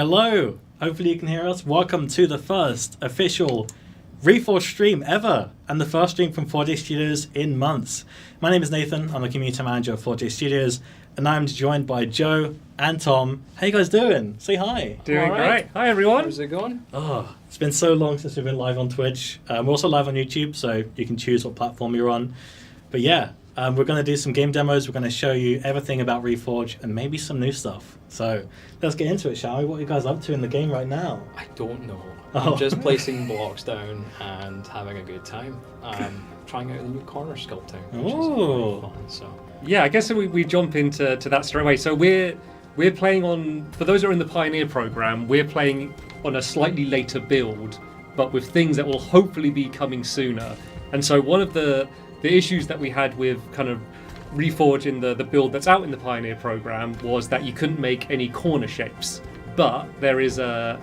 Hello, hopefully you can hear us. Welcome to the first official Reforj stream ever, and the first stream from 4J Studios in months. My name is Nathan, I'm a community manager of 4J Studios, and I'm joined by Joe and Tom. How you guys doing? Say hi. Doing great. Hi everyone. How's it going? Oh, it's been so long since we've been live on Twitch. We're also live on YouTube, so you can choose what platform you're on. But yeah, we're going to do some game demos. We're going to show you everything about Reforj and maybe some new stuff. So let's get into it, shall we? What are you guys up to in the game right now? I don't know. Oh. I'm just placing blocks down and having a good time. Trying out the new corner sculpting, which is really fun. So Yeah, I guess we jump into that straight away. So we're playing on, for those who are in the Pioneer program, we're playing on a slightly later build, but with things that will hopefully be coming sooner. And so one of the issues that we had with kind of Reforj in the build that's out in the Pioneer program was that you couldn't make any corner shapes. But there is a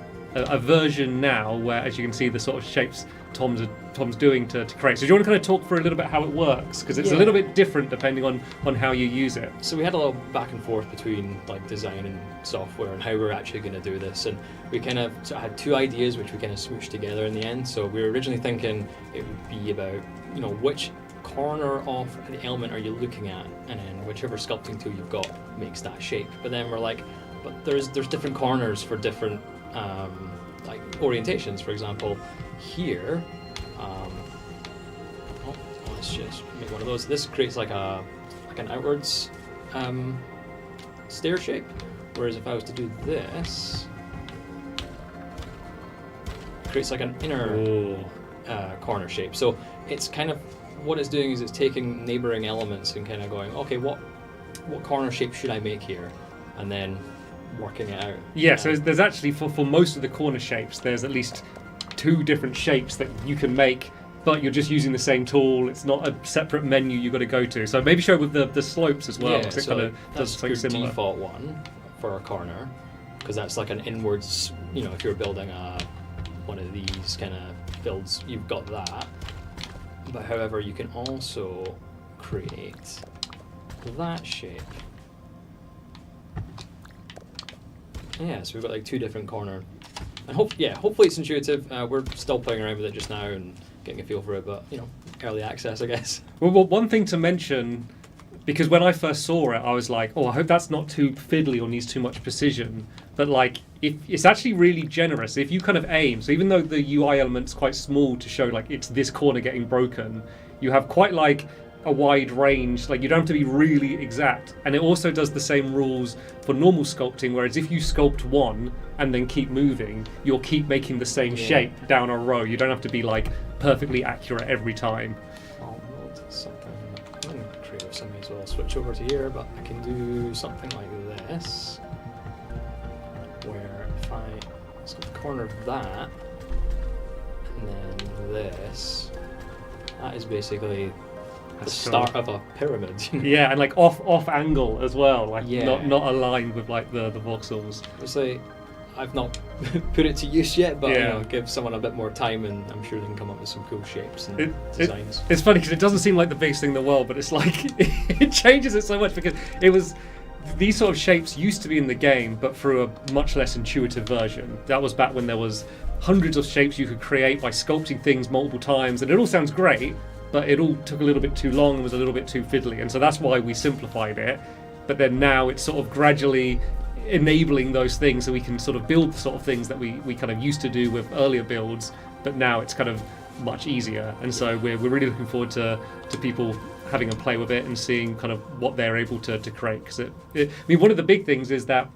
version now where, as you can see, the sort of shapes Tom's doing to create. So do you want to kind of talk for a little bit how it works? Because it's a little bit different depending on how you use it. So we had a little back and forth between like design and software and how we're actually going to do this, and we kind of had two ideas which we kind of smooshed together in the end. So we were originally thinking it would be about, you know, which corner of the element are you looking at, and then whichever sculpting tool you've got makes that shape. But then we're like, but there's different corners for different like orientations. For example, here, let's just make one of those. This creates like an outwards stair shape, whereas if I was to do this, it creates like an inner corner shape. So it's kind of, what it's doing is it's taking neighboring elements and kind of going, okay, what corner shape should I make here, and then working it out. Yeah, so there's actually, for most of the corner shapes, there's at least two different shapes that you can make, but you're just using the same tool. It's not a separate menu you've got to go to. So maybe show with the slopes as well, because it kind of does something similar. That's your default one for a corner, because that's like an inwards, you know, if you're building one of these kind of builds, you've got that. But however, you can also create that shape. Yeah, so we've got like two different corner, and hopefully it's intuitive. We're still playing around with it just now and getting a feel for it, but you know, early access, I guess. Well, one thing to mention, because when I first saw it, I was like, oh, I hope that's not too fiddly or needs too much precision. But like, it's actually really generous. If you kind of aim, so even though the UI element's quite small to show like it's this corner getting broken, you have quite like a wide range. Like, you don't have to be really exact. And it also does the same rules for normal sculpting, whereas if you sculpt one and then keep moving, you'll keep making the same shape down a row. You don't have to be like perfectly accurate every time. I'll build something. I'm going to create something as well. Switch over to here, but I can do something like this, where if I sculpt the corner of that, and then this, that is basically the start of a pyramid. Yeah, and like off angle as well, like not aligned with like the voxels. It's like, I've not put it to use yet, but you know, give someone a bit more time and I'm sure they can come up with some cool shapes and designs. It's funny because it doesn't seem like the biggest thing in the world, but it's like it changes it so much, because these sort of shapes used to be in the game, but through a much less intuitive version. That was back when there was hundreds of shapes you could create by sculpting things multiple times, and it all sounds great, but it all took a little bit too long and was a little bit too fiddly, and so that's why we simplified it. But then now it's sort of gradually enabling those things, so we can sort of build the sort of things that we kind of used to do with earlier builds, but now it's kind of much easier. And so we're really looking forward to people having a play with it and seeing kind of what they're able to create. Because I mean, one of the big things is that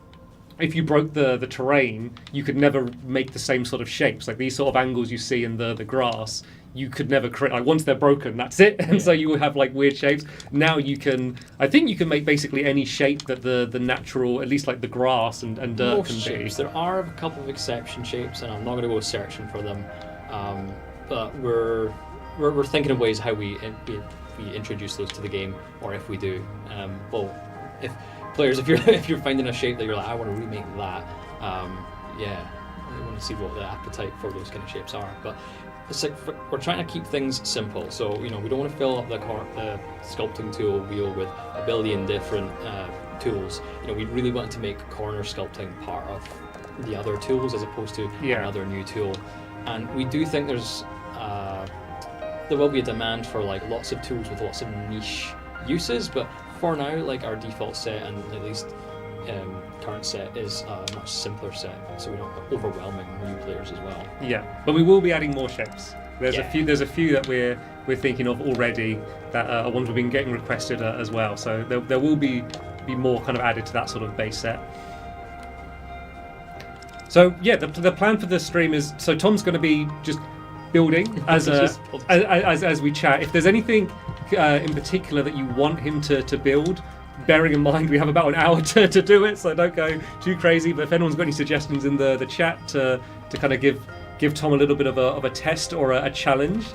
if you broke the terrain, you could never make the same sort of shapes. Like these sort of angles you see in the grass, you could never create. Like once they're broken, that's it. And so you will have like weird shapes. Now I think you can make basically any shape that the natural, at least like the grass and dirt Most can shapes. be. There are a couple of exception shapes, and I'm not going to go searching for them. But we're thinking of ways how we introduce those to the game, or if we do. Well, if players, if you're finding a shape that you're like, I want to remake that. I want to see what the appetite for those kind of shapes are. But it's like we're trying to keep things simple. So we don't want to fill up the sculpting tool wheel with a billion different tools. We really want to make corner sculpting part of the other tools as opposed to another new tool. And we do think there will be a demand for like lots of tools with lots of niche uses, but for now, like our default set and at least current set is a much simpler set, so we're not overwhelming new players as well. Yeah, but we will be adding more shapes. There's a few that we're thinking of already that are ones we've been getting requested as well. So there will be more kind of added to that sort of base set. So yeah, the plan for the stream is, so Tom's going to be just building as we chat. If there's anything in particular that you want him to build, bearing in mind we have about an hour to do it, so don't go too crazy. But if anyone's got any suggestions in the chat to kind of give Tom a little bit of a test or a challenge,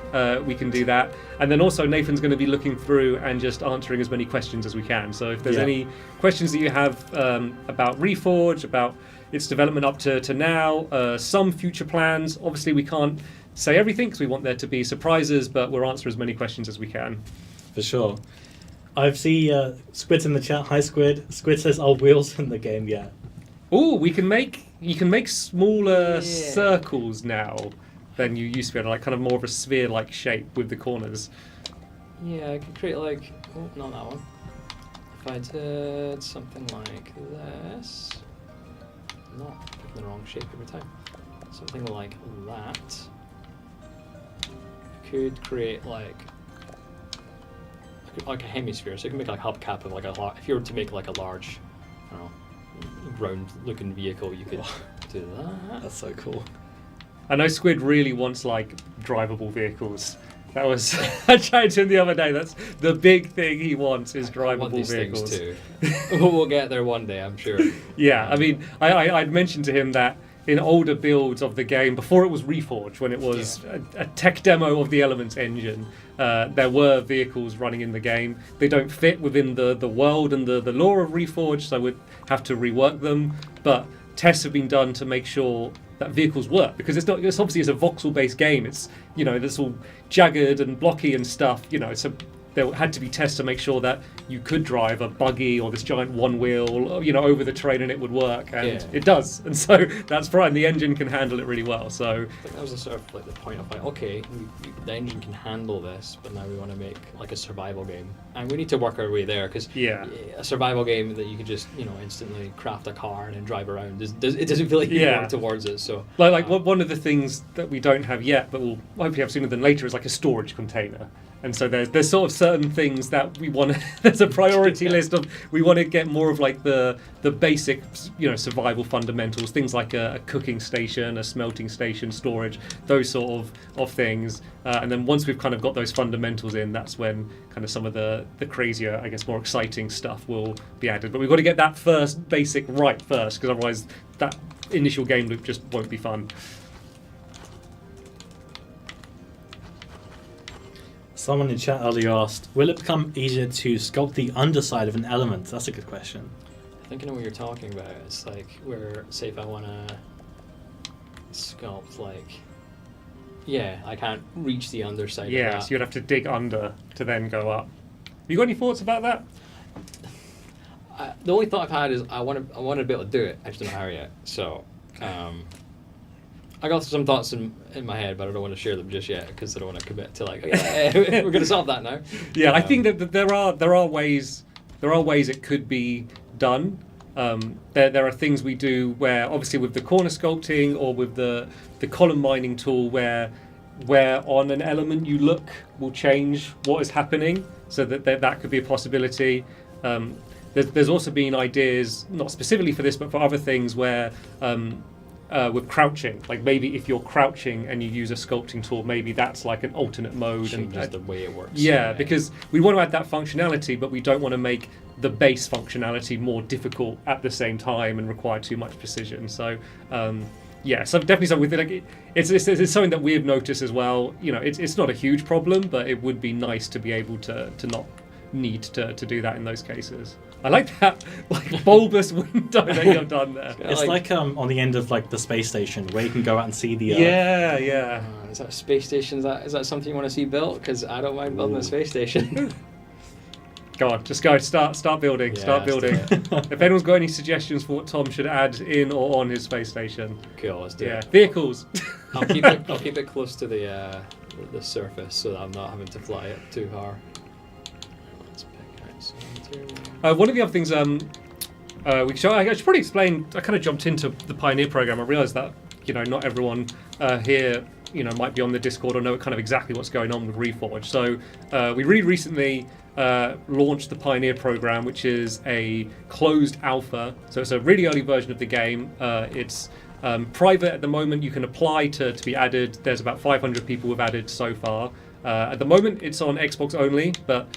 we can do that. And then also Nathan's going to be looking through and just answering as many questions as we can. So if there's any questions that you have about Reforj, about its development up to now, some future plans, obviously we can't say everything because we want there to be surprises, but we'll answer as many questions as we can. For sure. I see Squid's in the chat. Hi, Squid. Squid says, "Are wheels in the game yet?" Oh, you can make smaller circles now than you used to be able to, like kind of more of a sphere-like shape with the corners. Yeah, I could create like, oh, not that one. If I did something like this, not picking the wrong shape every time. Something like that. I could create like a hemisphere, so you can make like a hubcap of like if you were to make like a large, I don't know, round-looking vehicle, you could do that. That's so cool. I know Squid really wants like drivable vehicles. That was I chatted to him the other day. That's the big thing he wants is drivable vehicles. Things too. We'll get there one day, I'm sure. Yeah, I mean, I'd mentioned to him that in older builds of the game, before it was Reforj, when it was a tech demo of the Elements engine, there were vehicles running in the game. They don't fit within the world and the lore of Reforj, so we'd have to rework them. But tests have been done to make sure that vehicles work, because it's obviously a voxel-based game. It's, it's all jagged and blocky and stuff, so there had to be tests to make sure that you could drive a buggy or this giant one wheel, over the terrain and it would work, and it does. And so that's fine. The engine can handle it really well. So I think that was sort of like the point of like, okay, the engine can handle this, but now we want to make like a survival game, and we need to work our way there, because a survival game that you could just instantly craft a car and then drive around, it doesn't feel like you work towards it. So one of the things that we don't have yet, but we'll hopefully have sooner than later, is like a storage container. And so there's sort of certain things that we want. There's a priority list of, we want to get more of like the basic survival fundamentals, things like a cooking station, a smelting station, storage, those sort of things. And then once we've kind of got those fundamentals in, that's when kind of some of the crazier, I guess, more exciting stuff will be added. But we've got to get that first basic right first, because otherwise that initial game loop just won't be fun. Someone in chat earlier asked, will it become easier to sculpt the underside of an element? That's a good question. I think I know what you're talking about. It's like where, say if I want to sculpt I can't reach the underside of that. So you'd have to dig under to then go up. You got any thoughts about that? The only thought I've had is I want to be able to do it. I just don't know how yet. So I got some thoughts in my head, but I don't want to share them just yet, because I don't want to commit to we're going to solve that now. Yeah, I think that there are ways it could be done. There are things we do where, obviously with the corner sculpting or with the column mining tool, where on an element you look will change what is happening, so that could be a possibility. There's also been ideas, not specifically for this, but for other things where with crouching, like maybe if you're crouching and you use a sculpting tool, maybe that's like an alternate mode. Changes the way it works. Yeah, because we want to add that functionality, but we don't want to make the base functionality more difficult at the same time and require too much precision. So so definitely something with it's something that we've noticed as well. It's not a huge problem, but it would be nice to be able to not need to do that in those cases. I like that bulbous window that you've done there. It's like on the end of the space station, where you can go out and see the Earth. Yeah. Is that a space station? Is that something you want to see built? Because I don't mind building a space station. Go on, just go. Start building. Yeah, start let's do building. If anyone's got any suggestions for what Tom should add in or on his space station, Cool, let's do yeah, it. vehicles. I'll keep it close to the surface so that I'm not having to fly it too far. Let's pick out some material. One of the other things I should probably explain. I kind of jumped into the Pioneer program. I realised that not everyone here might be on the Discord or know kind of exactly what's going on with Reforj. So we really recently launched the Pioneer program, which is a closed alpha. So it's a really early version of the game. It's private at the moment. You can apply to be added. There's about 500 people who've added so far. At the moment, it's on Xbox only, but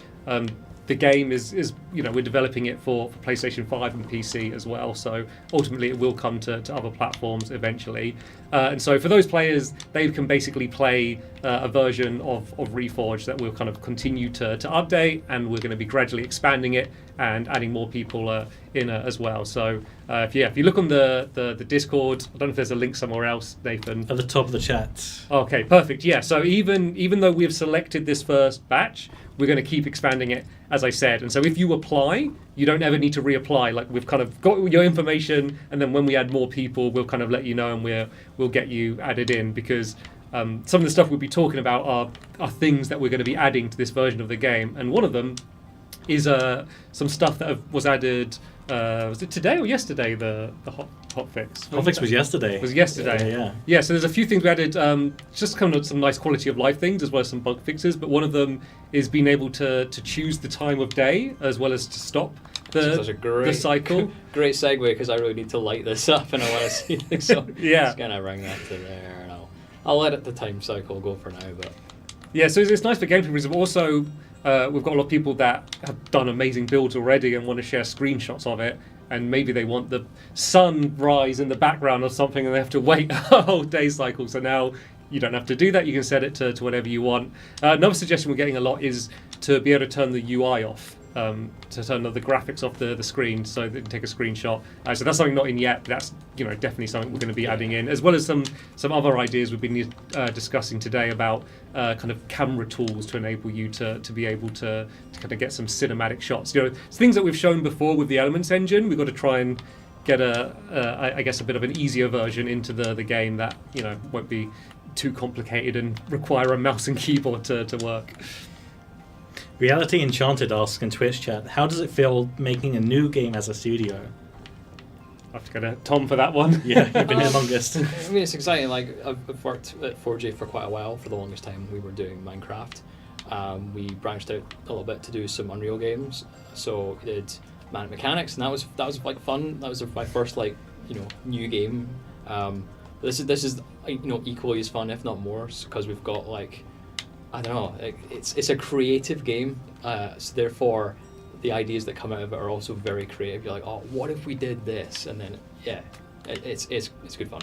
the game is we're developing it for PlayStation 5 and PC as well. So ultimately, it will come to other platforms eventually. And so for those players, they can basically play a version of Reforj that we'll kind of continue to update, and we're going to be gradually expanding it and adding more people in as well. So if you look on the Discord, I don't know if there's a link somewhere else, Nathan. At the top of the chat. Okay, perfect. Yeah, so even though we've selected this first batch, we're going to keep expanding it, as I said. And so if you apply, you don't ever need to reapply. Like, we've kind of got your information, and then when we add more people, we'll kind of let you know, and we'll get you added in, because some of the stuff we'll be talking about are things that we're going to be adding to this version of the game. And one of them is some stuff that was added. Was it today or yesterday? The hotfix. Hotfix was yesterday. Was yesterday. Yeah. So there's a few things we added, just kind of some nice quality of life things, as well as some bug fixes. But one of them is being able to choose the time of day, as well as to stop the cycle. Great segue, because I really need to light this up and I want to see things. So yeah. Just gonna bring that to there, and I'll let the time cycle go for now. But yeah, so it's nice for gameplay reasons. Also, we've got a lot of people that have done amazing builds already and want to share screenshots of it, and maybe they want the sunrise in the background or something, and they have to wait a whole day cycle. So now you don't have to do that. You can set it to whatever you want. Another suggestion we're getting a lot is to be able to turn the UI off, to turn the graphics off the screen, so they can take a screenshot. So that's something not in yet. That's definitely something we're going to be adding in, as well as some other ideas we've been discussing today about kind of camera tools to enable you to be able to kind of get some cinematic shots. It's things that we've shown before with the Elements engine. We've got to try and get I guess a bit of an easier version into the game that won't be too complicated and require a mouse and keyboard to work. Reality Enchanted asks in Twitch chat, how does it feel making a new game as a studio? I have to go to Tom for that one. Yeah, you've been here longest. I mean, it's exciting. Like, I've worked at 4J for quite a while. For the longest time, we were doing Minecraft. We branched out a little bit to do some Unreal games. So we did Manic Mechanics, and that was like fun. That was my first new game. This is equally as fun, if not more, because we've got I don't know. It's a creative game, so therefore, the ideas that come out of it are also very creative. You're like, oh, what if we did this? And then, it's good fun.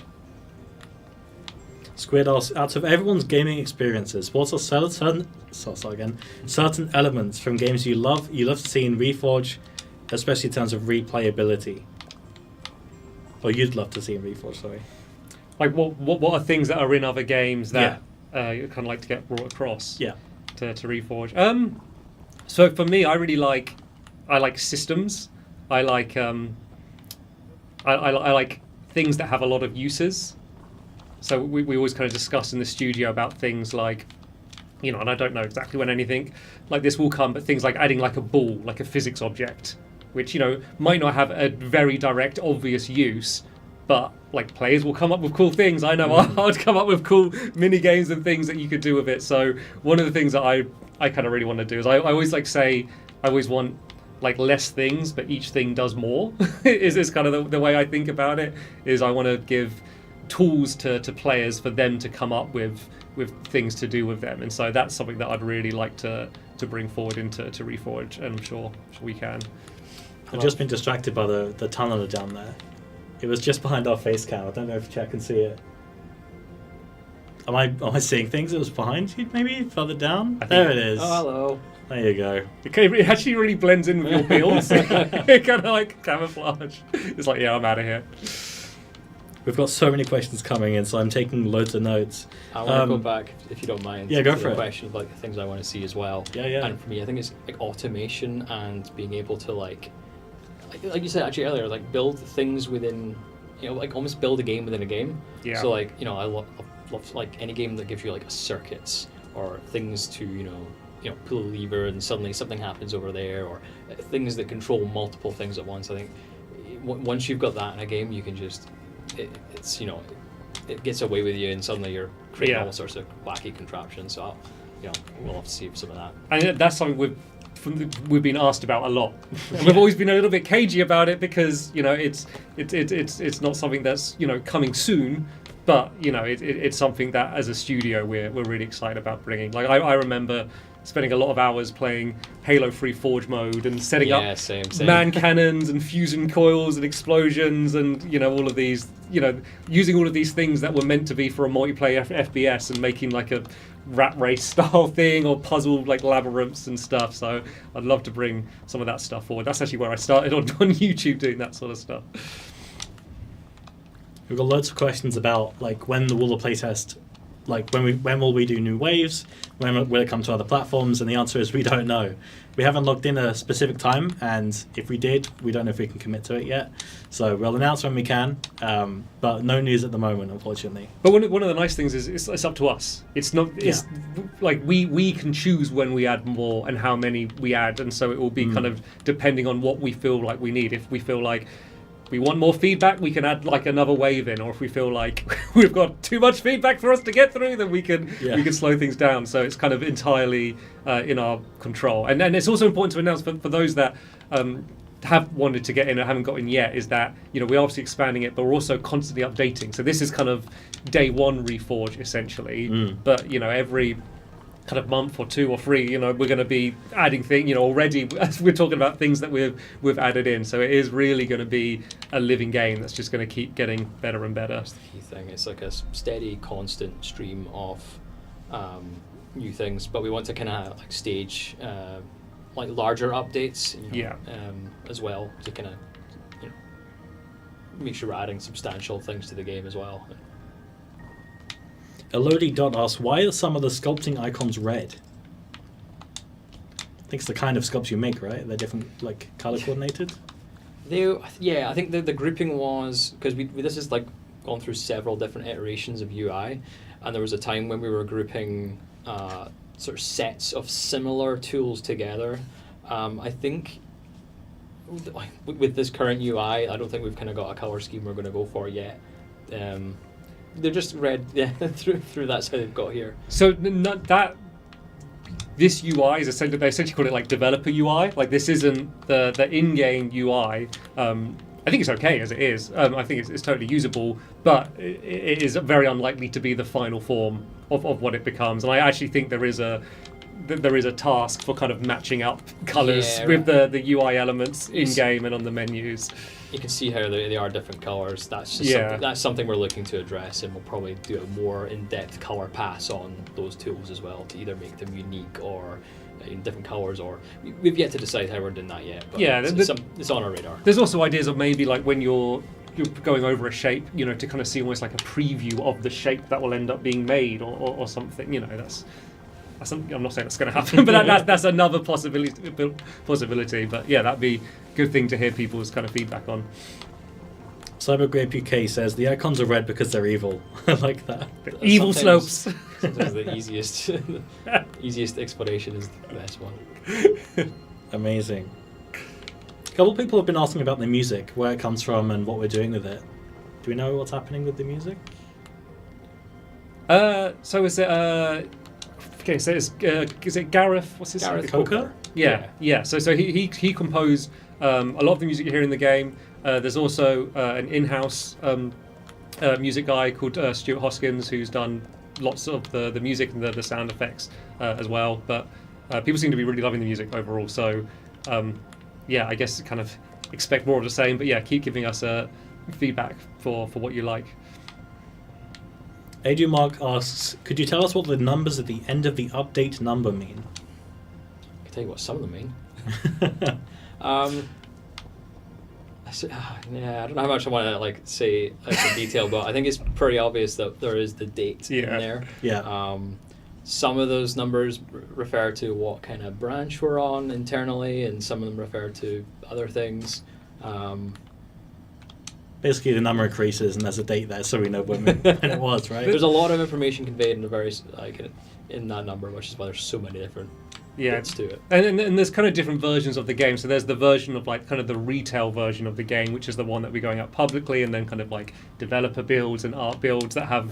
Squid asks, out of everyone's gaming experiences, what are certain elements from games you love to see in Reforj, especially in terms of replayability? Or you'd love to see in Reforj, sorry. Like, what are things that are in other games that you kind of like to get brought across to Reforj? So for me, I like systems. I like things that have a lot of uses. So we always kind of discuss in the studio about things like, and I don't know exactly when anything like this will come, but things like adding like a ball, like a physics object, which might not have a very direct, obvious use, but like players will come up with cool things. I know I'd come up with cool mini games and things that you could do with it. So one of the things that I kind of really want to do is I always I always want like less things, but each thing does more. is kind of the way I think about it. Is I want to give tools to players for them to come up with things to do with them, and so that's something that I'd really like to bring forward into Reforj, and I'm sure we can. I've just been distracted by the tunnel down there. It was just behind our face cam. I don't know if chat can see it. Am I seeing things that was behind you, maybe? Further down? There it is. Oh, hello. There you go. It actually really blends in with your build. It kind of like camouflage. It's like, yeah, I'm out of here. We've got so many questions coming in, so I'm taking loads of notes. I want to go back, if you don't mind. Yeah, go to for the it. question of like the things I want to see as well. Yeah. And for me, I think it's like automation and being able to like you said actually earlier, like build things within, like almost build a game within a game. Yeah. So like, I love like any game that gives you like a circuits or things to pull a lever and suddenly something happens over there, or things that control multiple things at once. I think once you've got that in a game, you can just it gets away with you, and suddenly you're creating all sorts of wacky contraptions. So we'll have to see some of that. And that's something we've been asked about a lot. And we've always been a little bit cagey about it because it's not something that's coming soon, but it's something that as a studio we're really excited about bringing. Like I remember spending a lot of hours playing Halo 3 Forge mode and setting up same. man cannons and fusion coils and explosions and all of these, using all of these things that were meant to be for a multiplayer FPS and making like a rat race style thing or puzzle like labyrinths and stuff. So I'd love to bring some of that stuff forward. That's actually where I started on YouTube doing that sort of stuff. We've got loads of questions about like when will the playtest, like when will we do new waves, when will it come to other platforms, and the answer is we don't know. We haven't logged in a specific time, and if we did, we don't know if we can commit to it yet. So we'll announce when we can, but no news at the moment, unfortunately. But one of the nice things is it's up to us. It's not. It's like we can choose when we add more and how many we add, and so it will be kind of depending on what we feel like we need. If we feel like we want more feedback, we can add like another wave in, or if we feel like we've got too much feedback for us to get through, then we can slow things down. So it's kind of entirely in our control. And it's also important to announce for those that have wanted to get in or haven't got in yet, is that we're obviously expanding it, but we're also constantly updating. So this is kind of day one Reforge essentially, but every kind of month or 2 or 3, we're going to be adding things, already as we're talking about things that we've added in. So it is really going to be a living game that's just going to keep getting better and better. That's the key thing. It's like a steady, constant stream of new things, but we want to kind of like stage like larger updates, as well, to kind of make sure we're adding substantial things to the game as well. Elodie Dot asks, why are some of the sculpting icons red? I think it's the kind of sculpts you make, right? They're different, like color coordinated. I think the grouping was because this is like gone through several different iterations of UI, and there was a time when we were grouping sort of sets of similar tools together. I think with this current UI, I don't think we've kind of got a color scheme we're going to go for yet. They're just red, through that's how they've got here. So this UI is essentially, they essentially call it like developer UI. Like this isn't the in-game UI. I think it's okay as it is. I think it's totally usable, but it is very unlikely to be the final form of what it becomes. And I actually think there is a task for kind of matching up colours with the UI elements in game and on the menus. You can see how they are different colours. That's just something we're looking to address, and we'll probably do a more in-depth colour pass on those tools as well to either make them unique or in different colours, or we've yet to decide how we're doing that yet. But it's on our radar. There's also ideas of maybe like when you're going over a shape, to kind of see almost like a preview of the shape that will end up being made or something. I'm not saying that's going to happen, but that's another possibility. But yeah, that'd be a good thing to hear people's kind of feedback on. Cybergrape UK says the icons are red because they're evil. I like that. Evil slopes. Sometimes the easiest explanation is the best one. Amazing. A couple of people have been asking about the music, where it comes from and what we're doing with it. Do we know what's happening with the music? So is it okay, so is it Gareth? What's his name? Gareth Coker? Yeah. So he composed a lot of the music you hear in the game. There's also an in-house music guy called Stuart Hoskins who's done lots of the music and the sound effects as well. But people seem to be really loving the music overall. So I guess kind of expect more of the same. But yeah, keep giving us feedback for what you like. Adrian Mark asks, could you tell us what the numbers at the end of the update number mean? I can tell you what some of them mean. Yeah, I don't know how much I want to like say in detail, but I think it's pretty obvious that there is the date in there. Yeah. Some of those numbers refer to what kind of branch we're on internally, and some of them refer to other things. Basically, the number increases, and there's a date there, so we know when it was, right? There's a lot of information conveyed in a very in that number, which is why there's so many different bits to it. And there's kind of different versions of the game. So there's the version of like kind of the retail version of the game, which is the one that we're going out publicly, and then kind of like developer builds and art builds that have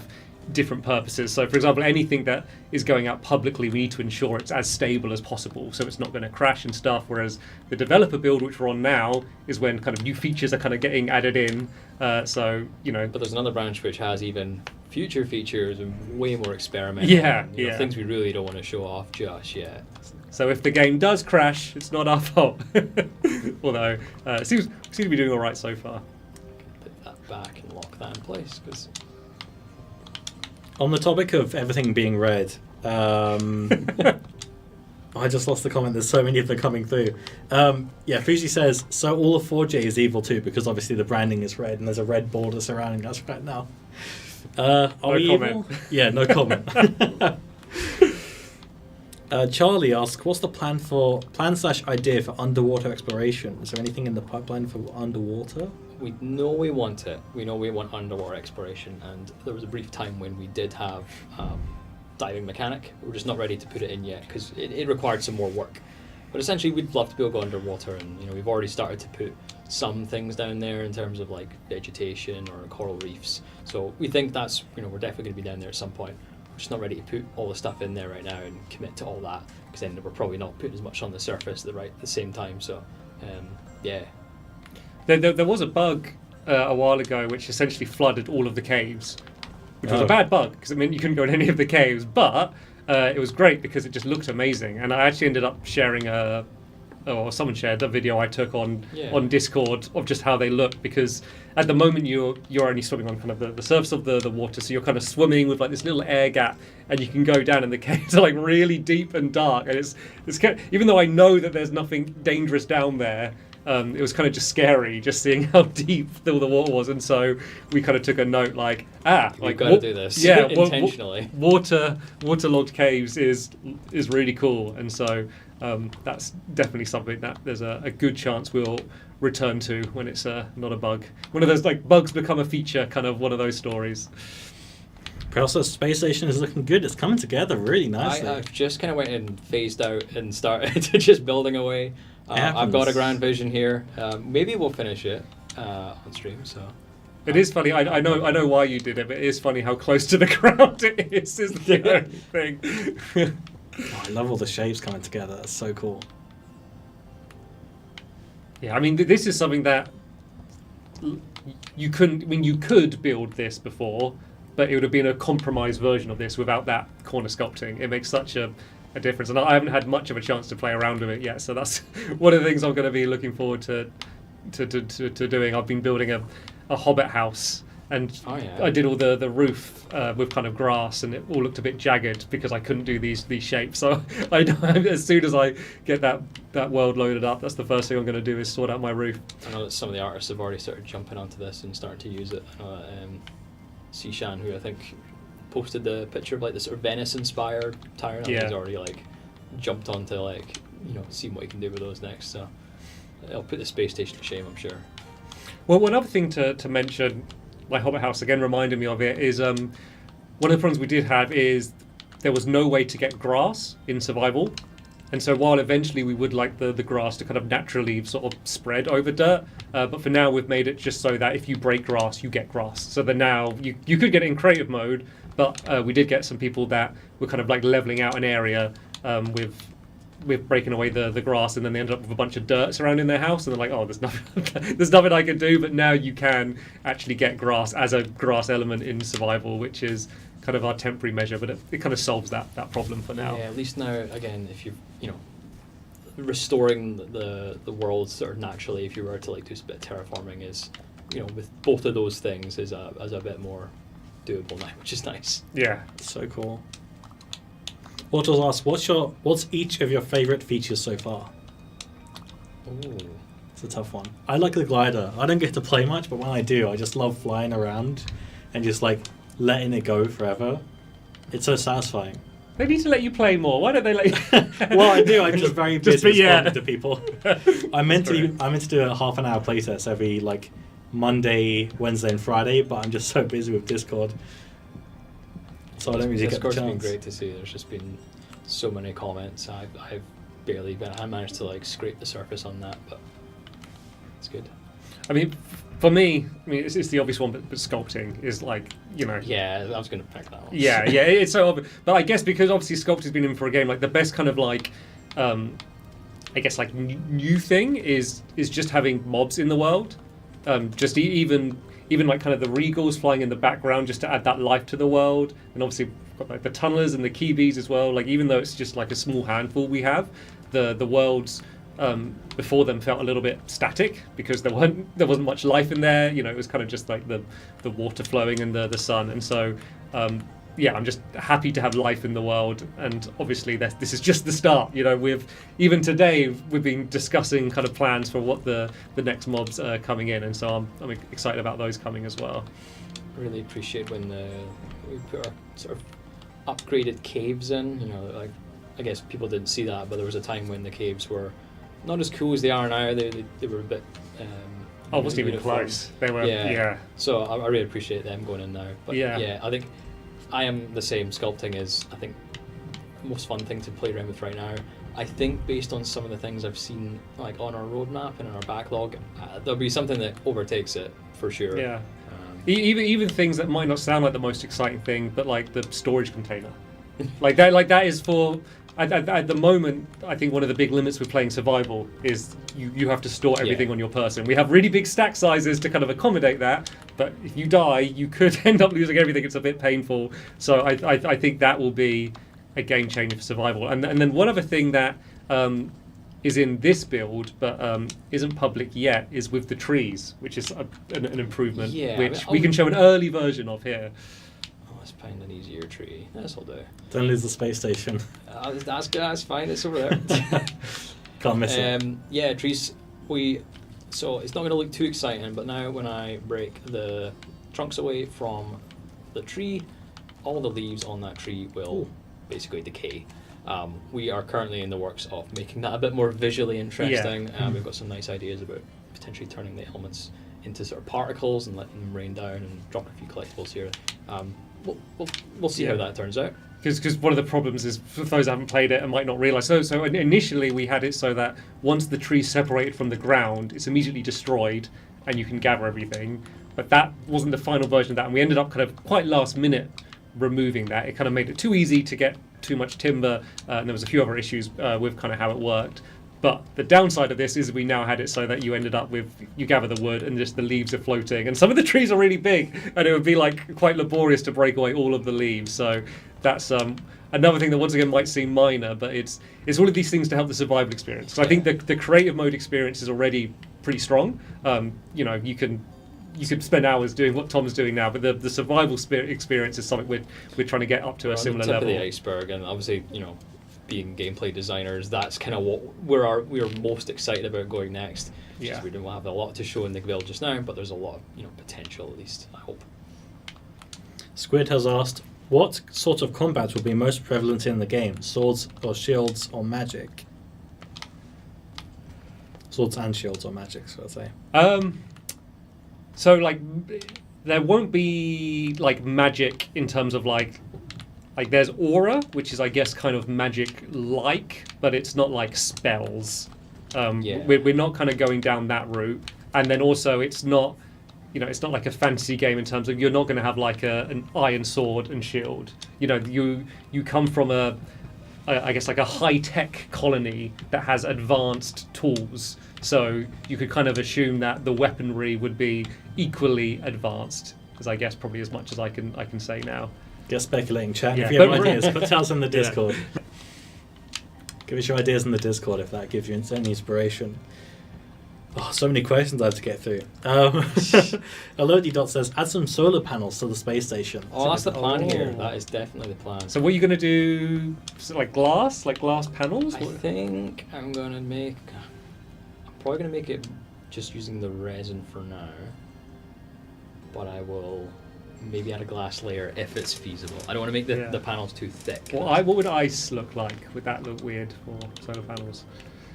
different purposes. So for example, anything that is going out publicly, we need to ensure it's as stable as possible, so it's not going to crash and stuff. Whereas the developer build, which we're on now, is when kind of new features are kind of getting added in. So but there's another branch which has even future features and way more experimental. Things we really don't want to show off just yet. So if the game does crash, it's not our fault. Although it seems to be doing all right so far. Put that back and lock that in place, because. On the topic of everything being red, I just lost the comment. There's so many of them coming through. Fuji says, so all of 4J is evil too, because obviously the branding is red and there's a red border surrounding us right now. Are we comment. evil? Yeah, no comment. Charlie asks, what's the plan/idea for underwater exploration? Is there anything in the pipeline for underwater? We know we want it. We know we want underwater exploration, and there was a brief time when we did have diving mechanic. We're just not ready to put it in yet because it required some more work. But essentially, we'd love to be able to go underwater, and we've already started to put some things down there in terms of like vegetation or coral reefs. So we think that's we're definitely going to be down there at some point. We're just not ready to put all the stuff in there right now and commit to all that, because then we're probably not putting as much on the surface at the same time. So yeah. There was a bug a while ago which essentially flooded all of the caves, which was a bad bug because it meant you couldn't go in any of the caves, but it was great because it just looked amazing. And I actually ended up sharing someone shared a video I took on Discord of just how they look, because at the moment you're only swimming on kind of the surface of the water, so you're kind of swimming with like this little air gap, and you can go down in the caves like really deep and dark, and it's kind of, even though I know that there's nothing dangerous down there. It was kind of just scary just seeing how deep all the water was, and so we kind of took a note like we've got to do this intentionally. Waterlogged caves is really cool, and so that's definitely something that there's a good chance we'll return to when it's not a bug. One of those like bugs become a feature, kind of one of those stories. But also, Space Station is looking good. It's coming together really nicely. I've just kind of went and phased out and started just building away. I've got a grand vision here. Maybe we'll finish it on stream. So it is funny. I know why you did it, but it is funny how close to the ground it is. Is the only thing. I love all the shapes coming together. That's so cool. Yeah, I mean, this is something that you couldn't. I mean, you could build this before, but it would have been a compromised version of this without that corner sculpting. It makes such a difference, and I haven't had much of a chance to play around with it yet, so that's one of the things I'm going to be looking forward to doing. I've been building a hobbit house, and I did all the roof with kind of grass, and it all looked a bit jagged because I couldn't do these shapes. So as soon as I get that world loaded up, that's the first thing I'm going to do is sort out my roof. I know that some of the artists have already started jumping onto this and starting to use it. Sishan, who I think posted the picture of like the sort of Venice-inspired tower, and he's already like jumped onto like seeing what he can do with those next. So it'll put the space station to shame, I'm sure. Well, one other thing to mention, my Hobbit house again reminded me of it, is one of the problems we did have is there was no way to get grass in survival, and so while eventually we would like the grass to kind of naturally sort of spread over dirt, but for now we've made it just so that if you break grass, you get grass. So that now you could get it in creative mode, but we did get some people that were kind of like leveling out an area with breaking away the grass, and then they ended up with a bunch of dirt surrounding their house, and they're like, oh, there's nothing I can do, but now you can actually get grass as a grass element in survival, which is kind of our temporary measure, but it kind of solves that problem for now. Yeah, at least now, again, if you're restoring the world sort of naturally, if you were to like do a bit of terraforming, is with both of those things is a bit more doable now, which is nice. Yeah, so cool. Autos asks, what's each of your favorite features so far? Ooh. It's a tough one. I like the glider. I don't get to play much, but when I do, I just love flying around and just like letting it go forever. It's so satisfying. They need to let you play more. Why don't they let you? Well, I do. I'm just very busy yeah. responding to people. I'm meant to do a half an hour playtest every like Monday, Wednesday, and Friday, but I'm just so busy with Discord, so I don't really get the Discord's been chance. great to see. There's just been so many comments. I've barely been. I managed to like scrape the surface on that, but it's good. I mean, for me, it's the obvious one, but sculpting is like, you know. Yeah, I was going to pick that one. Yeah, it's so obvious. But I guess because obviously sculpting's been in for a game, like the best kind of like, I guess like new thing is just having mobs in the world. Just even like kind of the Regals flying in the background just to add that life to the world, and obviously we've got like the tunnelers and the Keebies as well. Like even though it's just like a small handful we have, the worlds before them felt a little bit static because there wasn't much life in there. You know, it was kind of just like the water flowing and the sun, and so. Yeah, I'm just happy to have life in the world, and obviously this is just the start. You know, even today we've been discussing kind of plans for what the next mobs are coming in, and so I'm excited about those coming as well. I really appreciate when we put our sort of upgraded caves in. You know, like I guess people didn't see that, but there was a time when the caves were not as cool as they are now. They were a bit. Oh, wasn't even uniform. close. They were. Yeah. So I really appreciate them going in now. But yeah, I think. I am the same. Sculpting is, I think, the most fun thing to play around with right now. I think based on some of the things I've seen like on our roadmap and in our backlog, there'll be something that overtakes it for sure. Yeah. Even things that might not sound like the most exciting thing, but like the storage container, like that is for. At the moment, I think one of the big limits with playing survival is you have to store everything on your person. We have really big stack sizes to kind of accommodate that, but if you die, you could end up losing everything. It's a bit painful. So I think that will be a game changer for survival. And then one other thing that is in this build but isn't public yet is with the trees, which is an improvement, which we can show an early version of here. Let's find an easier tree. This will do. Don't lose the space station. That's good. That's fine. It's over there. Can't miss it. Yeah, trees. So it's not going to look too exciting, but now when I break the trunks away from the tree, all the leaves on that tree will basically decay. We are currently in the works of making that a bit more visually interesting. We've got some nice ideas about potentially turning the elements into sort of particles and letting them rain down and dropping a few collectibles here. We'll see how that turns out. Because one of the problems is, for those who haven't played it and might not realise, so initially we had it so that once the tree's separated from the ground, it's immediately destroyed and you can gather everything. But that wasn't the final version of that, and we ended up kind of quite last minute removing that. It kind of made it too easy to get too much timber, and there was a few other issues with kind of how it worked. But the downside of this is we now had it so that you ended up with, you gather the wood and just the leaves are floating. And some of the trees are really big and it would be like quite laborious to break away all of the leaves. So that's another thing that once again might seem minor, but it's all of these things to help the survival experience. So I think the creative mode experience is already pretty strong. You know, you could spend hours doing what Tom's doing now, but the survival experience is something we're trying to get up to a similar level. On the tip of the iceberg, and obviously, you know, being gameplay designers, that's kind of what we're most excited about going next. Yeah. We don't have a lot to show in the build just now, but there's a lot of potential, at least, I hope. Squid has asked, what sort of combat will be most prevalent in the game? Swords or shields or magic? Swords and shields or magic, so I'd say. So like there won't be like magic in terms of like there's aura, which is I guess kind of magic like, but it's not like spells. We're not kind of going down that route. And then also it's not, you know, it's not like a fantasy game in terms of you're not going to have like an iron sword and shield. You know, you come from I guess like a high-tech colony that has advanced tools. So you could kind of assume that the weaponry would be equally advanced, is I guess probably as much as I can say now. Get speculating, chat. Yeah. If you have ideas, tell us in the Discord. Give us your ideas in the Discord if that gives you any inspiration. Oh, so many questions I have to get through. Elodie says, add some solar panels to the space station. Oh, that's the plan here. That is definitely the plan. So what are you going to do? Like glass panels? I think I'm going to make... I'm probably going to make it just using the resin for now, but I will maybe add a glass layer if it's feasible. I don't want to make the panels too thick. What would ice look like? Would that look weird for solar panels?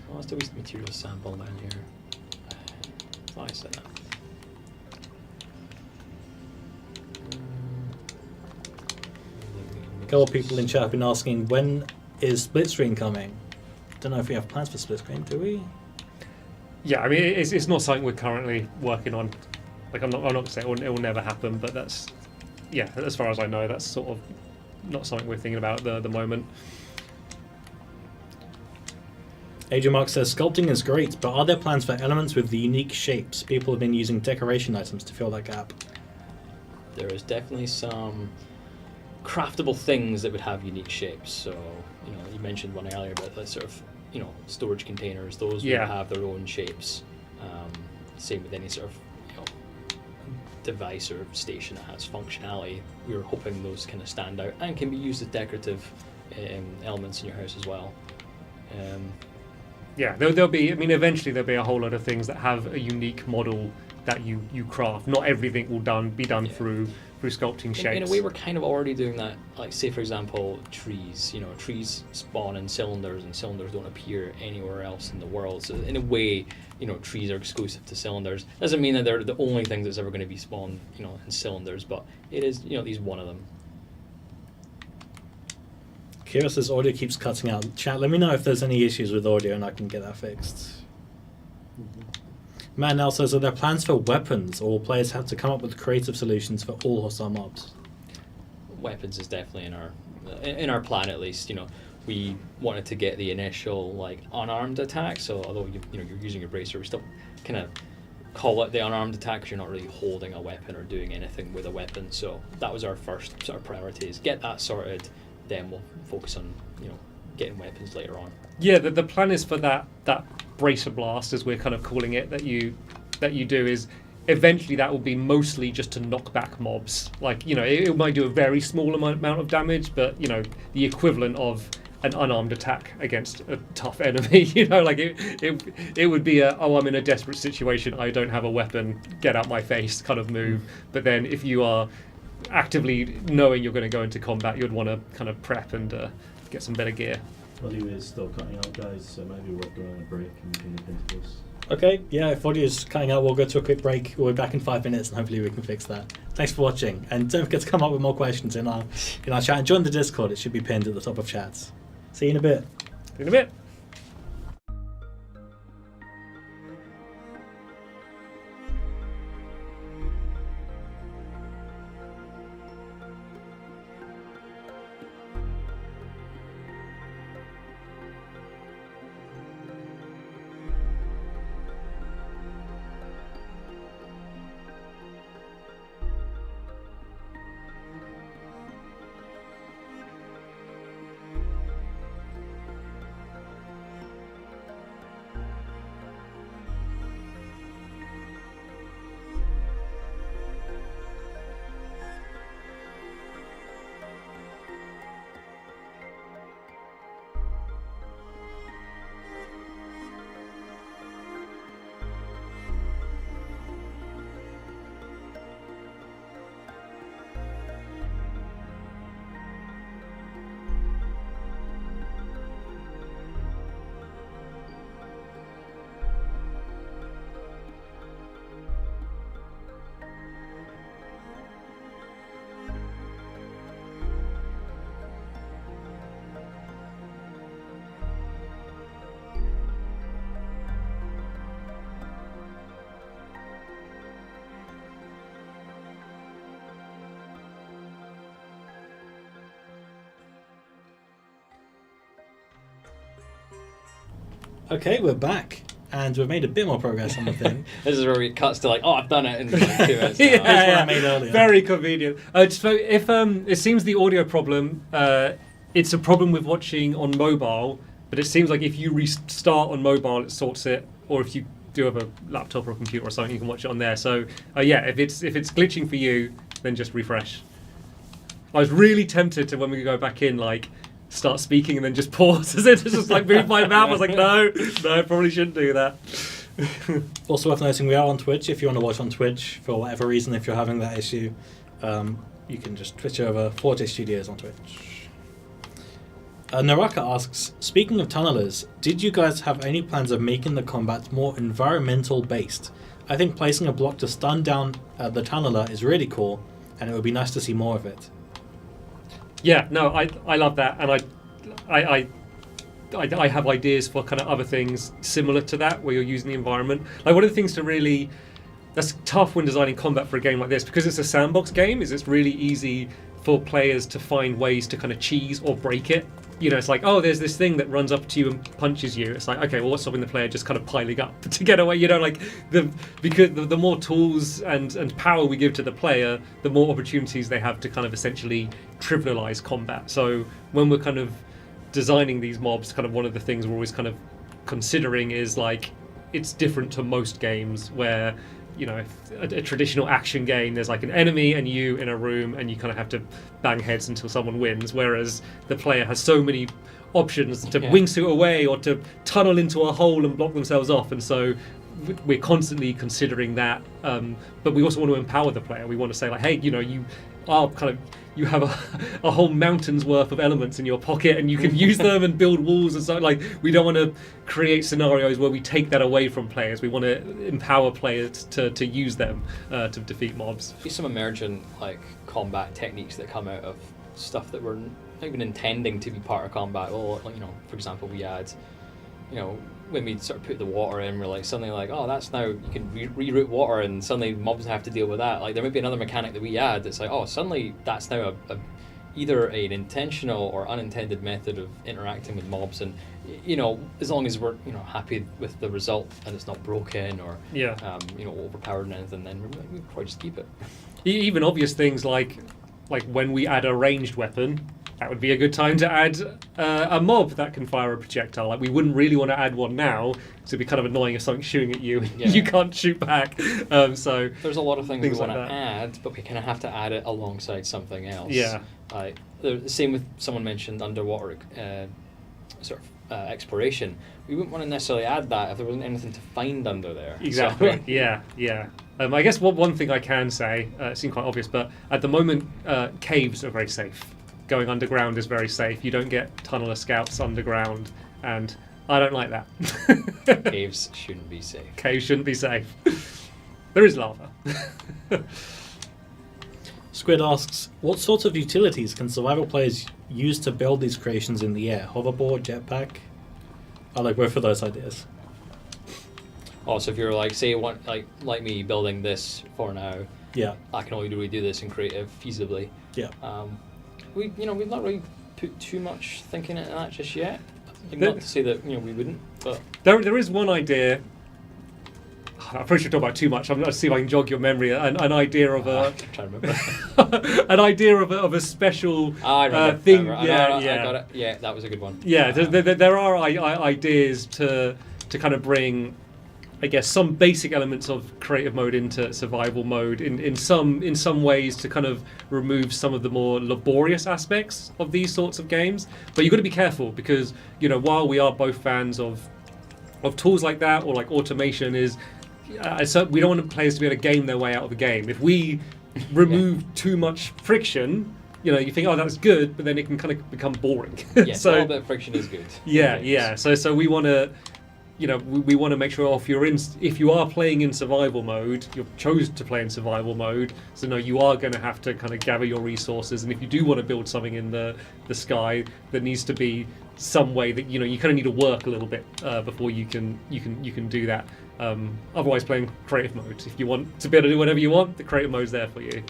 Well, let's do a material sample down here. Ice in it. A couple of people in chat have been asking, when is split screen coming? Don't know if we have plans for split screen, do we? Yeah, I mean, it's not something we're currently working on. Like, I'm not going to say it will never happen, but that's, yeah, as far as I know, that's sort of not something we're thinking about at the moment. Adrian Mark says, sculpting is great, but are there plans for elements with the unique shapes? People have been using decoration items to fill that gap. There is definitely some craftable things that would have unique shapes. So, you know, you mentioned one earlier about the sort of, you know, storage containers. Those would have their own shapes. Same with any sort of, you know, device or station that has functionality. We're hoping those kind of stand out and can be used as decorative elements in your house as well. Yeah, there'll be. I mean, eventually there'll be a whole lot of things that have a unique model that you craft. Not everything will be done through sculpting shapes. In a way, we're kind of already doing that. Like, say for example, trees. You know, trees spawn in cylinders, and cylinders don't appear anywhere else in the world. So in a way, you know, trees are exclusive to cylinders. Doesn't mean that they're the only thing that's ever going to be spawned, you know, in cylinders. But it is, you know, at least one of them. Kira says audio keeps cutting out. Chat, let me know if there's any issues with audio and I can get that fixed. Matt Nell says, are there plans for weapons, or will players have to come up with creative solutions for all hostile mobs? Weapons is definitely in our plan, at least. You know, we wanted to get the initial like unarmed attack. So although you're using your bracer, we still kind of call it the unarmed attack because you're not really holding a weapon or doing anything with a weapon. So that was our first sort of priority: is get that sorted. Then we'll focus on, you know, getting weapons later on. Yeah, the plan is for that bracer blast, as we're kind of calling it, that you do, is eventually that will be mostly just to knock back mobs. Like, you know, it might do a very small amount of damage, but, you know, the equivalent of an unarmed attack against a tough enemy. You know, like it would be I'm in a desperate situation, I don't have a weapon, get out my face kind of move. But then if you are actively knowing you're going to go into combat, you'd want to kind of prep and get some better gear. Audio is still cutting out, guys, so maybe we're going on a break and we can look into this. Okay, yeah, if audio is cutting out, we'll go to a quick break. We'll be back in 5 minutes and hopefully we can fix that. Thanks for watching, and don't forget to come up with more questions in our chat and join the Discord. It should be pinned at the top of chats. See you in a bit. See you in a bit. Okay, we're back, and we've made a bit more progress on the thing. This is where it cuts to like, oh, I've done it in like 2 minutes. Now. Yeah, That's what I made earlier. Very convenient. So if it seems the audio problem, it's a problem with watching on mobile, but it seems like if you restart on mobile, it sorts it, or if you do have a laptop or a computer or something, you can watch it on there. So yeah, if it's glitching for you, then just refresh. I was really tempted to, when we go back in, like, start speaking and then just pause as it just like move my mouth. I was like, no, probably shouldn't do that. Also worth noting, we are on Twitch. If you want to watch on Twitch for whatever reason, if you're having that issue, you can just twitch over 4J Studios on Twitch. Naraka asks, speaking of tunnelers, did you guys have any plans of making the combat more environmental based? I think placing a block to stun down the tunneler is really cool, and it would be nice to see more of it. Yeah, no, I love that, and I have ideas for kind of other things similar to that, where you're using the environment. Like, one of the things that's tough when designing combat for a game like this, because it's a sandbox game, is it's really easy for players to find ways to kind of cheese or break it. You know, it's like, oh, there's this thing that runs up to you and punches you. It's like, okay, well, what's stopping the player just kind of piling up to get away? You know, like, because the more tools and power we give to the player, the more opportunities they have to kind of essentially trivialize combat. So when we're kind of designing these mobs, kind of one of the things we're always kind of considering is, like, it's different to most games where, you know, a traditional action game, there's like an enemy and you in a room and you kind of have to bang heads until someone wins, whereas the player has so many options to wingsuit away or to tunnel into a hole and block themselves off, and so we're constantly considering that, but we also want to empower the player. We want to say, like, hey, you know, you have a whole mountain's worth of elements in your pocket and you can use them and build walls and so, like, we don't want to create scenarios where we take that away from players. We want to empower players to use them to defeat mobs. There's some emergent, like, combat techniques that come out of stuff that we're not even intending to be part of combat. Well, like, you know, for example, we add, you know, when we sort of put the water in, we're like, suddenly like, oh, that's now, you can reroute water, and suddenly mobs have to deal with that. Like, there might be another mechanic that we add that's like, oh, suddenly that's now either an intentional or unintended method of interacting with mobs, and, you know, as long as we're, you know, happy with the result and it's not broken or you know, overpowered and anything, then we probably just keep it. Even obvious things like when we add a ranged weapon, that would be a good time to add a mob that can fire a projectile. Like, we wouldn't really want to add one now, so it'd be kind of annoying if something's shooting at you and you can't shoot back. So there's a lot of things we want like to add, but we kind of have to add it alongside something else. Yeah. Like, the same with, someone mentioned underwater sort of exploration. We wouldn't want to necessarily add that if there wasn't anything to find under there. Exactly. So, yeah. I guess one thing I can say, it seems quite obvious, but at the moment, caves are very safe. Going underground is very safe. You don't get tunneler scouts underground, and I don't like that. Caves shouldn't be safe. Caves shouldn't be safe. There is lava. Squid asks, what sorts of utilities can survival players use to build these creations in the air? Hoverboard, jetpack? I like both of those ideas. Oh, so if you're like, say, like me building this for now, Yeah. I can only really do this in creative feasibly. Yeah. We've not really put too much thinking into that just yet. Like, not to say that, you know, we wouldn't, but there is one idea. I'm pretty sure talk about too much. I'm going to see if I can jog your memory. An idea of I'm trying to remember. an idea of a special I remember. thing. I got it. Yeah, that was a good one. Yeah, there are ideas to kind of bring, I guess, some basic elements of creative mode into survival mode in some ways, to kind of remove some of the more laborious aspects of these sorts of games. But you've got to be careful, because, you know, while we are both fans of tools like that, or like automation, so we don't want players to be able to game their way out of the game. If we remove too much friction, you know, you think, oh, that's good, but then it can kind of become boring. Yeah, So a little bit of friction is good. yeah. So we want to, you know, we want to make sure if you are playing in survival mode, you've chosen to play in survival mode, so no, you are going to have to kind of gather your resources, and if you do want to build something in the sky, there needs to be some way that, you know, you kind of need to work a little bit before you can do that. Otherwise, playing creative mode, if you want to be able to do whatever you want, the creative mode's there for you.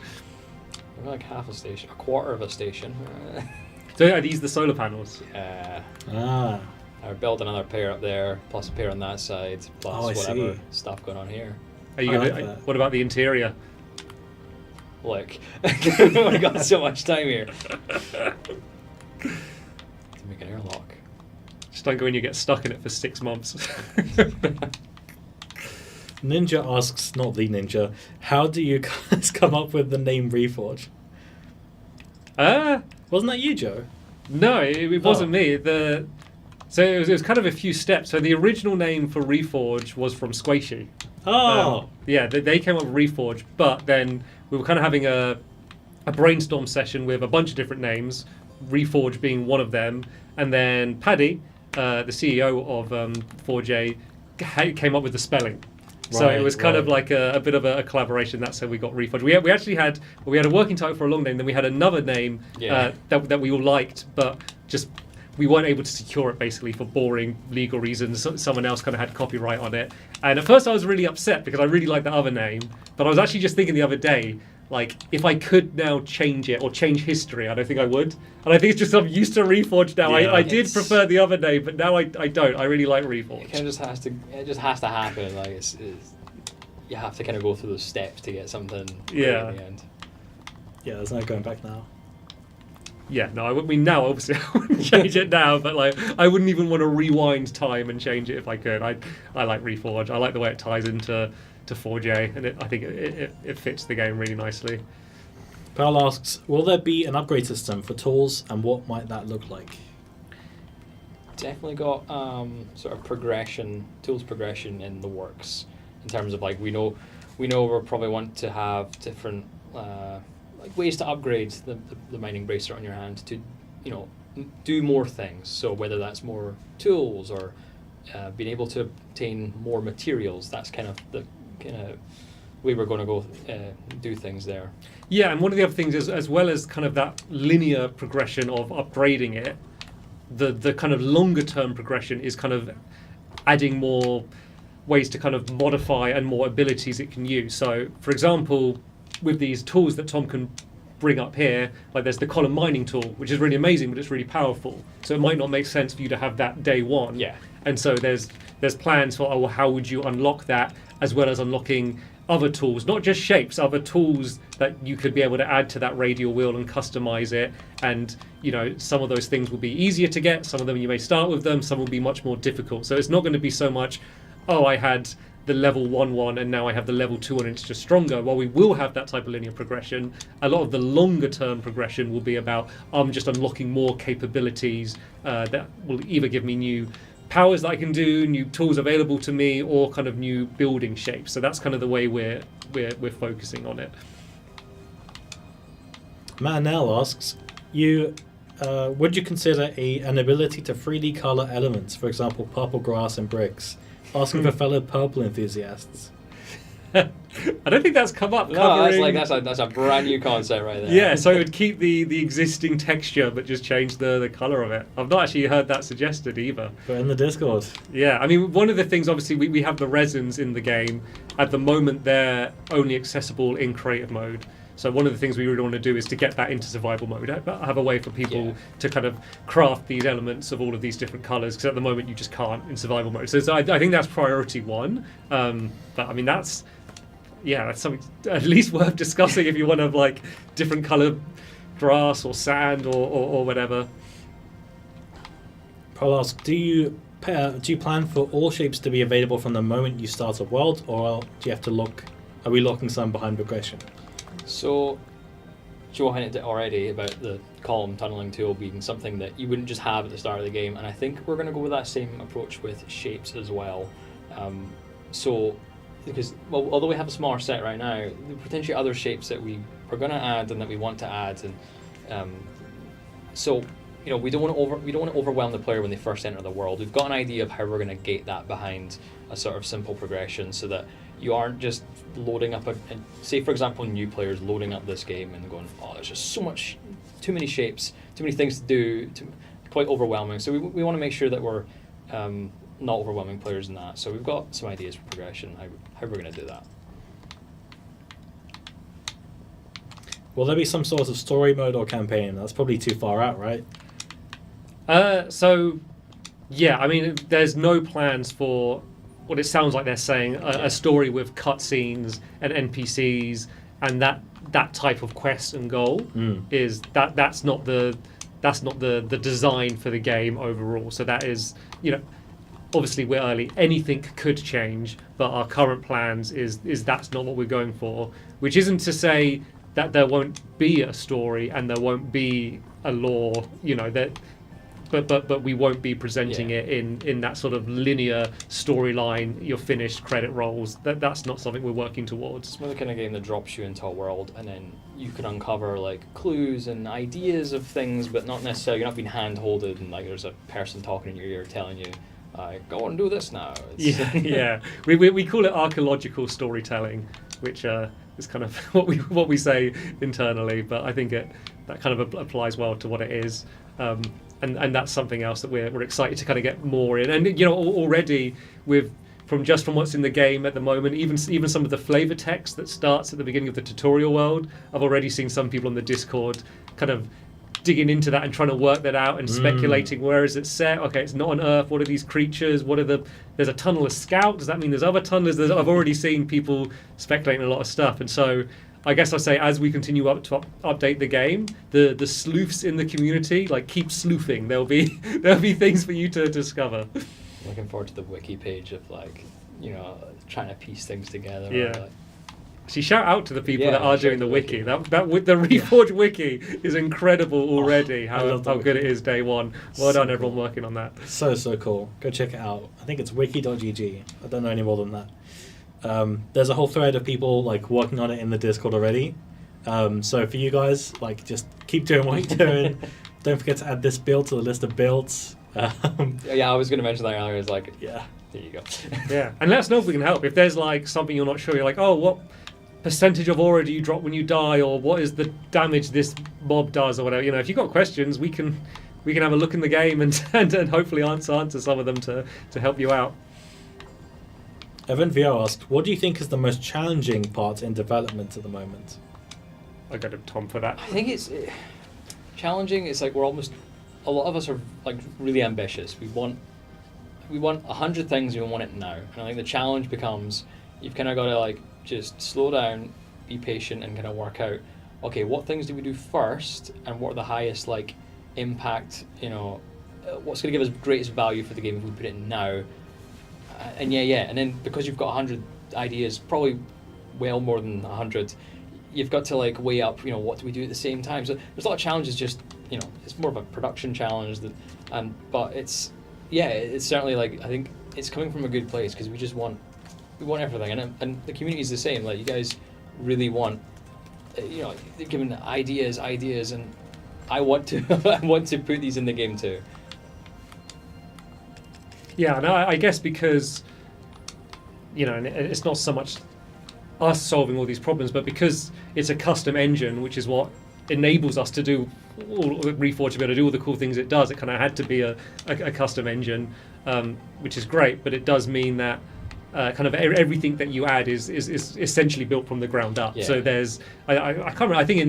We're like half a station, a quarter of a station. So are these the solar panels? Yeah. Or build another pair up there, plus a pair on that side, plus whatever stuff going on here. Are you what about the interior? Look, we've only got so much time here to make an airlock. Just don't go in, you get stuck in it for 6 months. Ninja asks, not the Ninja, how do you guys come up with the name Reforj? Wasn't Wasn't that you, Joe? No, it wasn't me. So it was kind of a few steps. So the original name for Reforj was from Squishy. Oh, Yeah, they came up with Reforj, but then we were kind of having a brainstorm session with a bunch of different names, Reforj being one of them, and then Paddy, the CEO of Forge, came up with the spelling. So it was kind of like a bit of a collaboration. That's how we got Reforj. We actually had a working title for a long name, then we had another name that we all liked, but just we weren't able to secure it basically for boring legal reasons. Someone else kind of had copyright on it. And at first I was really upset because I really liked the other name, but I was actually just thinking the other day, like, if I could now change it or change history, I don't think I would. And I think it's just I'm used to Reforge now. Yeah. I did prefer the other name, but now I don't. I really like Reforge. It kind of just has to happen. Like it's you have to kind of go through those steps to get something right in the end. Yeah, there's no going back now. Yeah, no, I mean now obviously I wouldn't change it now, but like I wouldn't even want to rewind time and change it if I could. I like Reforge. I like the way it ties into 4J, and I think it fits the game really nicely. Pearl asks, will there be an upgrade system for tools, and what might that look like? Definitely got sort of tools progression in the works in terms of like we know we'll probably want to have different like ways to upgrade the mining bracelet on your hand to do more things. So whether that's more tools or being able to obtain more materials, that's kind of the way we're going to go do things there. Yeah, and one of the other things is, as well as kind of that linear progression of upgrading it, the kind of longer term progression is kind of adding more ways to kind of modify and more abilities it can use. So, for example, with these tools that Tom can bring up here, like there's the column mining tool, which is really amazing, but it's really powerful. So it might not make sense for you to have that day one. Yeah. And so there's plans for how would you unlock that, as well as unlocking other tools, not just shapes, other tools that you could be able to add to that radial wheel and customize it. And some of those things will be easier to get, some of them you may start with them, some will be much more difficult. So it's not going to be so much, I had the level 1 and now I have the level 2 and it's just stronger. While we will have that type of linear progression, a lot of the longer term progression will be about just unlocking more capabilities that will either give me new powers that I can do, new tools available to me, or kind of new building shapes. So that's kind of the way we're focusing on it. Manel asks, would you consider an ability to 3D color elements, for example, purple grass and bricks? Asking for fellow purple enthusiasts. I don't think that's come up. No, that's a brand new concept right there. Yeah, so it would keep the existing texture but just change the colour of it. I've not actually heard that suggested either. But in the Discord. Yeah, I mean, one of the things, obviously, we have the resins in the game. At the moment, they're only accessible in creative mode. So one of the things we really want to do is to get that into survival mode, have a way for people to kind of craft these elements of all of these different colours, because at the moment you just can't in survival mode. So I think that's priority one. But I mean, that's something at least worth discussing if you want to have like different colour grass or sand or whatever. Paul asks, do you plan for all shapes to be available from the moment you start a world, or do you have to are we locking some behind progression? So, Joe hinted it already about the column tunneling tool being something that you wouldn't just have at the start of the game, and I think we're going to go with that same approach with shapes as well. Because although we have a smaller set right now, there are potentially other shapes that we are going to add and that we want to add, and we don't want to overwhelm the player when they first enter the world. We've got an idea of how we're going to gate that behind a sort of simple progression, so that you aren't just loading up say for example new players loading up this game and going, there's just too many shapes, too many things to do, quite overwhelming. So we want to make sure that we're not overwhelming players in that. So we've got some ideas for progression, how we're going to do that. Will there be some sort of story mode or campaign? That's probably too far out, right? I mean, there's no plans for what it sounds like they're saying, a story with cutscenes and NPCs and that type of quest and goal. Is that's not the design for the game overall. So that is, obviously we're early, anything could change, but our current plans is that's not what we're going for, which isn't to say that there won't be a story and there won't be a lore, that but we won't be presenting it in that sort of linear storyline. You're finished, credit rolls. That's not something we're working towards. It's more the kind of game that drops you into a world, and then you can uncover like clues and ideas of things, but not necessarily you're not being hand-holded and like there's a person talking in your ear telling you, go and do this now. Yeah. We call it archaeological storytelling, which is kind of what we say internally, but I think that kind of applies well to what it is. And that's something else that we're excited to kind of get more in. And already from what's in the game at the moment, even some of the flavor text that starts at the beginning of the tutorial world, I've already seen some people on the Discord kind of digging into that and trying to work that out and speculating where is it set. Okay, it's not on Earth. What are these creatures? There's a tunnel of Scout. Does that mean there's other tunnels? I've already seen people speculating a lot of stuff, and so I guess I'll say as we continue to update the game, the sleuths in the community keep sleuthing. There'll be things for you to discover. Looking forward to the wiki page of trying to piece things together. Yeah. See, shout out to the people that are doing the wiki. That with the Reforj wiki is incredible already. How good it is day one. Well done, everyone working on that. So cool. Go check it out. I think it's wiki.gg. I don't know any more than that. There's a whole thread of people working on it in the Discord already. So for you guys, just keep doing what you're doing. Don't forget to add this build to the list of builds. I was going to mention that earlier. It's yeah. There you go. Yeah, and let us know if we can help. If there's something you're not sure, you're what percentage of aura do you drop when you die, or what is the damage this mob does, or whatever. If you've got questions, we can have a look in the game and hopefully answer some of them to help you out. Evan VO asked, what do you think is the most challenging part in development at the moment? I go to Tom for that. I think it's challenging. It's we're almost, a lot of us are really ambitious. We want 100 things, we want it now. And I think the challenge becomes you've kind of got to just slow down, be patient, and kind of work out, okay, what things do we do first, and what are the highest impact, what's going to give us greatest value for the game if we put it in now. And then because you've got 100 ideas, probably well more than 100, you've got to weigh up, what do we do at the same time. So there's a lot of challenges. Just it's more of a production challenge but it's certainly I think it's coming from a good place, because we want everything, and the community is the same. You guys really want, they're giving ideas, and I want to put these in the game too. Yeah, no, I guess because and it's not so much us solving all these problems, but because it's a custom engine, which is what enables us to do Reforj to be able to do all the cool things it does. It kind of had to be a custom engine, which is great, but it does mean that kind of everything that you add is essentially built from the ground up. Yeah. So there's I can't remember. I think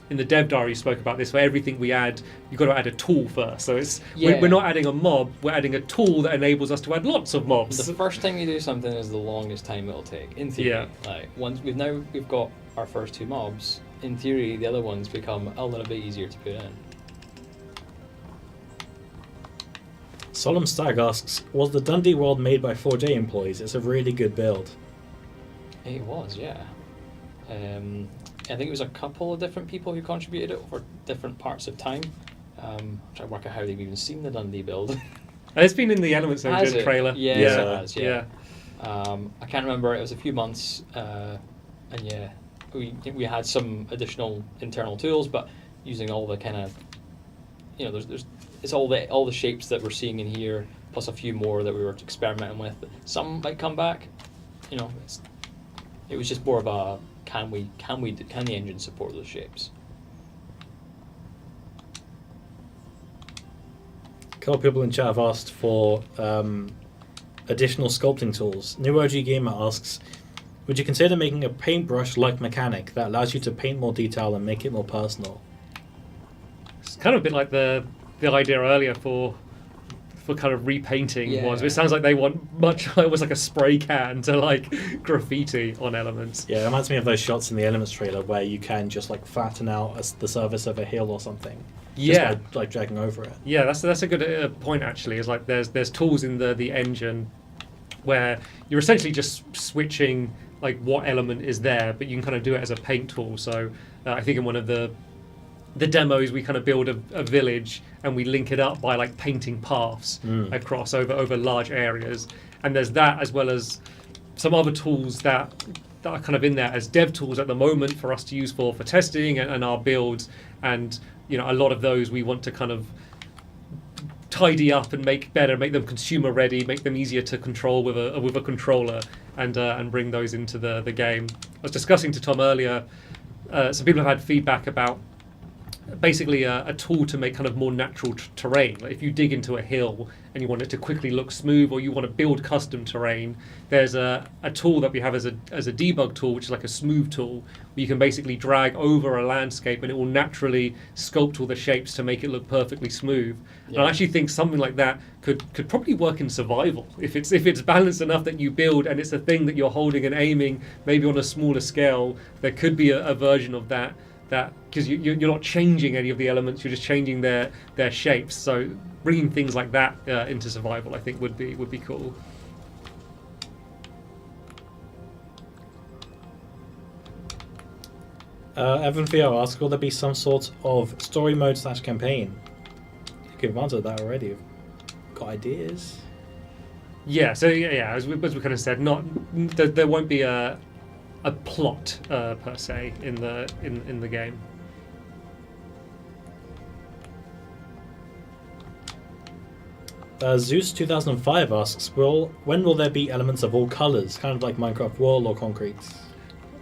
in the dev diary you spoke about this, where everything we add, you've got to add a tool first. So we're not adding a mob, we're adding a tool that enables us to add lots of mobs. The first time you do something is the longest time it'll take, in theory. Yeah. Once we've got our first 2 mobs, in theory the other ones become a little bit easier to put in. Solemn Stag asks, was the Dundee world made by 4J employees? It's a really good build. It was, yeah. I think it was a couple of different people who contributed it over different parts of time. Trying to work out how they've even seen the Dundee build. It's been in the Elements Engine trailer. Yeah, Yeah. it has, yeah. I can't remember, it was a few months, and yeah, we had some additional internal tools, but using all the kind of, it's all the shapes that we're seeing in here, plus a few more that we were experimenting with. Some might come back, it was just more of a can the engine support those shapes? A couple of people in chat have asked for additional sculpting tools. New OG Gamer asks, would you consider making a paintbrush-like mechanic that allows you to paint more detail and make it more personal? It's kind of a bit like the idea earlier for kind of repainting ones. It sounds like they want much almost like a spray can to graffiti on elements. Yeah, it reminds me of those shots in the Elements trailer where you can just flatten out the surface of a hill or something. Yeah, just by dragging over it. Yeah, that's a good point actually. Is there's tools in the engine where you're essentially just switching what element is there, but you can kind of do it as a paint tool. So I think in one of the the demos, we kind of build a village and we link it up by like painting paths across over large areas. And there's that, as well as some other tools that are kind of in there as dev tools at the moment for us to use for testing and our builds. And a lot of those we want to kind of tidy up and make better, make them consumer ready, make them easier to control with a controller, and bring those into the game. I was discussing to Tom earlier. Some people have had feedback about basically a tool to make kind of more natural terrain. Like if you dig into a hill and you want it to quickly look smooth, or you want to build custom terrain, there's a tool that we have as a debug tool, which is like a smooth tool, where you can basically drag over a landscape and it will naturally sculpt all the shapes to make it look perfectly smooth. Yeah. And I actually think something like that could probably work in survival if it's balanced enough that you build and it's a thing that you're holding and aiming, maybe on a smaller scale. There could be a version of that because you're not changing any of the elements, you're just changing their shapes. So bringing things like that into survival, I think would be cool. Evan VO asks, will there be some sort of story mode / campaign? You could have answered that already. Got ideas? Yeah. So yeah, as we kind of said, there won't be a plot per se in the game. Zeus 2005 asks, when will there be elements of all colors, kind of like Minecraft Wall or Concrete?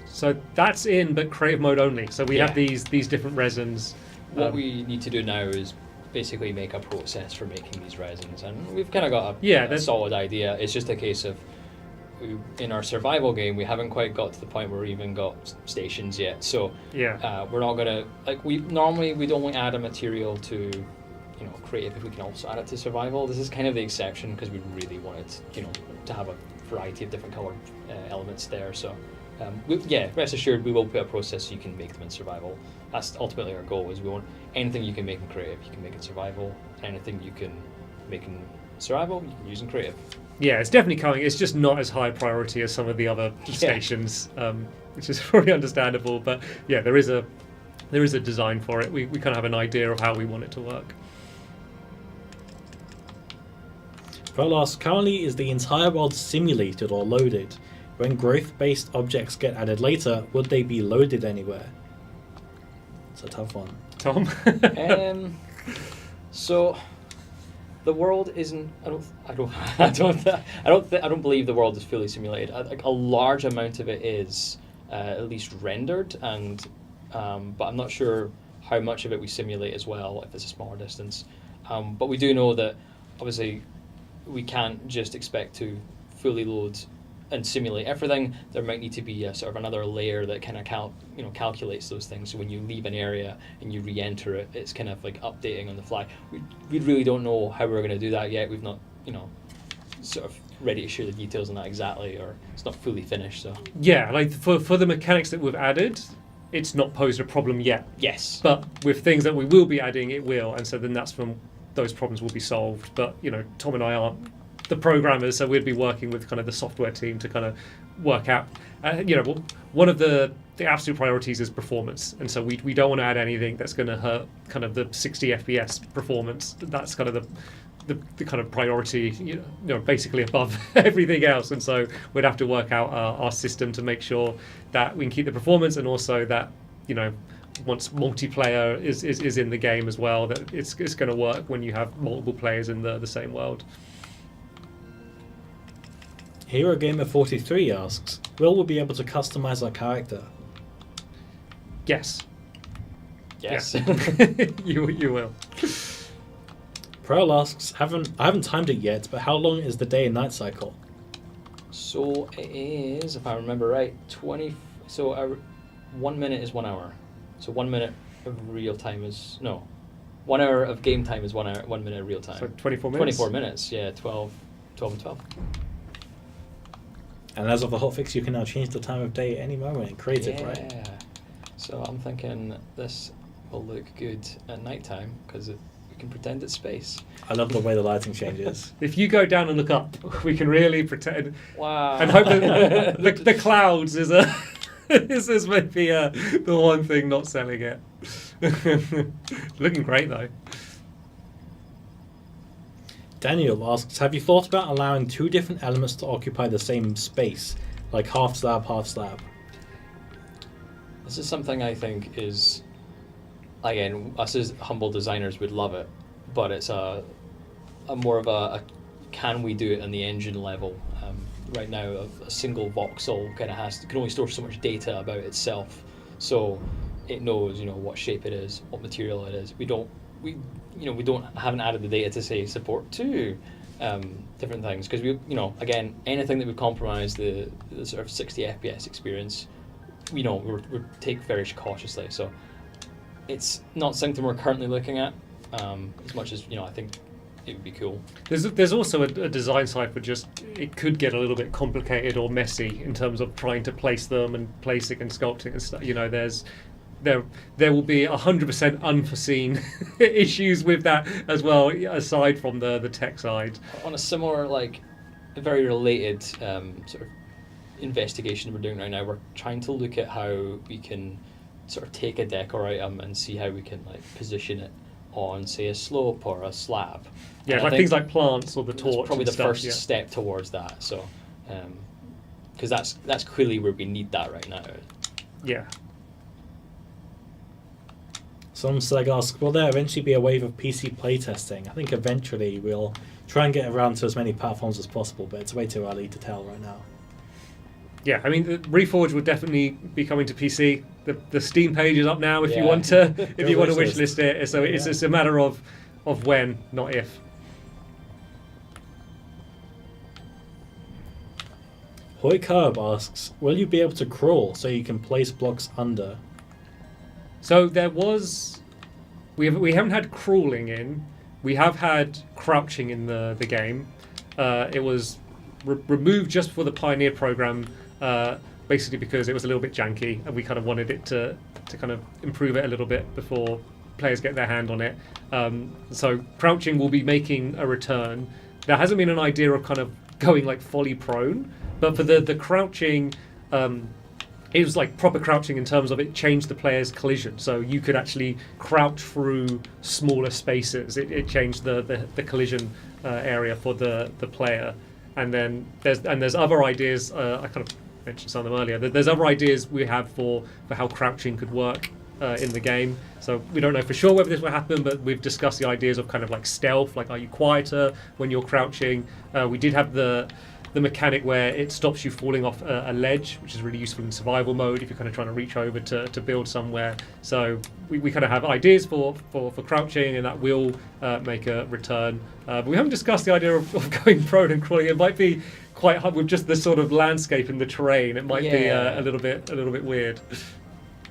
So that's in, but creative mode only. So we have these different resins. What we need to do now is basically make a process for making these resins, and we've kind of got a solid idea. It's just a case of, in our survival game, we haven't quite got to the point where we even got stations yet. So we're not gonna we'd only add a material to creative if we can also add it to survival. This is kind of the exception because we really wanted to have a variety of different colored elements there. So rest assured we will put a process so you can make them in survival. That's ultimately our goal. Is we want anything you can make in creative, you can make in survival. Anything you can make in survival, you can use in creative. Yeah, it's definitely coming. It's just not as high priority as some of the other stations, which is probably understandable. But yeah, there is a design for it. We kind of have an idea of how we want it to work. Pearl asks, currently is the entire world simulated or loaded? When growth-based objects get added later, would they be loaded anywhere? It's a tough one. Tom? So the world isn't. I don't believe the world is fully simulated. A large amount of it is at least rendered, and but I'm not sure how much of it we simulate as well if it's a smaller distance. But we do know that obviously we can't just expect to fully load and simulate everything. There might need to be a sort of another layer that kind of calculates those things. So when you leave an area and you re-enter it, it's kind of like updating on the fly. We really don't know how we're going to do that yet. We've not sort of ready to share the details on that exactly, or it's not fully finished. So yeah, like for the mechanics that we've added, it's not posed a problem yet. Yes, but with things that we will be adding, it will, and so then that's when those problems will be solved. But Tom and I aren't the programmers, so we'd be working with kind of the software team to kind of work out. One of the absolute priorities is performance, and so we don't want to add anything that's going to hurt kind of the 60 FPS performance. That's kind of the kind of priority, basically above everything else. And so we'd have to work out our system to make sure that we can keep the performance, and also that once multiplayer is in the game as well, that it's going to work when you have multiple players in the same world. Hero Gamer 43 asks, will we be able to customize our character? Yes. Yes. Yeah. you will. Pearl asks, I haven't timed it yet, but how long is the day and night cycle? So it is, if I remember right, 20. So 1 minute is 1 hour. So 1 minute of real time is 1 hour of game time is 1 hour, 1 minute of real time. So 24 minutes. 24 minutes. Yeah, 12 and 12. And as of the hotfix, you can now change the time of day at any moment in creative, right? Yeah. So I'm thinking this will look good at nighttime because we can pretend it's space. I love the way the lighting changes. If you go down and look up, we can really pretend. Wow. And hope that the clouds is a This is maybe the one thing not selling it. Looking great though. Daniel asks, have you thought about allowing two different elements to occupy the same space, like half slab, half slab? This is something I think is, again, us as humble designers would love it, but it's a more of a can we do it on the engine level? Right now, a single voxel kind of can only store so much data about itself, so it knows, what shape it is, what material it is. We haven't added the data to say support two different things, because again, anything that would compromise the sort of 60 FPS experience, we take very cautiously. So it's not something we're currently looking at, as much as I think it would be cool. There's also a design side for just, it could get a little bit complicated or messy in terms of trying to place them and placing and sculpting and stuff. There will be 100% unforeseen issues with that as well, aside from the tech side. On a similar, very related sort of investigation we're doing right now, we're trying to look at how we can sort of take a decor item and see how we can position it on, say, a slope or a slab. Yeah, and things like plants or the torch. It's probably the stuff, first step towards that. So, because that's clearly where we need that right now. Yeah. Some Seg asks, will there eventually be a wave of PC playtesting? I think eventually we'll try and get around to as many platforms as possible, but it's way too early to tell right now. Yeah, I mean, Reforj will definitely be coming to PC. The Steam page is up now if you want to wishlist it. So it's just a matter of when, not if. Hoy Curb asks, will you be able to crawl so you can place blocks under? So we haven't had crawling in. We have had crouching in the game. It was removed just for the Pioneer program, basically because it was a little bit janky, and we kind of wanted it to kind of improve it a little bit before players get their hand on it. So crouching will be making a return. There hasn't been an idea of kind of going fully prone, but for the crouching, it was proper crouching in terms of it changed the player's collision. So you could actually crouch through smaller spaces. It changed the collision area for the player. And then there's other ideas. I kind of mentioned some of them earlier. There's other ideas we have for how crouching could work in the game. So we don't know for sure whether this will happen, but we've discussed the ideas of kind of stealth. Are you quieter when you're crouching? We did have the mechanic where it stops you falling off a ledge, which is really useful in survival mode if you're kind of trying to reach over to build somewhere. So we kind of have ideas for crouching, and that will make a return. But we haven't discussed the idea of going prone and crawling. It might be quite hard with just the sort of landscape and the terrain. It might be a little bit weird.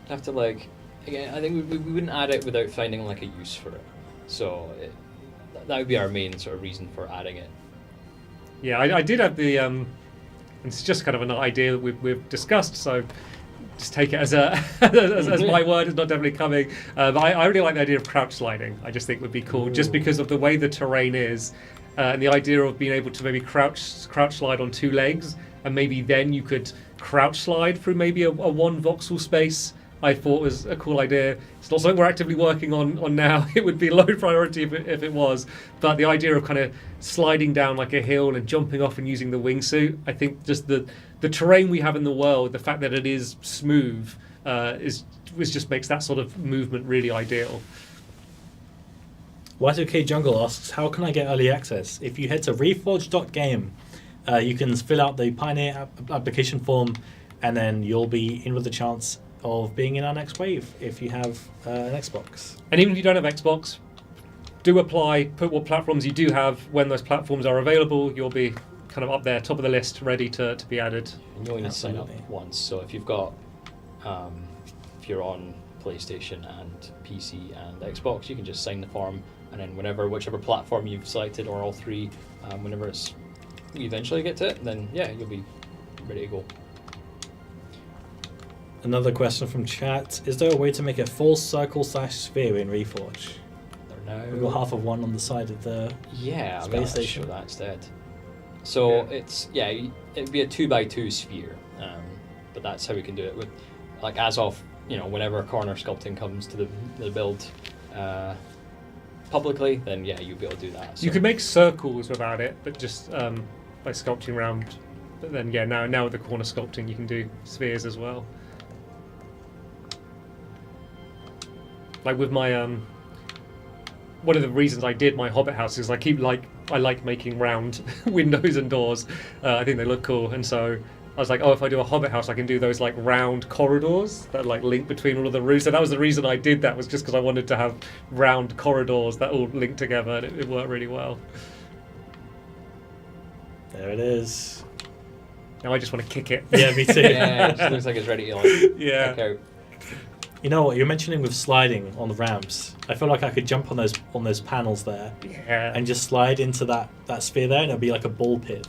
Have to again, I think we wouldn't add it without finding a use for it. So that would be our main sort of reason for adding it. Yeah, I did have the. It's just kind of an idea that we've discussed, so just take it as as my word. It's not definitely coming. But I really like the idea of crouch sliding. I just think would be cool, just because of the way the terrain is, and the idea of being able to maybe crouch slide on two legs, and maybe then you could crouch slide through maybe a one voxel space. I thought was a cool idea. It's not something we're actively working on now. It would be low priority if it was. But the idea of kind of sliding down a hill and jumping off and using the wingsuit, I think just the terrain we have in the world, the fact that it is smooth, just makes that sort of movement really ideal. Y2K Jungle asks, how can I get early access? If you head to reforge.game, you can fill out the Pioneer application form, and then you'll be in with a chance of being in our next wave if you have an Xbox. And even if you don't have Xbox, do apply, put what platforms you do have. When those platforms are available, you'll be kind of up there, top of the list, ready to be added. And you only need to sign up once, so if you've got, if you're on PlayStation and PC and Xbox, you can just sign the form, and then whichever platform you've selected, or all three, whenever you eventually get to it, then you'll be ready to go. Another question from chat. Is there a way to make a full circle / sphere in Reforj? We've got half of one on the side of the space station. Show that instead. So it'd be a 2x2 sphere. but that's how we can do it with, like, as of, whenever corner sculpting comes to the build publicly, then yeah, you'll be able to do that. So. You could make circles without it, but just by sculpting around. But then yeah, now with the corner sculpting, you can do spheres as well. Like with my one of the reasons I did my Hobbit house is I like making round windows and doors. I think they look cool, and so I was like, oh, if I do a Hobbit house, I can do those like round corridors that like link between all of the roofs. So that was the reason I did that, was just because I wanted to have round corridors that all link together, and it worked really well. There it is. Now I just want to kick it. Yeah, me too. Yeah, it just looks like it's ready to like Yeah. kick out. You know what you're mentioning with sliding on the ramps? I feel like I could jump on those panels there Yeah. and just slide into that sphere there, and it'll be like a ball pit.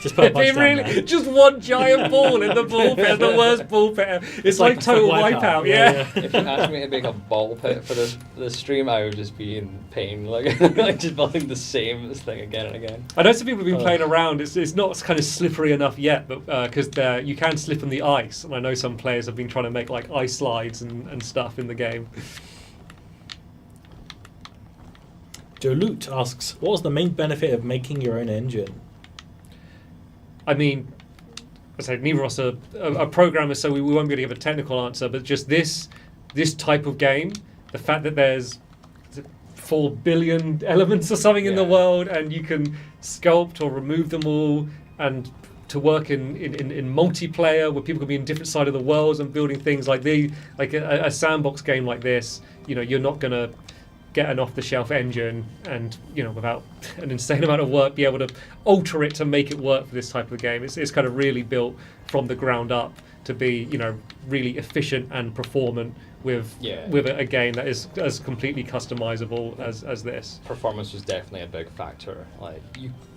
Just put a bunch It down really, there. just one giant ball in the ball pit, the worst ball pit ever. It's like total wipeout, yeah. If you asked me to make a ball pit for the stream, I would just be in pain, like just building the same thing again and again. I know some people have been playing around. It's not kind of slippery enough yet, but because you can slip on the ice, and I know some players have been trying to make like ice slides and stuff in the game. Joe Lute asks, what was the main benefit of making your own engine? I mean, I said neither of us are programmers, so we won't be able to give a technical answer. But just this type of game, the fact that there's 4 billion elements or something in the world, and you can sculpt or remove them all, and to work in multiplayer where people can be in different side of the worlds and building things like a sandbox game like this, you're not gonna get an off-the-shelf engine and without an insane amount of work be able to alter it to make it work for this type of game. It's kind of really built from the ground up to be really efficient and performant with a game that is as completely customizable as this. Performance was definitely a big factor. Like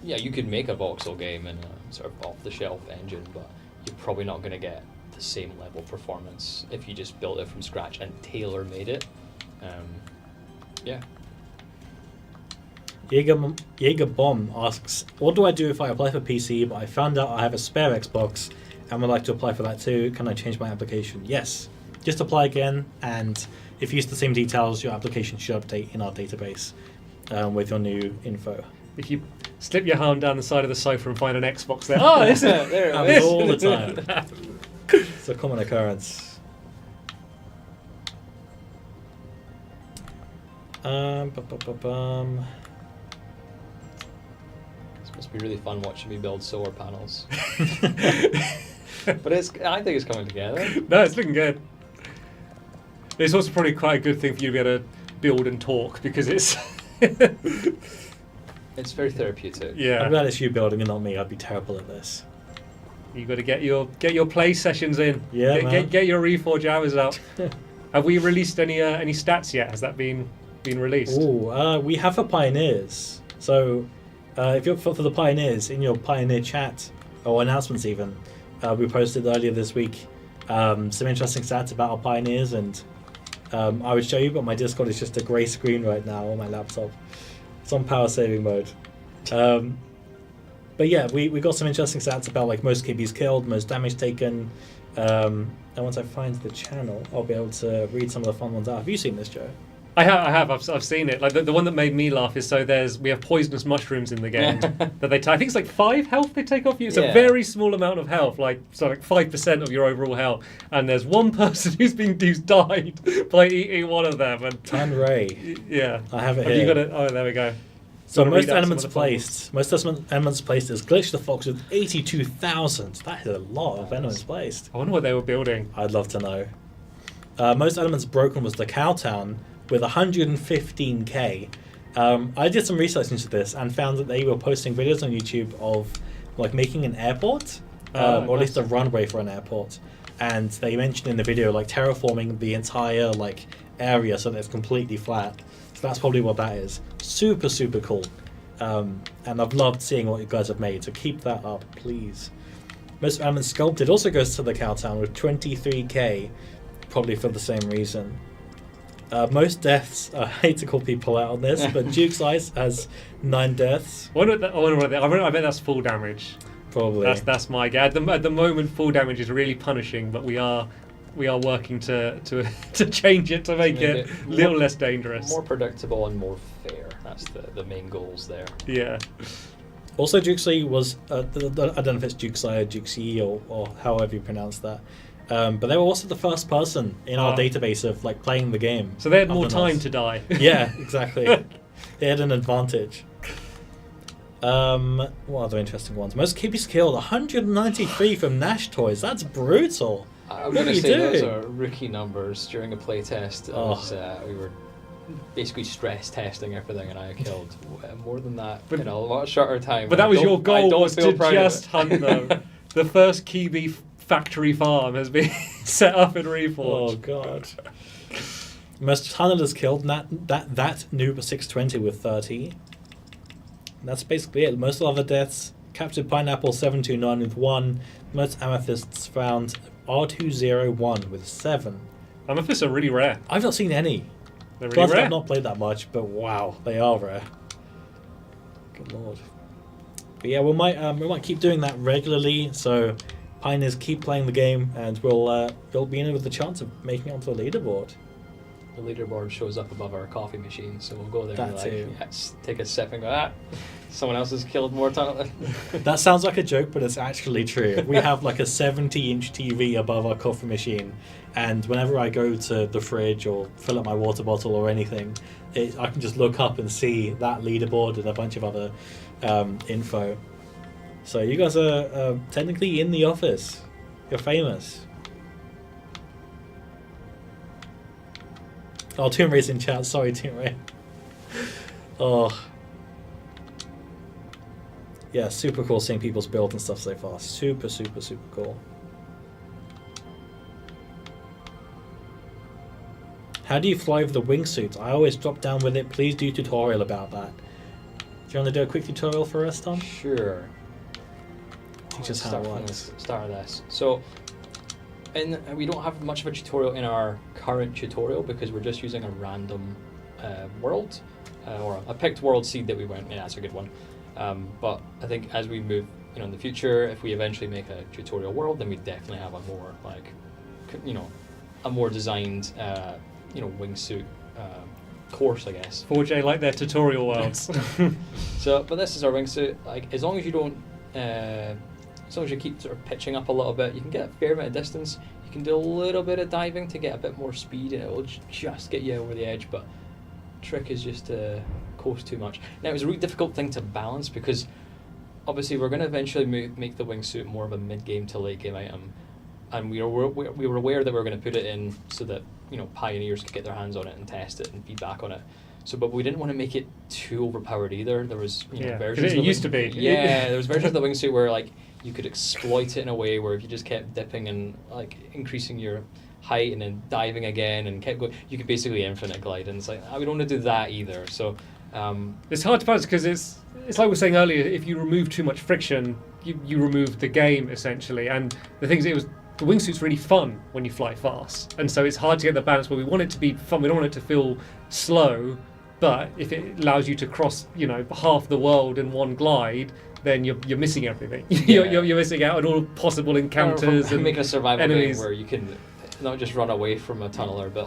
you could make a voxel game in a sort of off-the-shelf engine, but you're probably not going to get the same level of performance if you just built it from scratch and tailor-made it. Yeah. Jaeger Bomb asks, what do I do if I apply for PC but I found out I have a spare Xbox and would like to apply for that too? Can I change my application? Yes. Just apply again, and if you use the same details, your application should update in our database with your new info. If you slip your arm down the side of the sofa and find an Xbox there, oh, this is there it Happens is. all the time. It's a common occurrence. This must be really fun watching me build solar panels. But I think it's coming together. No, it's looking good. It's also probably quite a good thing for you to be able to build and talk, because it's It's very therapeutic. yeah. I'm glad it's you building and not me. I'd be terrible at this. You got to get your play sessions in. Yeah, man. Get your Reforj hours up. Have we released any stats yet? Has that been released? Oh, we have for Pioneers. So, if you're for the Pioneers, in your Pioneer chat or announcements even, we posted earlier this week some interesting stats about our Pioneers, and I would show you, but my Discord is just a grey screen right now on my laptop. It's on power saving mode. But yeah, we got some interesting stats about like most KBs killed, most damage taken. And once I find the channel, I'll be able to read some of the fun ones out. Have you seen this, Joe? I have. I've seen it. Like the one that made me laugh is we have poisonous mushrooms in the game that I think it's like 5 health they take off you. It's a very small amount of health, like 5% of your overall health. And there's one person who's died by eating one of them. And Tan Ray. yeah, I have it you here. got it? Oh, there we go. So Wanna most read out some elements of the fun placed. Most elements placed is Glitch the Fox with 82,000. That is a lot of elements placed. I wonder what they were building. I'd love to know. Most elements broken was the Cowtown with 115k. I did some research into this and found that they were posting videos on YouTube of like making an airport, or at least a runway for an airport. And they mentioned in the video like terraforming the entire like area so that it's completely flat. So that's probably what that is. Super, super cool. And I've loved seeing what you guys have made. So keep that up, please. Most elements sculpted also goes to the Cowtown with 23k, probably for the same reason. Most deaths, I hate to call people out on this, but Duke's Ice has 9 deaths. I bet that's full damage. Probably. That's my guess. At the moment, full damage is really punishing, but we are working to change it to make it a little less dangerous. More predictable and more fair. That's the main goals there. Yeah. Also, Jukesy was, I don't know if it's Jukesy or Jukesy or however you pronounce that, but they were also the first person in our database of like playing the game. So they had more other than time us. to die. Yeah, exactly. They had an advantage. What other interesting ones? Most keeps killed, 193 from Nash Toys. That's brutal. I'm What going are to you say those doing? are rookie numbers during a playtest. We were basically stress testing everything, and I killed more than that in a lot shorter time. But that was your I goal, don't was feel to proud of just it. hunt them. The first Kiwi factory farm has been set up in Reforj. Oh god. Most handlers killed. That noob 620 with 30. And that's basically it. Most other deaths. Captured Pineapple 729 with 1. Most amethysts found R201 with 7. Amethysts are really rare. I've not seen any. They're really Granted, rare. I've not played that much, but wow, they are rare. Good lord. But yeah, we might keep doing that regularly. So, pioneers keep playing the game, and we'll be in with the chance of making it onto the leaderboard. The leaderboard shows up above our coffee machine, so we'll go there and That be too. like, yes, take a sip and go, someone else has killed more tunnel. That sounds like a joke, but it's actually true. We have like a 70-inch TV above our coffee machine, and whenever I go to the fridge or fill up my water bottle or anything, I can just look up and see that leaderboard and a bunch of other info. So you guys are technically in the office. You're famous. Oh, Tomb Ray's in chat. Sorry, Tomb Ray. Oh. Yeah, super cool seeing people's builds and stuff so far. Super, super, super cool. How do you fly with the wingsuit? I always drop down with it. Please do tutorial about that. Do you want to do a quick tutorial for us, Tom? Sure. Teach us how Start it from works. the start of this. So, we don't have much of a tutorial in our current tutorial because we're just using a random world, or a picked world seed that we went. Yeah, that's a good one. But I think as we move, in the future, if we eventually make a tutorial world, then we definitely have a more a more designed, wingsuit course, I guess. 4J like their tutorial worlds. So, but this is our wingsuit. Like, as long as you don't, as long as you keep sort of pitching up a little bit, you can get a fair amount of distance. You can do a little bit of diving to get a bit more speed, and it will just get you over the edge. But trick is just to coast too much. Now, it was a really difficult thing to balance because obviously we're going to eventually make the wingsuit more of a mid-game to late-game item, and we were aware that we were going to put it in so that pioneers could get their hands on it and test it and feedback on it. So, but we didn't want to make it too overpowered either. There was versions. It used to be. Yeah, there was versions of the wingsuit where you could exploit it in a way where if you just kept dipping and increasing your height and then diving again and kept going, you could basically infinite glide. And it's we don't want to do that either. So it's hard to balance because it's like we were saying earlier. If you remove too much friction, you remove the game essentially. And the thing is, the wingsuit's really fun when you fly fast, and so it's hard to get the balance where we want it to be fun. We don't want it to feel slow, but if it allows you to cross, half the world in one glide, then you're missing everything. Yeah. you're missing out on all possible encounters and making a survival enemies. game where you can not just run away from a tunneler, but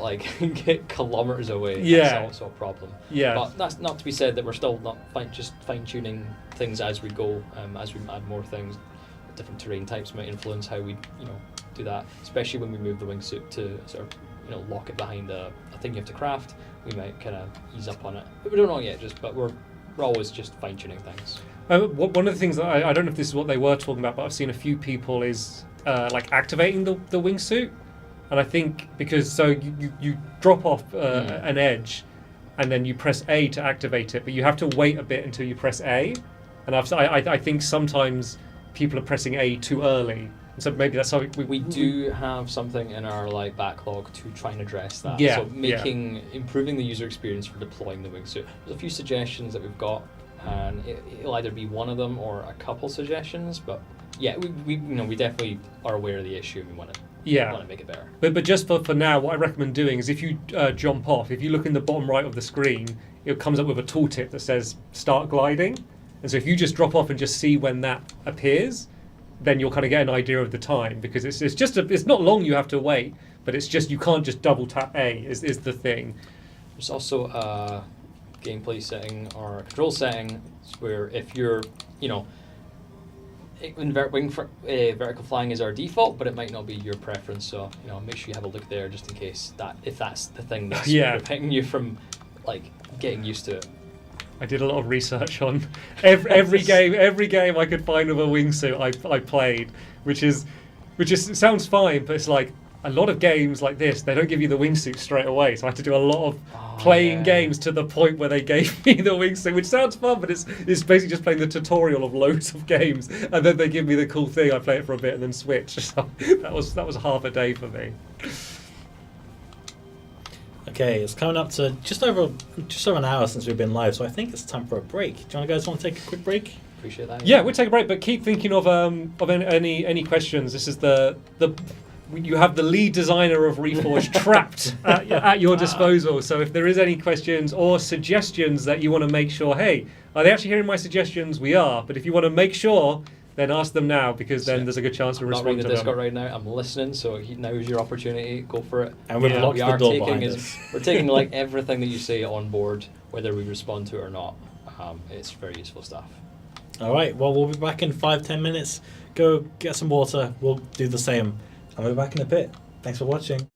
get kilometers away. Yeah. That's also a problem. Yeah. But that's not to be said that we're still not just fine tuning things as we go. As we add more things, different terrain types might influence how we do that. Especially when we move the wingsuit to sort of lock it behind a thing you have to craft. We might kind of ease up on it, but we don't know yet. But we're always just fine tuning things. One of the things that I don't know if this is what they were talking about, but I've seen a few people is activating the wingsuit, and I think because you drop off an edge, and then you press A to activate it, but you have to wait a bit until you press A, and I think sometimes people are pressing A too early. So maybe that's how we do have something in our backlog to try and address that. Yeah, so improving the user experience for deploying the wingsuit. There's a few suggestions that we've got, and it'll either be one of them or a couple suggestions. But yeah, we definitely are aware of the issue and we want to make it better. But just for now, what I recommend doing is if you jump off, if you look in the bottom right of the screen, it comes up with a tooltip that says start gliding. And so if you just drop off and just see when that appears, then you'll kind of get an idea of the time, because it's just it's not long you have to wait, but it's just you can't just double tap A is the thing. There's also a gameplay setting or a control setting where if you're, vertical flying is our default, but it might not be your preference. So make sure you have a look there just in case if that's the thing that's preventing you from getting used to it. I did a lot of research on every game I could find with a wingsuit. I played, which sounds fine, but it's like a lot of games like this, they don't give you the wingsuit straight away. So I had to do a lot of playing games to the point where they gave me the wingsuit, which sounds fun, but it's basically just playing the tutorial of loads of games, and then they give me the cool thing. I play it for a bit and then switch. So that was half a day for me. Okay, it's coming up to just over an hour since we've been live, so I think it's time for a break. Do you guys want to take a quick break? Appreciate that. Yeah, we'll take a break, but keep thinking of any questions. This is you have the lead designer of Reforj trapped at your disposal. So if there is any questions or suggestions that you want to make sure, hey, are they actually hearing my suggestions? We are. But if you want to make sure, then ask them now, because then there's a good chance we'll respond to them. I'm not reading the Discord right now. I'm listening, so now is your opportunity. Go for it. And we've locked the door behind us. We're taking everything that you say on board, whether we respond to it or not. It's very useful stuff. All right. Well, we'll be back in 5-10 minutes. Go get some water. We'll do the same. And we'll be back in a bit. Thanks for watching.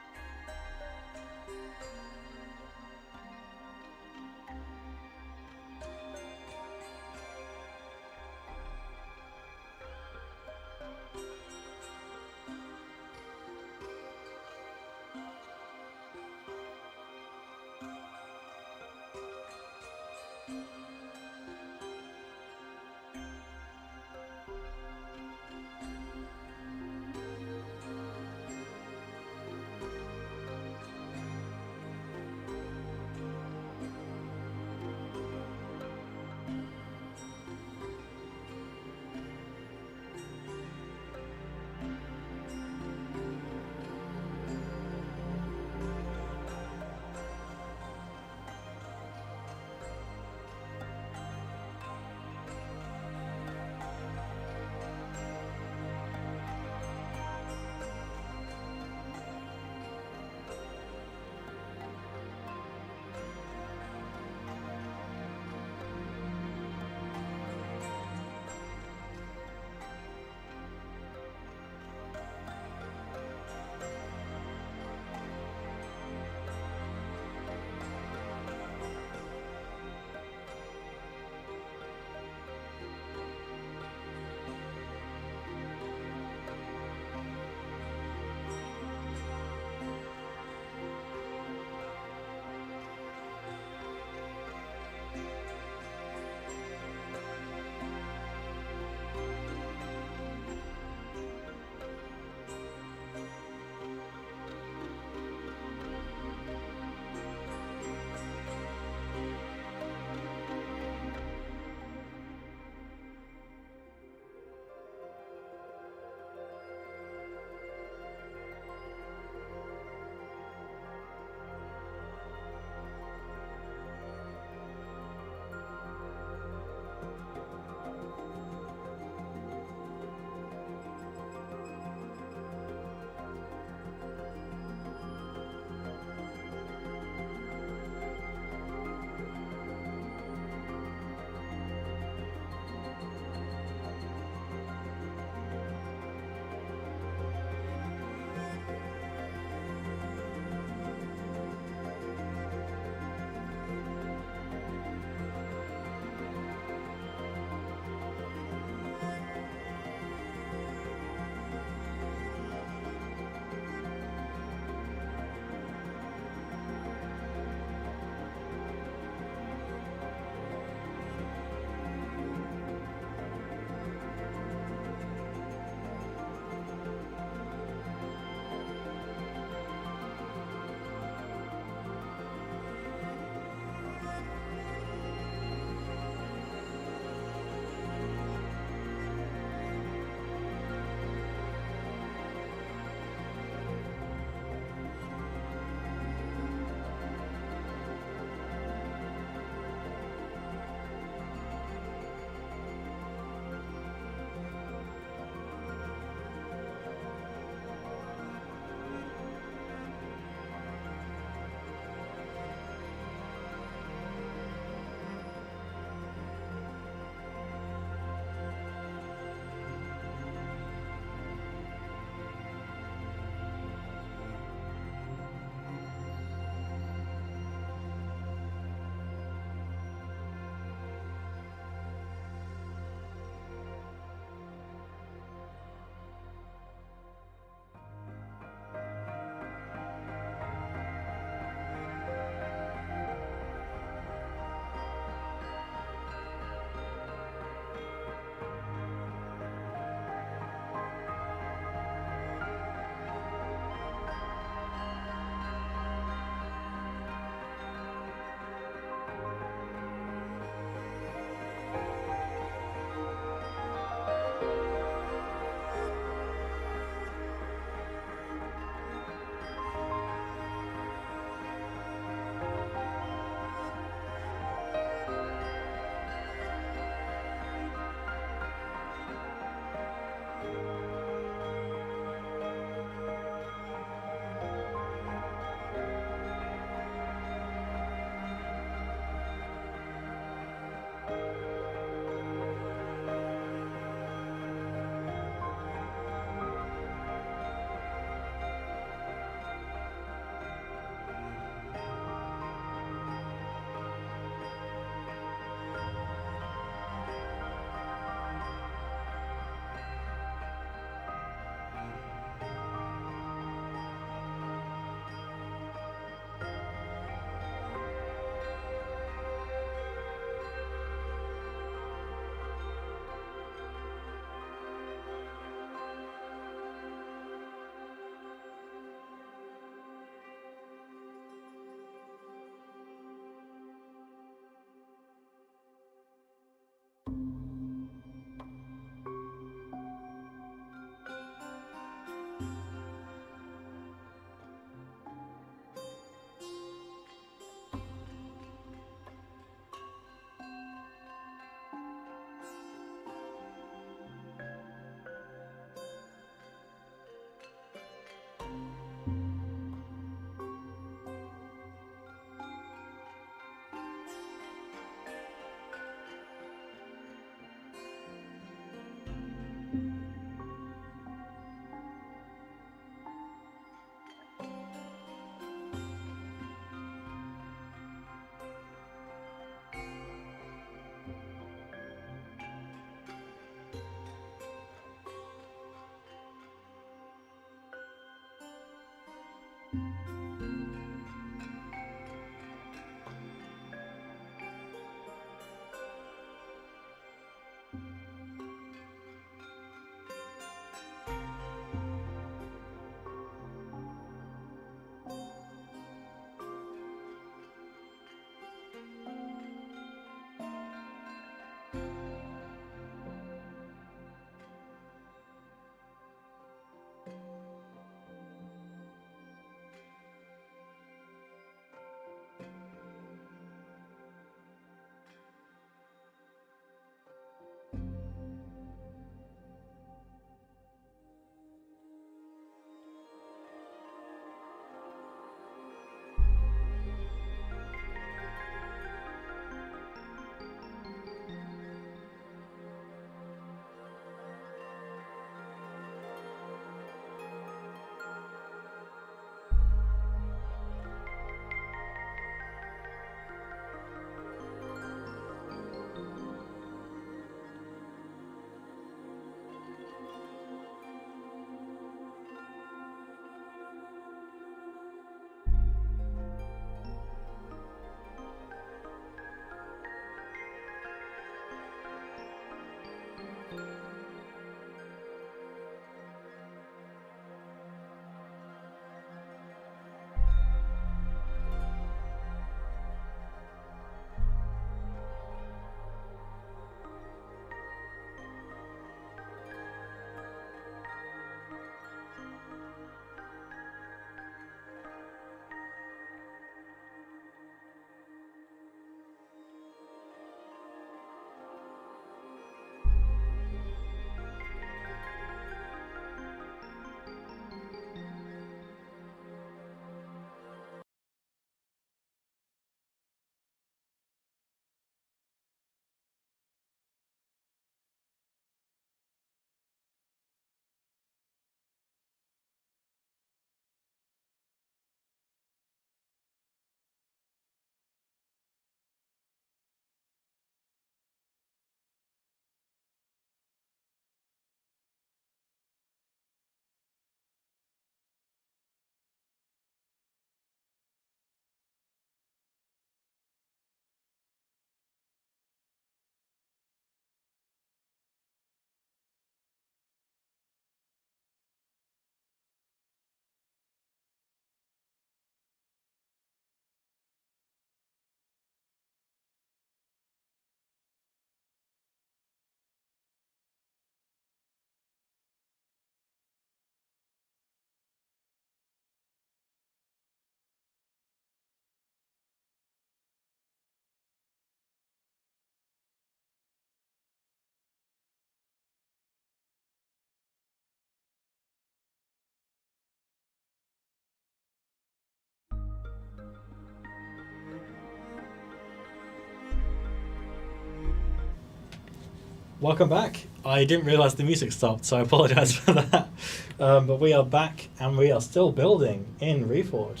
Welcome back. I didn't realise the music stopped, so I apologise for that. But we are back, and we are still building in Reforj.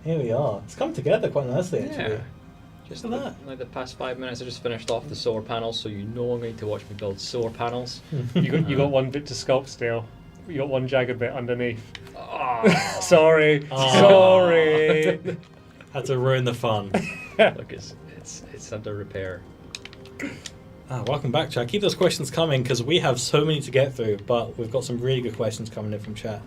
Here we are. It's come together quite nicely, actually. Yeah. Just Look at that. like the past 5 minutes, I just finished off the solar panels, so you no longer need to watch me build solar panels. You got one bit to sculpt still. You got one jagged bit underneath. Oh. Sorry. Oh. Sorry. Had to ruin the fun. Look, it's under repair. Welcome back, chat. Keep those questions coming because we have so many to get through, but we've got some really good questions coming in from chat.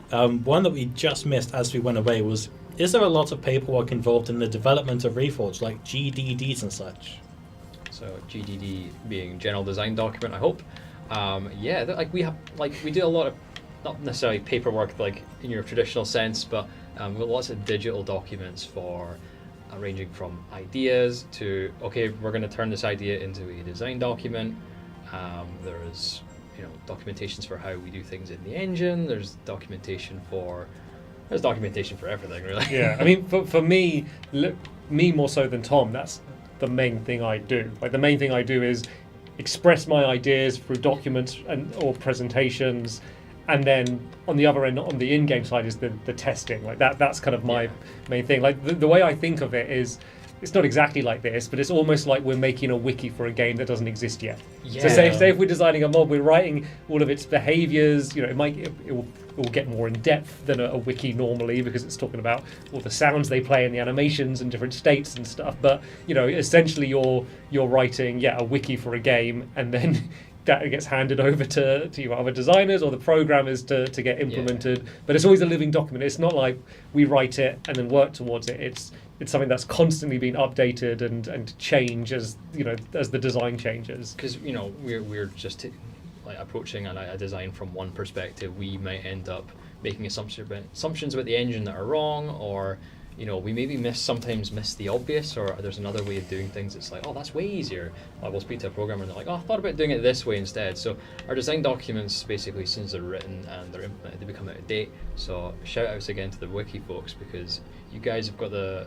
One that we just missed as we went away was, is there a lot of paperwork involved in the development of Reforj, like GDDs and such? So GDD being general design document, I hope. Yeah, we do a lot of, not necessarily paperwork like in your traditional sense, but we have lots of digital documents for ranging from ideas to, okay, we're going to turn this idea into a design document. There's documentations for how we do things in the engine. There's documentation for everything, really. Yeah, I mean, for me, me more so than Tom, that's the main thing I do. Like, the main thing I do is express my ideas through documents or presentations, and then on the other end, on the in-game side, is the testing. Like that's kind of my main thing. Like the way I think of it is, it's not exactly like this, but it's almost like we're making a wiki for a game that doesn't exist yet. Yeah. So say if we're designing a mob, we're writing all of its behaviors. It will get more in depth than a wiki normally, because it's talking about all the sounds they play and the animations and different states and stuff. But essentially you're writing a wiki for a game, and then that gets handed over to your other designers or the programmers to get implemented. Yeah. But it's always a living document. It's not like we write it and then work towards it. It's something that's constantly being updated and change as the design changes. Because we're just approaching a design from one perspective. We might end up making assumptions about the engine that are wrong, or we maybe sometimes miss the obvious, or there's another way of doing things. It's like, oh, that's way easier. We'll speak to a programmer and they're like, oh, I thought about doing it this way instead. So our design documents, basically, since they're written and they're implemented, they become out of date. So shout outs again to the wiki folks, because you guys have got the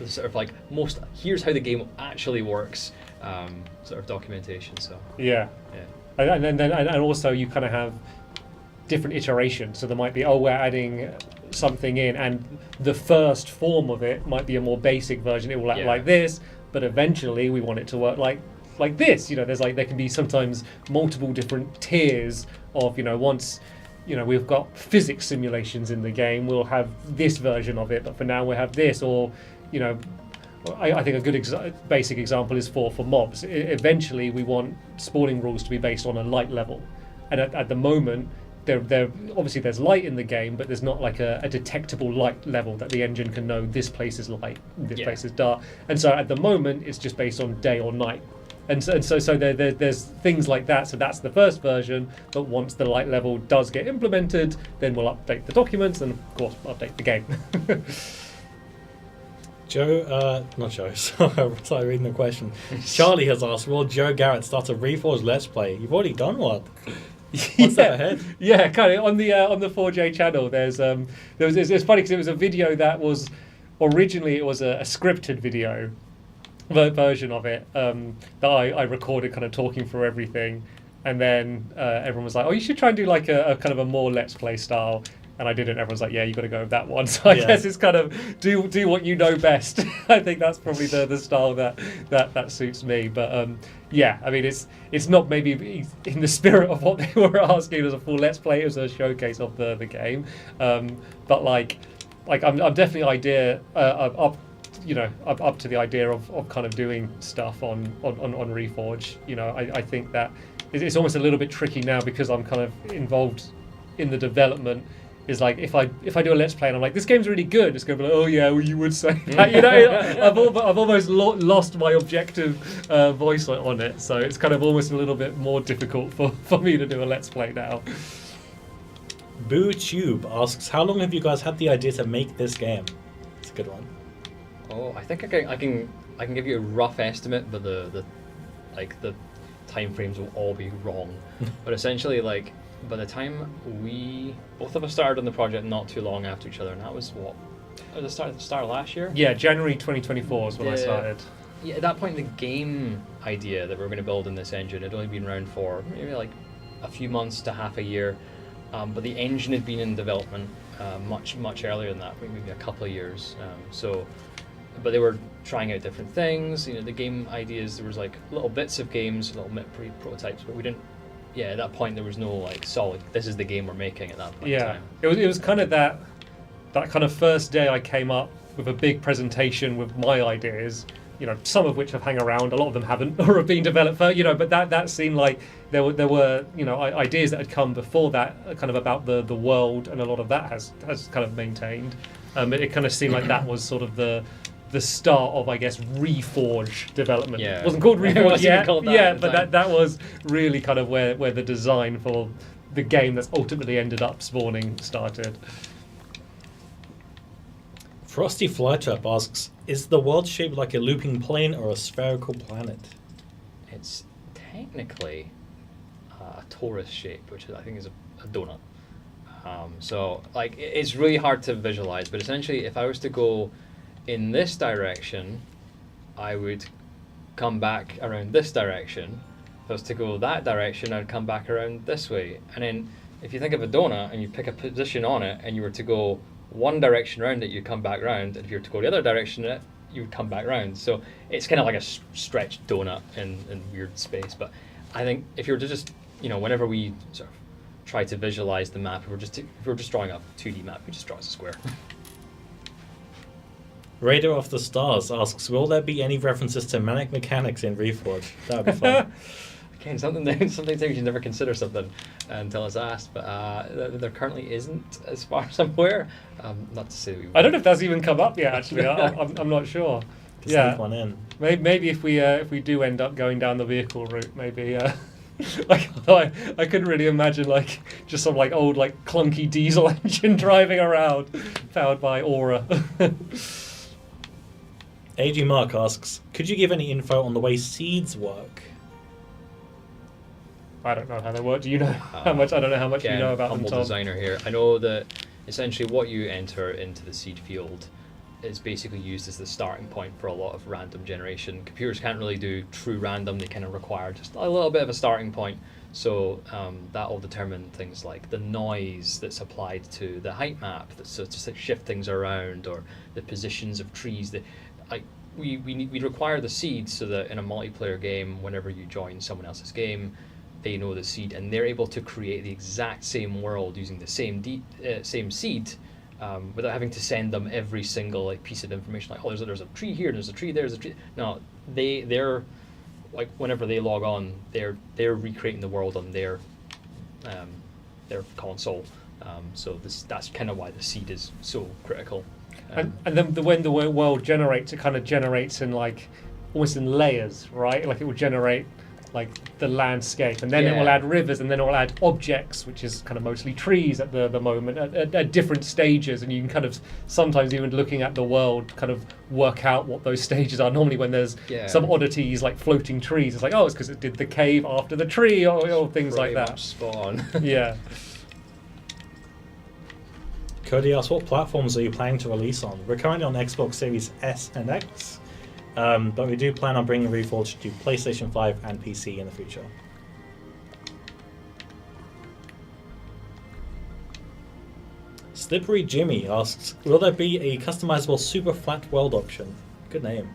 sort of like here's how the game actually works sort of documentation. So yeah. And also you kind of have different iterations. So there might be, we're adding something in, and the first form of it might be a more basic version. It will act like this, but eventually we want it to work like this. There's there can be sometimes multiple different tiers of once we've got physics simulations in the game, we'll have this version of it, but for now we'll have this. Or I think a good basic example is for mobs. Eventually we want spawning rules to be based on a light level, and at the moment there obviously there's light in the game, but there's not like a detectable light level that the engine can know this place is light, this place is dark. And so at the moment it's just based on day or night. And so there's things like that. So that's the first version. But once the light level does get implemented, then we'll update the documents and of course update the game. Not Joe, sorry, reading the question. Charlie has asked, will Joe Garrett start a Reforj Let's Play? You've already done one. What's that ahead? Yeah, kind of on the 4J channel. It's funny because it was a video that was originally it was a scripted video version of it that I recorded, kind of talking through everything, and then everyone was like, "Oh, you should try and do like a kind of a more Let's Play style." And I did it. And everyone's like, "Yeah, you got to go with that one." So I guess it's kind of do what you know best. I think that's probably the style that suits me. But yeah, I mean, it's not maybe in the spirit of what they were asking as a full Let's Play. It was a showcase of the game. But like I'm definitely up to the idea of kind of doing stuff on Reforj. I think that it's almost a little bit tricky now because I'm kind of involved in the development. Is like if I do a Let's Play and I'm like, this game's really good, it's going to be like, oh yeah, well you would say that. I've almost lost my objective voice on it, so it's kind of almost a little bit more difficult for me to do a Let's Play now. Boo Tube asks, how long have you guys had the idea to make this game? It's a good one. Oh, I think I can give you a rough estimate, but the time frames will all be wrong. But essentially, by the time both of us started on the project not too long after each other, and that was the start of last year? Yeah, January 2024 is when I started. yeah, at that point, the game idea that we were going to build in this engine had only been around for maybe like a few months to half a year, but the engine had been in development much earlier than that, maybe a couple of years. But they were trying out different things. You know, the game ideas, there was like little bits of games, little prototypes, but we didn't. Yeah, at that point there was no like solid. This is the game we're making at that point. In time. It was kind of that kind of first day I came up with a big presentation with my ideas. You know, some of which have hung around, a lot of them haven't or have been developed for, you know, but that seemed like there were you know, ideas that had come before that, kind of about the world, and a lot of that has kind of maintained. It kind of seemed like that was sort of the start of, I guess, Reforj development. Yeah. It wasn't called It Reforj wasn't yet, called that yeah, at the but time. that was really kind of where the design for the game that's ultimately ended up spawning started. Frosty Flytrap asks, is the world shaped like a looping plane or a spherical planet? It's technically a torus shape, which I think is a donut. So like it's really hard to visualize, but essentially if I was to go in this direction, I would come back around this direction. If I was to go that direction, I'd come back around this way. And then if you think of a donut and you pick a position on it and you were to go one direction around it, you'd come back round. And if you were to go the other direction in it, you would come back round. So it's kind of like a stretched donut in weird space. But I think if you were to just, you know, whenever we sort of try to visualize the map, if we're just drawing a 2D map, we just draw it as a square. Raider of the Stars asks, will there be any references to manic mechanics in Reforj? That would be fun. Again, sometimes you never consider something until it's asked, but there currently isn't, as far as I'm aware. Not to say we I don't know if that's even come up yet, actually. I'm not sure. Just sneak one in. Maybe if we do end up going down the vehicle route, maybe. Like I couldn't really imagine like just some like old like clunky diesel engine driving around, powered by Aura. AG Mark asks, could you give any info on the way seeds work? I don't know how they work. Do you know how much? I don't know how much you know about them, humble Tom. designer here. I know that essentially what you enter into the seed field is basically used as the starting point for a lot of random generation. Computers can't really do true random. They kind of require just a little bit of a starting point. So that will determine things like the noise that's applied to the height map, that's just like shift things around, or the positions of trees. We require the seeds so that in a multiplayer game, whenever you join someone else's game, they know the seed and they're able to create the exact same world using the same seed, without having to send them every single like piece of information. Like, oh, there's a tree here, there's a tree there, there's a tree. No, they're like whenever they log on, they're recreating the world on their console. So that's kind of why the seed is so critical. And then when the world generates, it kind of generates in like almost in layers, right? Like it will generate like the landscape, and then it will add rivers, and then it will add objects, which is kind of mostly trees at the moment at different stages, and you can kind of sometimes even looking at the world kind of work out what those stages are. Normally when there's some oddities like floating trees, it's like, oh, it's because it did the cave after the tree, or things Pretty like that. much spot on. Yeah. Cody asks, what platforms are you planning to release on? We're currently on Xbox Series S and X, but we do plan on bringing Reforged to PlayStation 5 and PC in the future. Slippery Jimmy asks, will there be a customizable super flat world option? Good name.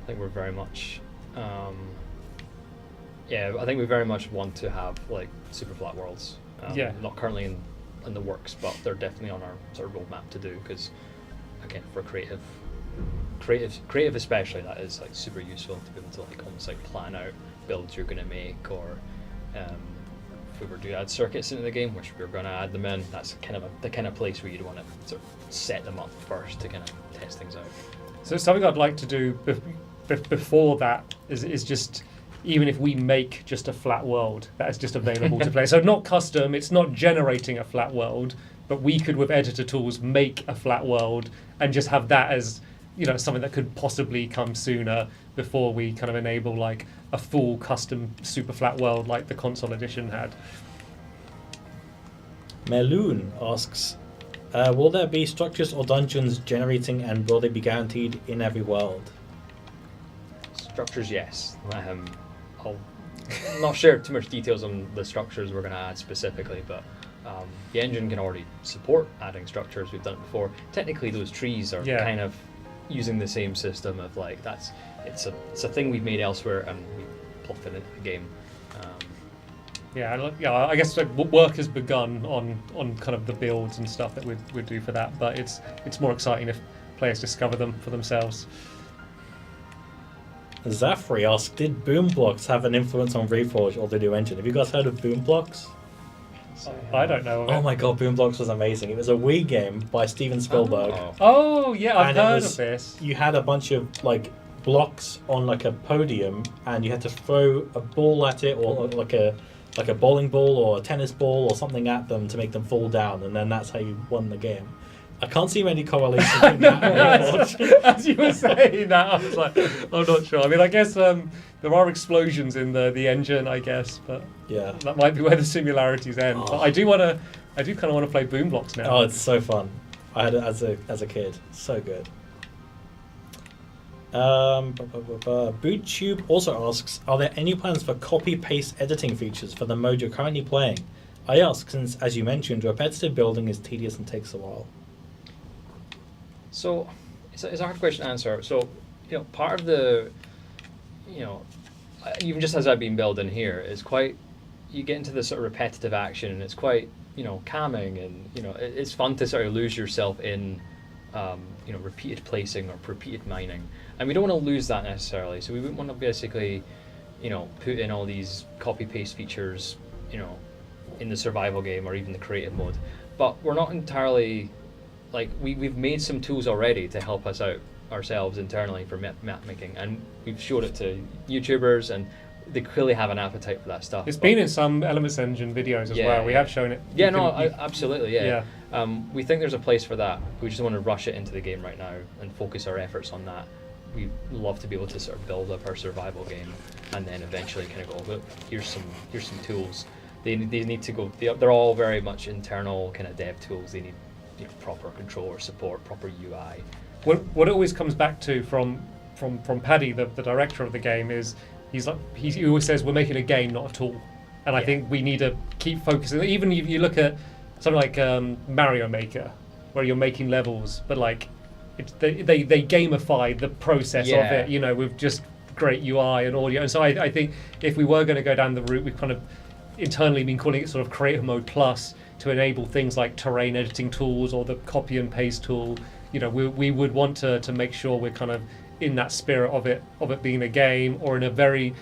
I think we're very much, I think we very much want to have like super flat worlds. Not currently in the works, but they're definitely on our sort of roadmap to do, because again, for creative especially, that is like super useful to be able to like almost like plan out builds you're going to make, or if we were to add circuits into the game, which we're going to add them in, that's kind of the kind of place where you'd want to sort of set them up first to kind of test things out. So something I'd like to do before that is just, even if we make just a flat world that is just available to play. So not custom, it's not generating a flat world, but we could with editor tools make a flat world and just have that as, you know, something that could possibly come sooner before we kind of enable like a full custom super flat world like the console edition had. Meloon asks, will there be structures or dungeons generating, and will they be guaranteed in every world? Structures, yes. I'll not share too much details on the structures we're going to add specifically, but the engine can already support adding structures. We've done it before. Technically, those trees are kind of using the same system of like it's a thing we've made elsewhere and we plop it into the game. I guess work has begun on kind of the builds and stuff that we'd do for that, but it's more exciting if players discover them for themselves. Zafri asked, did boom blocks have an influence on Reforj or the new engine? Have you guys heard of boom blocks? I don't know of it. Oh my god, Boom Blocks was amazing. It was a Wii game by Steven Spielberg. Oh yeah, I've And heard of this. You had a bunch of like blocks on like a podium, and you had to throw a ball at it, or like a bowling ball or a tennis ball or something at them to make them fall down, and then that's how you won the game. I can't see many correlations between that and Reforj. As you were saying that, I was like, I'm not sure. I mean, I guess there are explosions in the engine, I guess, but Yeah. that might be where the similarities end. But I do kind of want to play Boom Blocks now. Oh, it's so fun. I had it as a kid. So good. BootTube also asks, are there any plans for copy-paste editing features for the mode you're currently playing? I ask since, as you mentioned, repetitive building is tedious and takes a while. So it's a hard question to answer. So, part of the, even just as I've been building here, it's quite, you get into this sort of repetitive action, and it's quite, calming, and, it's fun to sort of lose yourself in, repeated placing or repeated mining. And we don't want to lose that necessarily. So we wouldn't want to basically, put in all these copy-paste features, in the survival game or even the creative mode. But we're not entirely... Like, we've made some tools already to help us out ourselves internally for map making, and we've showed it to YouTubers, and they clearly have an appetite for that stuff. It's been in some Elements Engine videos as well. We have shown it. Absolutely, yeah. We think there's a place for that. We just want to rush it into the game right now and focus our efforts on that. We'd love to be able to sort of build up our survival game, and then eventually kind of go, look, here's some tools. They need to go. They're all very much internal kind of dev tools. They need proper controller support, proper UI. What it always comes back to from Paddy, the director of the game, is he always says we're making a game, not a tool, and I think we need to keep focusing. Even if you look at something like Mario Maker, where you're making levels, but like they gamify the process of it, with just great UI and audio. And so I think if we were going to go down the route, we've kind of internally been calling it sort of Creative Mode Plus, to enable things like terrain editing tools or the copy and paste tool. We would want to make sure we're kind of in that spirit of it being a game, or in a very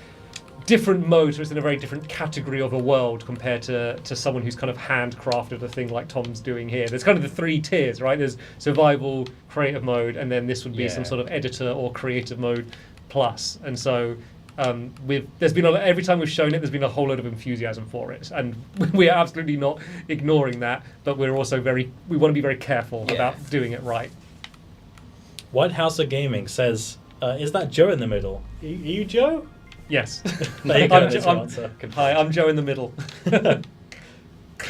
different mode, so it's in a very different category of a world compared to someone who's kind of handcrafted a thing like Tom's doing here. There's kind of the three tiers, right? There's survival, creative mode, and then this would be some sort of editor or creative mode plus. And so there's been every time we've shown it, there's been a whole lot of enthusiasm for it, and we are absolutely not ignoring that. But we're also we want to be very careful about doing it right. White House of Gaming says, "Is that Joe in the middle? Are you Joe?" Yes. There you go. There's your answer. Hi, I'm Joe in the middle.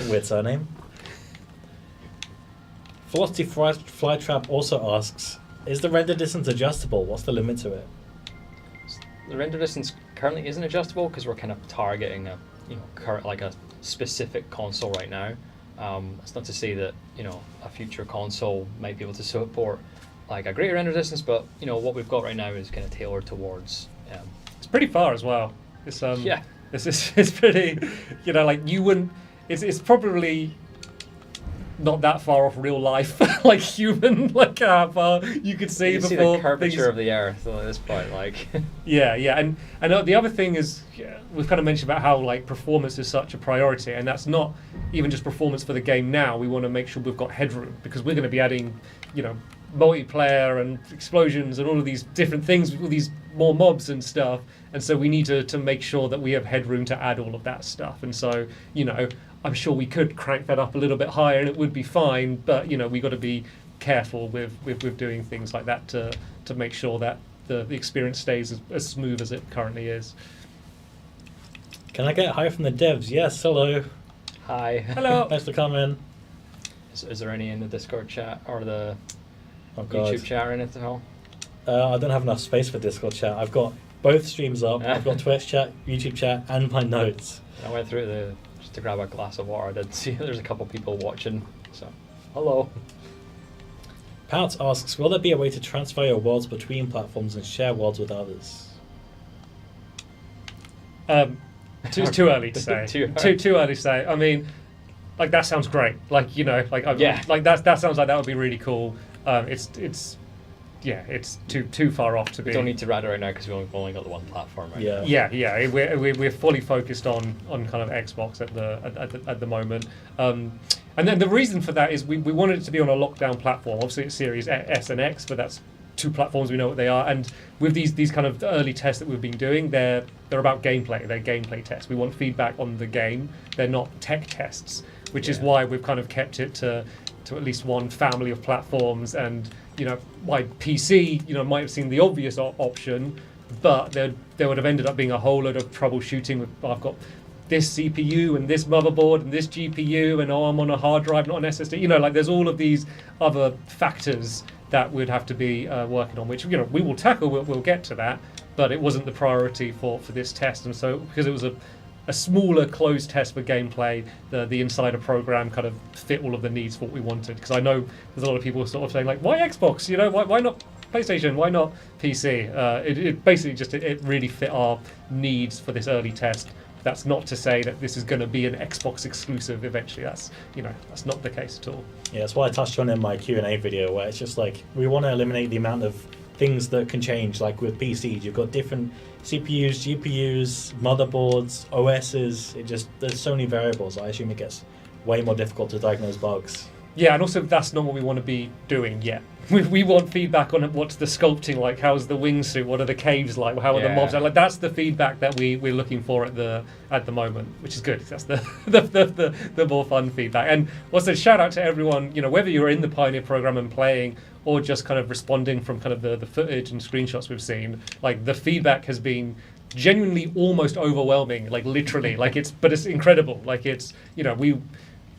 Weird surname. Velocity Flytrap also asks, "Is the render distance adjustable? What's the limit to it?" The render distance currently isn't adjustable because we're kind of targeting a specific console right now. It's not to say that a future console might be able to support like a greater render distance, but what we've got right now is kind of tailored towards. It's pretty far as well. It's It's pretty. Like you wouldn't. It's probably not that far off real life, like human, like how far you could see you before. See the curvature of the Earth at this point, like. Yeah, and the other thing is, we've kind of mentioned about how like performance is such a priority, and that's not even just performance for the game now. We want to make sure we've got headroom, because we're going to be adding, multiplayer and explosions and all of these different things, all these more mobs and stuff, and so we need to make sure that we have headroom to add all of that stuff. And so, I'm sure we could crank that up a little bit higher and it would be fine, but we got to be careful with doing things like that to make sure that the experience stays as smooth as it currently is. Can I get hi from the devs? Yes, hello. Hi. Hello. Thanks for coming. Is there any in the Discord chat or the YouTube chat or anything at all? I don't have enough space for Discord chat. I've got both streams up. I've got Twitch chat, YouTube chat, and my notes. I went through just to grab a glass of water. I did see there's a couple people watching. So, hello. Pout asks, will there be a way to transfer your worlds between platforms and share worlds with others? It's too early to say. Too early to say. I mean, like that sounds great. Like like that sounds like that would be really cool. It's too far off to be. We don't need to rad it right now because we've only got the one platform right now. Yeah. We're fully focused on kind of Xbox at the moment. And then the reason for that is we wanted it to be on a lockdown platform. Obviously, it's Series S and X, but that's two platforms, we know what they are. And with these kind of early tests that we've been doing, they're about gameplay. They're gameplay tests. We want feedback on the game. They're not tech tests, which is why we've kind of kept it to at least one family of platforms. And why PC might have seemed the obvious option, but there would have ended up being a whole load of troubleshooting with I've got this CPU and this motherboard and this GPU and I'm on a hard drive, not an SSD. There's all of these other factors that we'd have to be working on, which we will tackle. We'll get to that, but it wasn't the priority for this test. And so because it was a smaller closed test for gameplay, the insider program kind of fit all of the needs for what we wanted. Because I know there's a lot of people sort of saying like, why Xbox? Why not PlayStation? Why not PC? It basically just it really fit our needs for this early test. That's not to say that this is going to be an Xbox exclusive eventually. That's not the case at all. Yeah, that's why I touched on in my Q&A video, where it's just like we want to eliminate the amount of things that can change. Like with PCs, you've got different CPUs, GPUs, motherboards, OSs. There's so many variables. I assume it gets way more difficult to diagnose bugs. Yeah, and also that's not what we want to be doing yet. We want feedback on what's the sculpting like, how's the wingsuit, what are the caves like, how are the mobs like. That's the feedback that we're looking for at the moment, which is good. That's the more fun feedback. And also shout out to everyone, whether you're in the Pioneer program and playing or just kind of responding from kind of the footage and screenshots we've seen. Like the feedback has been genuinely almost overwhelming, like literally, but it's incredible. Like it's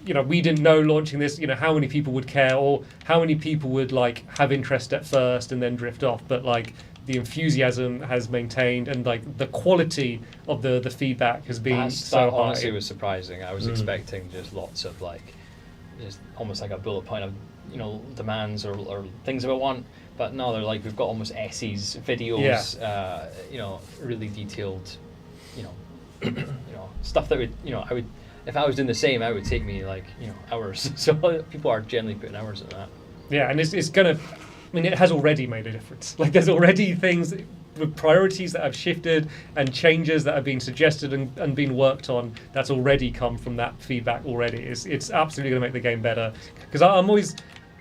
we didn't know launching this, how many people would care or how many people would like have interest at first and then drift off. But like the enthusiasm has maintained and like the quality of the feedback has been so high. Honestly, was surprising. I was expecting just lots of just almost like a bullet point of demands or things that we want. But no, they're like we've got almost essays, videos, really detailed, stuff that I would. If I was doing the same, it would take me hours. So people are generally putting hours in that. Yeah, and it's gonna. It has already made a difference. Like there's already things with priorities that have shifted and changes that have been suggested and been worked on. That's already come from that feedback already. It's absolutely gonna make the game better. Because I'm always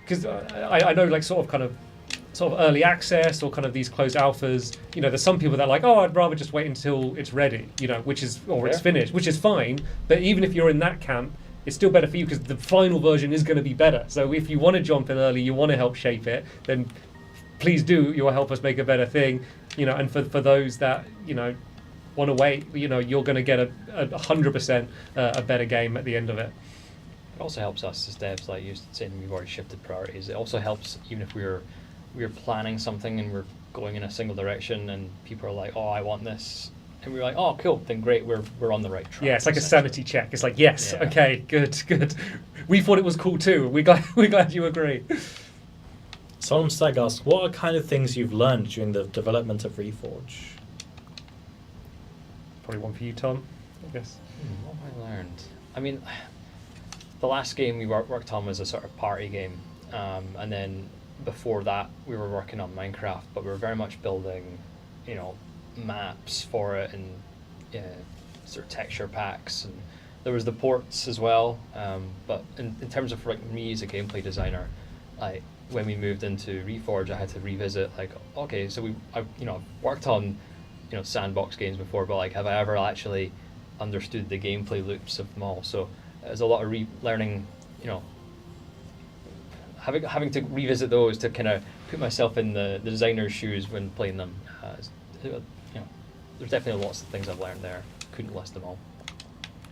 I know sort of early access or kind of these closed alphas, there's some people that are like, I'd rather just wait until it's ready, it's finished, which is fine. But even if you're in that camp, it's still better for you because the final version is going to be better. So if you want to jump in early, you want to help shape it, then please do. You'll help us make a better thing, and for those that, want to wait, you're going to get a 100% a better game at the end of it. It also helps us as devs, like you saying, we've already shifted priorities. It also helps even if we're planning something and we're going in a single direction and people are like, I want this, and we're like, cool, then great, we're on the right track. Yeah, it's like a sanity check. It's like, yes, okay, good. We thought it was cool too. We're glad you agree. Solemn Stag asks, what are kind of things you've learned during the development of Reforj? Probably one for you, Tom, I guess. What have I learned? The last game we worked on was a sort of party game, and then before that we were working on Minecraft, but we were very much building maps for it and sort of texture packs, and there was the ports as well, but in terms of me as a gameplay designer, when we moved into Reforj, I had to revisit I've worked on sandbox games before, but have I ever actually understood the gameplay loops of them all? So there's a lot of relearning, having to revisit those to kind of put myself in the designer's shoes when playing them. There's definitely lots of things I've learned there. Couldn't list them all.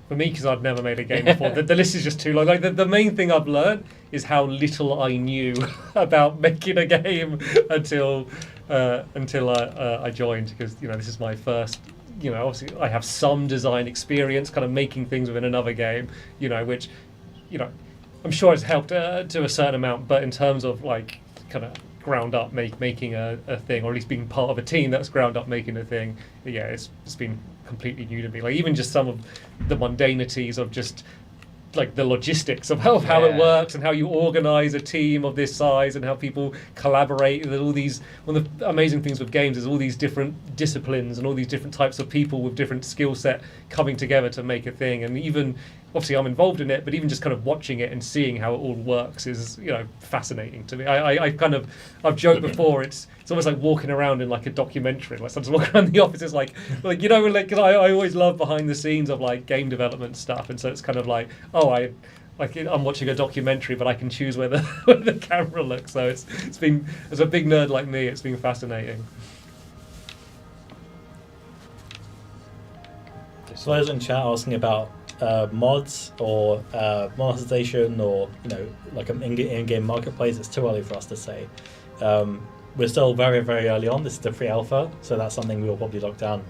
For me, because I'd never made a game before, the list is just too long. The main thing I've learned is how little I knew about making a game until until I joined, because this is my first. Obviously I have some design experience, kind of making things within another game. Which, I'm sure it's helped to a certain amount. But in terms of like kind of ground up making a thing, or at least being part of a team that's ground up making a thing, yeah, it's been completely new to me. Like even just some of the mundanities of just like the logistics of how it works and how you organize a team of this size and how people collaborate. And all these, one of the amazing things with games is all these different disciplines and all these different types of people with different skill set coming together to make a thing. And even obviously I'm involved in it, but even just kind of watching it and seeing how it all works is fascinating to me. I've joked before, it's almost like walking around in like a documentary. Like sometimes walking around the office is like cause I always love behind the scenes of like game development stuff, and so it's kind of like I'm watching a documentary, but I can choose where the camera looks. So it's been, as a big nerd like me, it's been fascinating. So those in chat asking about mods or monetization or like an in-game marketplace. It's too early for us to say. We're still very, very early on. This is the pre-alpha, so that's something we'll probably lock down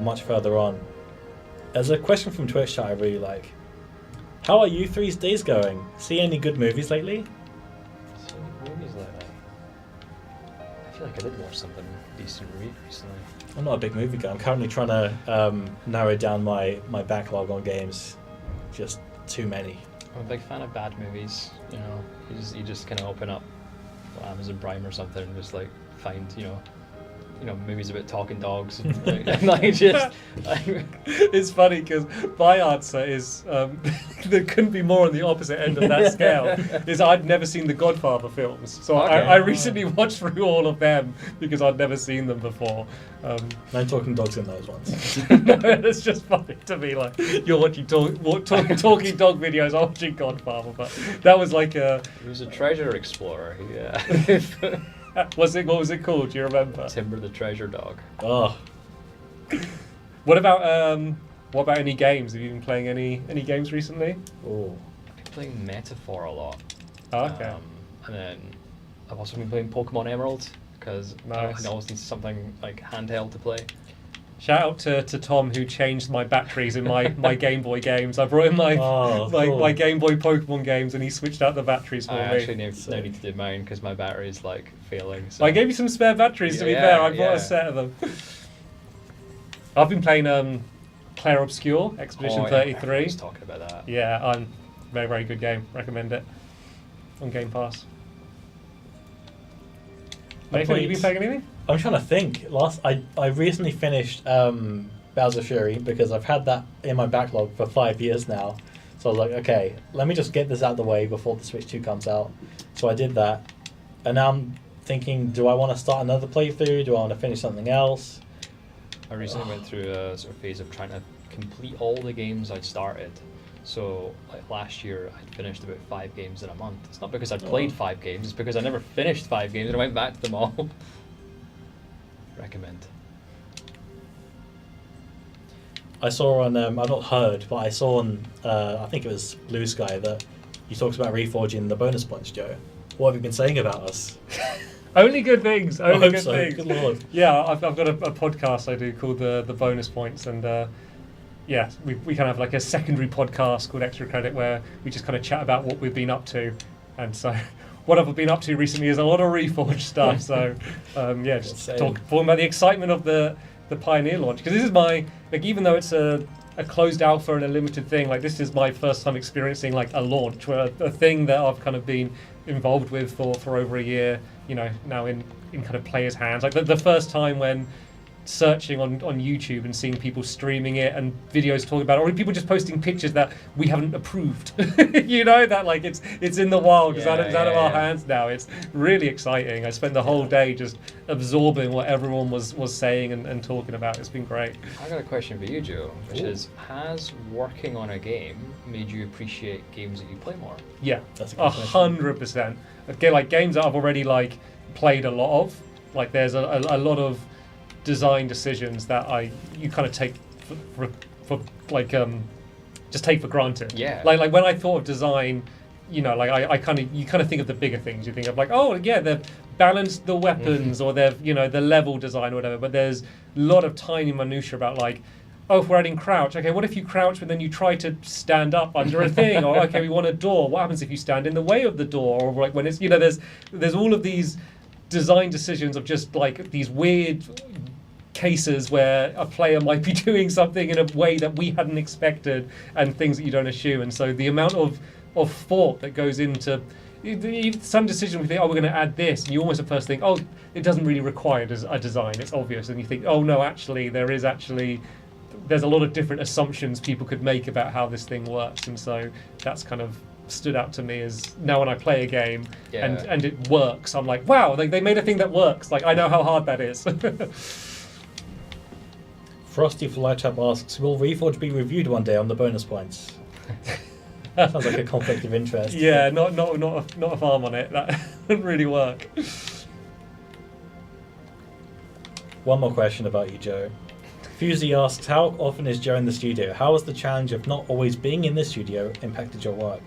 much further on. There's a question from Twitch chat I really like. How are you three's days going? See any good movies lately? I feel like I did watch something decent recently. I'm not a big movie guy. I'm currently trying to narrow down my backlog on games. Just too many. I'm a big fan of bad movies. You just kind of open up Amazon Prime or something and just like find movies about talking dogs. And, It's funny because my answer is there couldn't be more on the opposite end of that scale. Is I'd never seen the Godfather films, so okay. I recently watched through all of them because I'd never seen them before. No talking dogs in those ones. No, it's just funny to me. Like you're watching talking dog videos, I'm watching Godfather, but that was like a. He was a treasure explorer. Yeah. What was it called? Do you remember? Timber the Treasure Dog. Oh. What about any games? Have you been playing any games recently? Oh. I've been playing Metaphor a lot. Oh, okay. And then I've also been playing Pokemon Emerald because Nice. I always need something like handheld to play. Shout out to Tom who changed my batteries in my Game Boy games. I brought in my Game Boy Pokemon games and he switched out the batteries for I me. actually now need to do mine because my battery is like failing. So. I gave you some spare batteries to be fair. I bought a set of them. I've been playing Clair Obscure Expedition 33. I was talking about that. Yeah, very, very good game. Recommend it on Game Pass. Nathan, have you been playing anything? I'm trying to think. I recently finished Bowser Fury because I've had that in my backlog for 5 years now. So I was like, okay, let me just get this out of the way before the Switch 2 comes out. So I did that. And now I'm thinking, do I want to start another playthrough? Do I want to finish something else? I recently went through a sort of phase of trying to complete all the games I'd started. So like last year I'd finished about 5 games in a month. It's not because I'd played 5 games, it's because I never finished 5 games and I went back to them all. Recommend. I saw on, I've not heard, but I saw on, I think it was Blue Sky, that you talked about reforging the bonus points, Joe. What have you been saying about us? Only good things. I Only hope good so. things. Good lord. Yeah, I've got a podcast I do called the Bonus Points, and yeah, we kind of have like a secondary podcast called Extra Credit where we just kind of chat about what we've been up to, and so what I've been up to recently is a lot of Reforge stuff. So yeah, just talking about the excitement of the Pioneer launch, because this is my, like, even though it's a closed alpha and a limited thing, like this is my first time experiencing like a launch, where a thing that I've kind of been involved with for over a year, now in kind of players' hands. Like the first time when searching on YouTube and seeing people streaming it and videos talking about it, or people just posting pictures that we haven't approved. That like it's in the wild, it's out of our hands now. It's really exciting. I spent the whole day just absorbing what everyone was saying and talking about. It's been great. I got a question for you, Joe, which is, has working on a game made you appreciate games that you play more? Yeah, That's a good question. 100%. Okay, like games that I've already like played a lot of, like there's a lot of design decisions that you kind of take for like just take for granted. Yeah. Like when I thought of design, you know, like you kind of think of the bigger things. You think of like, oh yeah, they've balanced the weapons or they've, you know, the level design or whatever. But there's a lot of tiny minutiae about like, oh, if we're adding crouch, okay, what if you crouch but then you try to stand up under a thing? Or okay, we want a door. What happens if you stand in the way of the door? Or like when it's, you know, there's all of these design decisions of just like these weird cases where a player might be doing something in a way that we hadn't expected and things that you don't assume. And so the amount of thought that goes into some decision, we think, oh, we're going to add this, and you almost at first think, oh, it doesn't really require a design, it's obvious, and you think, oh no, actually there's a lot of different assumptions people could make about how this thing works. And so that's kind of stood out to me as now when I play a game and it works, I'm like, wow, they made a thing that works, like I know how hard that is. Frosty Flytrap asks, will Reforge be reviewed one day on the bonus points? Sounds like a conflict of interest. Yeah, not a farm on it. That wouldn't really work. One more question about you, Joe. Fusey asks, how often is Joe in the studio? How has the challenge of not always being in the studio impacted your work?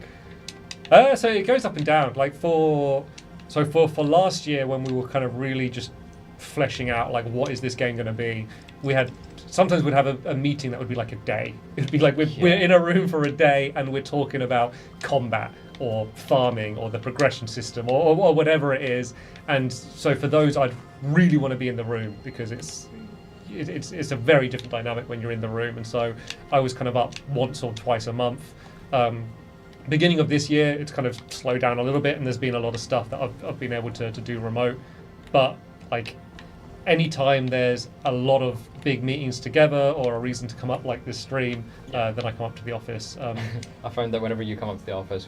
So it goes up and down. Like for last year, when we were kind of really just fleshing out like what is this game going to be, sometimes we'd have a meeting that would be like a day. It'd be like we're in a room for a day and we're talking about combat or farming or the progression system or whatever it is. And so for those, I'd really want to be in the room because it's a very different dynamic when you're in the room. And so I was kind of up once or twice a month. Beginning of this year, it's kind of slowed down a little bit, and there's been a lot of stuff that I've been able to do remote. But like anytime there's a lot of big meetings together or a reason to come up like this stream, then I come up to the office. I found that whenever you come up to the office,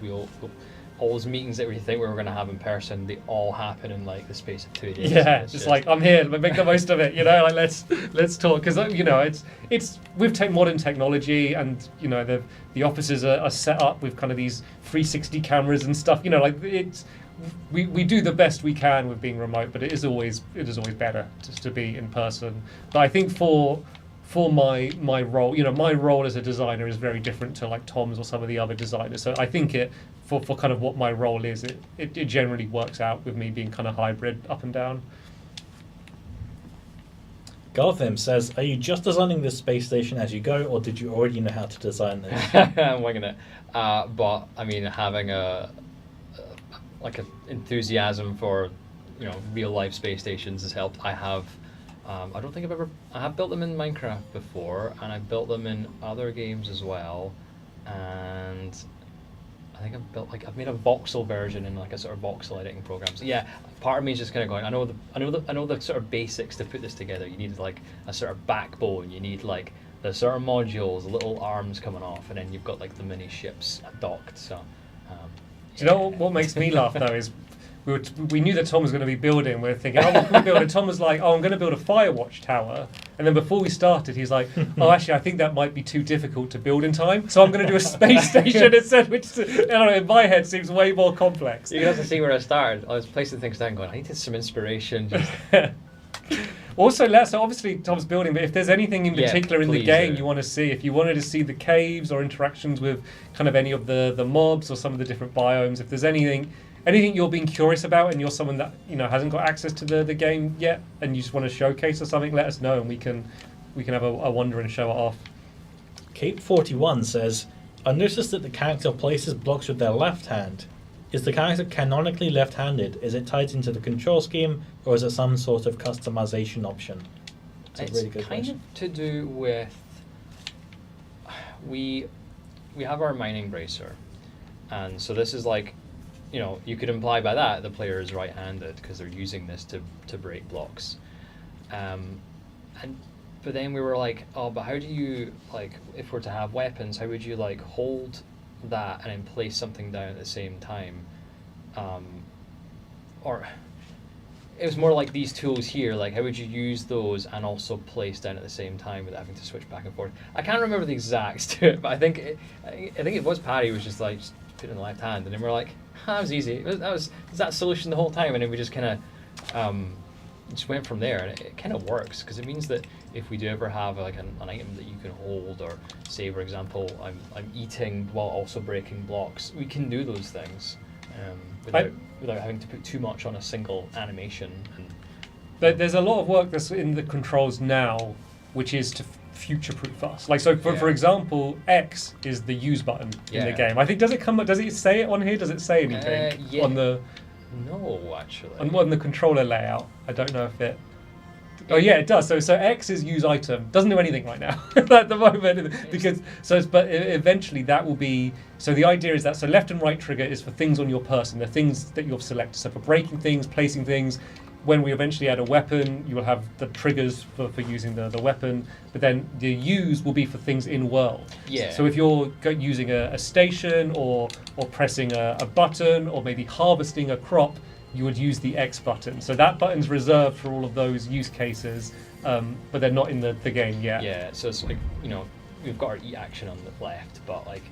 all those meetings that we think we were going to have in person, they all happen in like the space of 2 days. Yeah, it's just like I'm here, but make the most of it. You know, like let's talk, because you know it's with modern technology, and you know the offices are set up with kind of these 360 cameras and stuff. You know, like we do the best we can with being remote, but it is always better just to be in person. But I think for my role, you know, my role as a designer is very different to like Tom's or some of the other designers. So I think for kind of what my role is, it generally works out with me being kind of hybrid up and down. Garthim says, are you just designing this space station as you go, or did you already know how to design this? I'm winging it. But I mean, having an enthusiasm for, you know, real life space stations has helped. I have built them in Minecraft before, and I've built them in other games as well, and I think I've made a voxel version in like a sort of voxel editing program. So yeah, part of me is just kind of going, I know the sort of basics to put this together. You need like a sort of backbone, you need like the sort of modules, the little arms coming off, and then you've got like the mini ships docked. So do you know what makes me laugh though is we knew that Tom was going to be building. We're thinking, oh, what can we build? And Tom was like, oh, I'm going to build a Firewatch tower. And then before we started, he's like, oh, actually, I think that might be too difficult to build in time. So I'm going to do a space station instead, which I don't know, in my head seems way more complex. You can have to see where I started. I was placing things down, going, I needed some inspiration. Just Also, so obviously Tom's building, but if there's anything in particular in the game you want to see, if you wanted to see the caves or interactions with kind of any of the mobs or some of the different biomes, if there's anything you're being curious about and you're someone that, you know, hasn't got access to the game yet and you just want to showcase or something, let us know and we can have a wander and show it off. Cape41 says, I noticed that the character places blocks with their left hand. Is the character canonically left-handed? Is it tied into the control scheme, or is it some sort of customization option? It's a really good question. Of to do with we have our mining bracer, and so this is like, you know, you could imply by that the player is right-handed because they're using this to break blocks, but then we were like, oh, but how do you, like, if we're to have weapons, how would you like hold that and then place something down at the same time, or it was more like these tools here, like how would you use those and also place down at the same time without having to switch back and forth. I can't remember the exacts to it, but I think it was Paddy was just like, just put it in the left hand, and then we're like, that was easy. That was that solution the whole time, and then we just kind of just went from there, and it kind of works because it means that if we do ever have like an item that you can hold, or say for example I'm eating while also breaking blocks, we can do those things without having to put too much on a single animation. And There's a lot of work that's in the controls now, which is to future-proof us. Like, so for example, X is the use button in the game. I think, does it say it on here? Does it say anything on the... No, actually. On the controller layout? I don't know if it... Oh yeah, it does. So X is use item. Doesn't do anything right now at the moment, because but eventually that will be. So the idea is that left and right trigger is for things on your person, the things that you've selected. So for breaking things, placing things. When we eventually add a weapon, you will have the triggers for using the weapon, but then the use will be for things in world. Yeah. So if you're using a station or pressing a button or maybe harvesting a crop, you would use the X button. So that button's reserved for all of those use cases, but they're not in the game yet. Yeah, so it's like, we've got our E action on the left, but like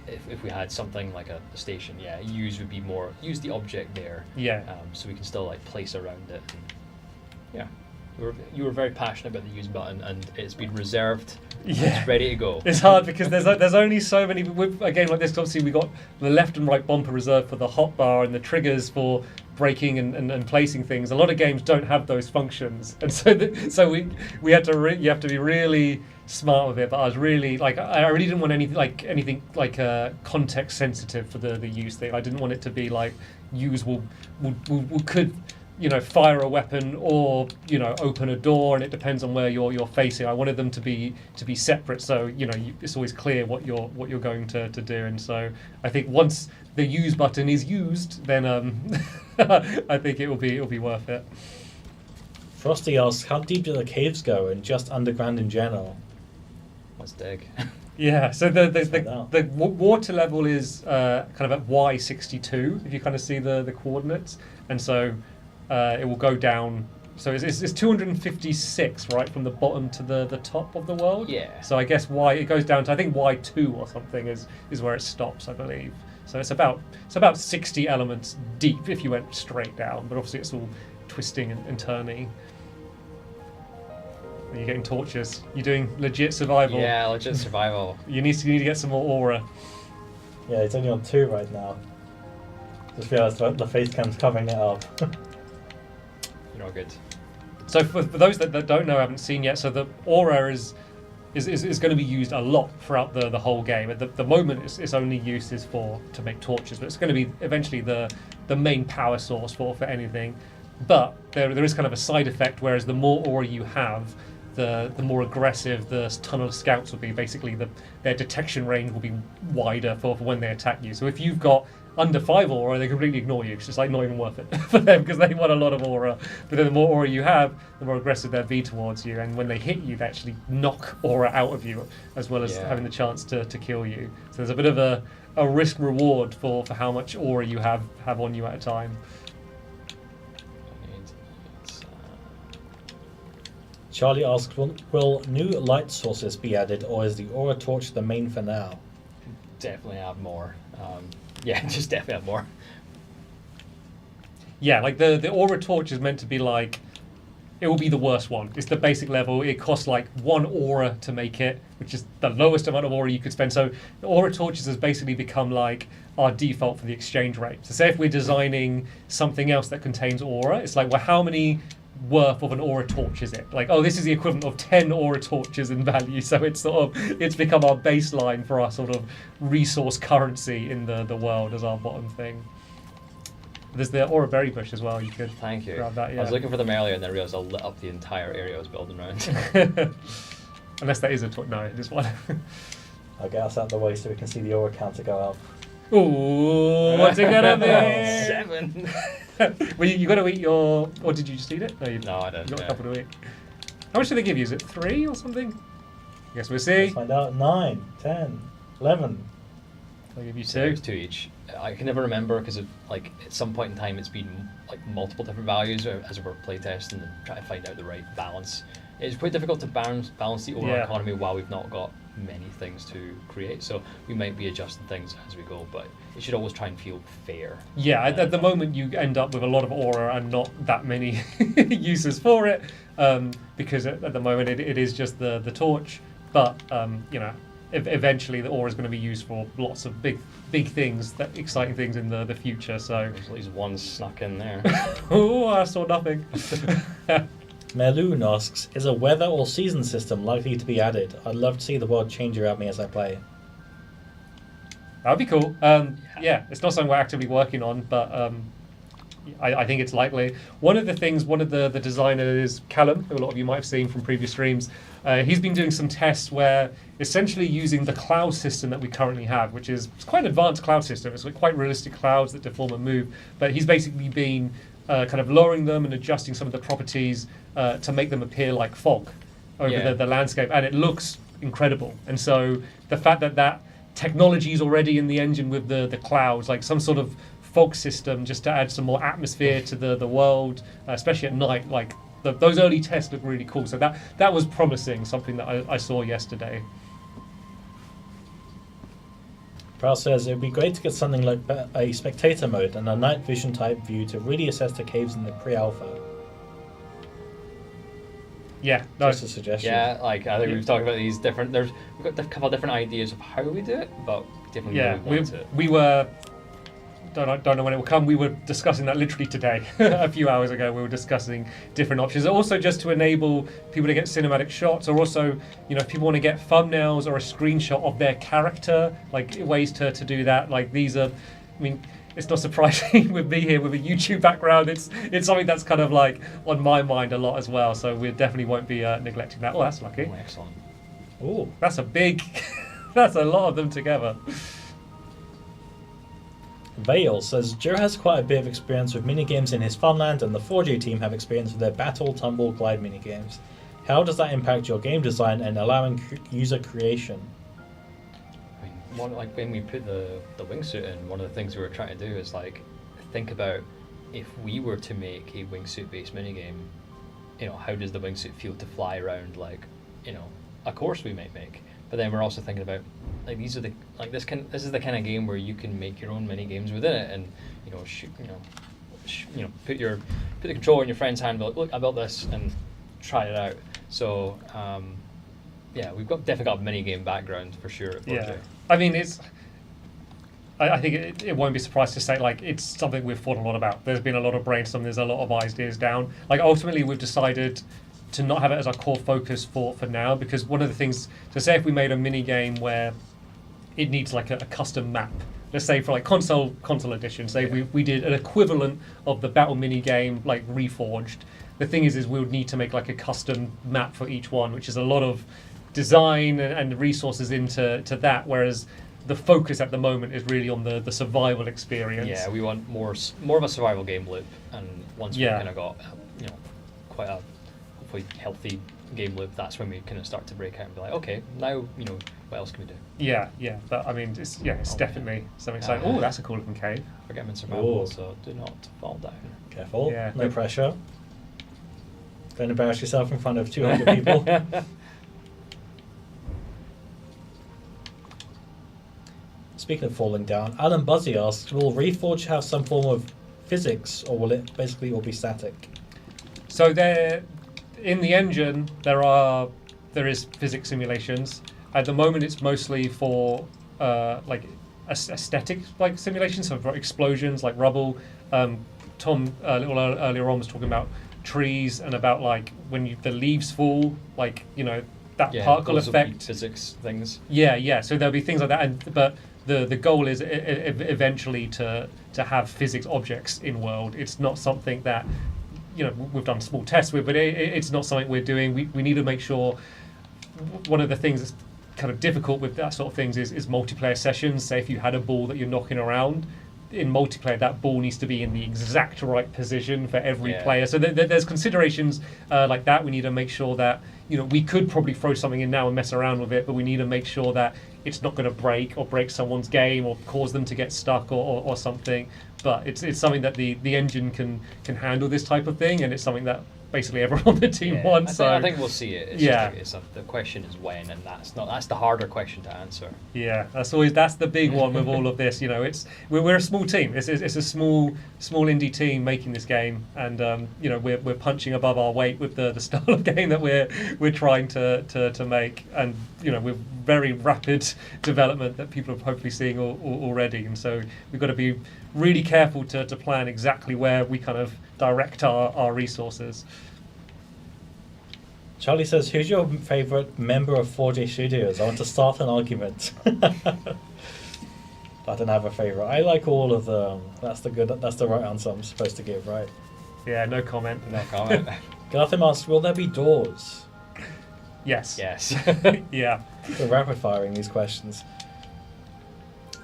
if we had something like a station, use would be more, use the object there. Yeah. So we can still like place around it. And, you were very passionate about the use button, and it's been reserved. Yeah. It's ready to go. It's hard because there's only so many. With a game like this, obviously we got the left and right bumper reserved for the hotbar and the triggers for breaking and placing things. A lot of games don't have those functions, and so we had to you have to be really smart with it. But I was really I really didn't want anything context sensitive for the use thing. I didn't want it to be like use could fire a weapon or open a door, and it depends on where you're facing. I wanted them to be separate, so it's always clear what you're going to do. And so I think once the use button is used, then I think it will be worth it. Frosty asks, how deep do the caves go, and just underground in general? Let's dig. Yeah, so the water level is kind of at Y62, if you kind of see the coordinates, and so it will go down. So it's 256, right, from the bottom to the top of the world. Yeah. So I guess it goes down to, I think Y2 or something is where it stops, I believe. So it's about 60 elements deep if you went straight down, but obviously it's all twisting and turning. Are you getting torches? You're doing legit survival. Yeah, legit survival. You need to get some more aura. Yeah, it's only on 2 right now. Just realised the face cam's covering it up. You're not good. So for those that don't know, haven't seen yet, so the aura is going to be used a lot throughout the whole game. At the moment, its only use is to make torches, but it's going to be eventually the main power source for anything. But there is kind of a side effect, whereas the more aura you have, the more aggressive the tunnel scouts will be. Basically, their detection range will be wider for when they attack you. So if you've got under 5 aura, they completely ignore you. It's just like not even worth it for them, because they want a lot of aura. But then the more aura you have, the more aggressive they'll be towards you. And when they hit you, they actually knock aura out of you, as well as having the chance to kill you. So there's a bit of a risk reward for how much aura you have on you at a time. Charlie asks, will new light sources be added, or is the aura torch the main for now? Definitely have more. Just definitely have more. Yeah, like the aura torch is meant to be like, it will be the worst one. It's the basic level. It costs like 1 aura to make it, which is the lowest amount of aura you could spend. So the aura torches has basically become like our default for the exchange rate. So say if we're designing something else that contains aura, it's like, well, how many worth of an aura torch is it? Like, this is the equivalent of 10 aura torches in value. So it's become our baseline for our sort of resource currency in the world as our bottom thing. There's the aura berry bush as well. You could Thank you. grab that. Yeah. I was looking for them earlier, and then I realised I lit up the entire area I was building around. Unless that is a torch. No, this one. I'll get us out of the way so we can see the aura counter go up. Ooh, what's it gonna be? 7. Well, you got to eat your. Or did you just eat it? No, I didn't. You got a couple to eat. How much do they give you? Is it 3 or something? I guess we'll see. Let's find out. 9, 10, 11. I'll give you 2. So it's 2 each. I can never remember, because at some point in time it's been like multiple different values as we're playtesting and trying to find out the right balance. It's quite difficult to balance the aura economy while we've not got many things to create. So we might be adjusting things as we go, but it should always try and feel fair. Yeah, at the moment you end up with a lot of aura and not that many uses for it, because at the moment it is just the torch. But eventually the aura is going to be used for lots of big things, exciting things in the future. So There's at least one snuck in there. oh, I saw nothing. Merloon asks, is a weather or season system likely to be added? I'd love to see the world change around me as I play. That'd be cool. Yeah, it's not something we're actively working on, but I think it's likely. One of the designers, Callum, who a lot of you might have seen from previous streams, he's been doing some tests where essentially using the cloud system that we currently have, which is it's quite an advanced cloud system. It's like quite realistic clouds that deform and move, but he's basically been kind of lowering them and adjusting some of the properties to make them appear like fog over the landscape, and it looks incredible. And so the fact that technology is already in the engine with the clouds, like some sort of fog system just to add some more atmosphere to the world, especially at night, like those early tests look really cool. So that was promising, something that I saw yesterday. Prowl says, it would be great to get something like a spectator mode and a night vision type view to really assess the caves in the pre-alpha. Yeah, no, Just a suggestion. Yeah, like I think we've talked about these different. We've got a couple of different ideas of how we do it, but definitely we were. Don't know when it will come. We were discussing that literally today, a few hours ago. We were discussing different options. Also, just to enable people to get cinematic shots, or also, if people want to get thumbnails or a screenshot of their character, like ways to do that. Like these are, it's not surprising with me here with a YouTube background. It's something that's kind of like on my mind a lot as well. So we definitely won't be neglecting that. Oh, that's lucky. Oh, excellent. Oh, that's a big. That's a lot of them together. Vale says, Joe has quite a bit of experience with minigames in his Funland, and the 4G team have experience with their battle, tumble, glide minigames. How does that impact your game design and allowing user creation? Like when we put the wingsuit in, one of the things we were trying to do is like think about if we were to make a wingsuit based minigame, how does the wingsuit feel to fly around a course we might make? But then we're also thinking about like this is the kind of game where you can make your own mini games within it, and put the controller in your friend's hand, be like, look, I built this, and try it out. So we've definitely got a mini game background for sure at Project. I mean, I think it won't be surprised to say like it's something we've thought a lot about. There's been a lot of brainstorming. There's a lot of ideas down. Like ultimately, we've decided to not have it as our core focus for now, because one of the things to say, if we made a mini game where it needs like a custom map, let's say for like console edition, say we did an equivalent of the battle mini game like Reforged. The thing is we would need to make like a custom map for each one, which is a lot of design and resources into that, whereas the focus at the moment is really on the survival experience. Yeah, we want more of a survival game loop, and once we've kind of got quite a hopefully healthy game loop, that's when we kind of start to break out and be like, okay, now what else can we do? Yeah, but I mean, it's definitely something exciting. Oh, that's a cool looking cave. Forget I'm in survival, so do not fall down. Careful, Yeah. no pressure. Don't embarrass yourself in front of 200 people. Speaking of falling down, Alan Buzzy asks, will Reforge have some form of physics, or will it basically all be static? So in the engine, there is physics simulations. At the moment, it's mostly for like aesthetic like simulations, so for explosions like rubble. Tom a little earlier on was talking about trees and about like when the leaves fall, like that particle effect. Physics things. Yeah. So there'll be things like that, but the goal is eventually to have physics objects in world. It's not something that we've done small tests with, but it's not something we're doing. We need to make sure. One of the things that's kind of difficult with that sort of things is multiplayer sessions. Say if you had a ball that you're knocking around, in multiplayer that ball needs to be in the exact right position for every player. So there's considerations like that. We need to make sure that we could probably throw something in now and mess around with it, but we need to make sure that it's not going to break someone's game or cause them to get stuck or something. But it's something that the engine can handle this type of thing, and it's something that basically everyone on the team Yeah, wants. I think we'll see it. It's Yeah. the question is when, and that's the harder question to answer. Yeah, that's the big one with all of this. You know, we're a small team. It's a small indie team making this game, and you know we're punching above our weight with the style of game that we're trying to make, and you know with very rapid development that people are hopefully seeing already, and so we've got to be really careful to plan exactly where we kind of direct our resources. Charlie says, "Who's your favourite member of 4J Studios? I want to start an argument." I don't have a favourite. I like all of them. That's the right answer I'm supposed to give, right? Yeah, no comment. No comment. Gotham asks, "Will there be doors?" Yes. Yes. Yeah. We're rapid firing these questions.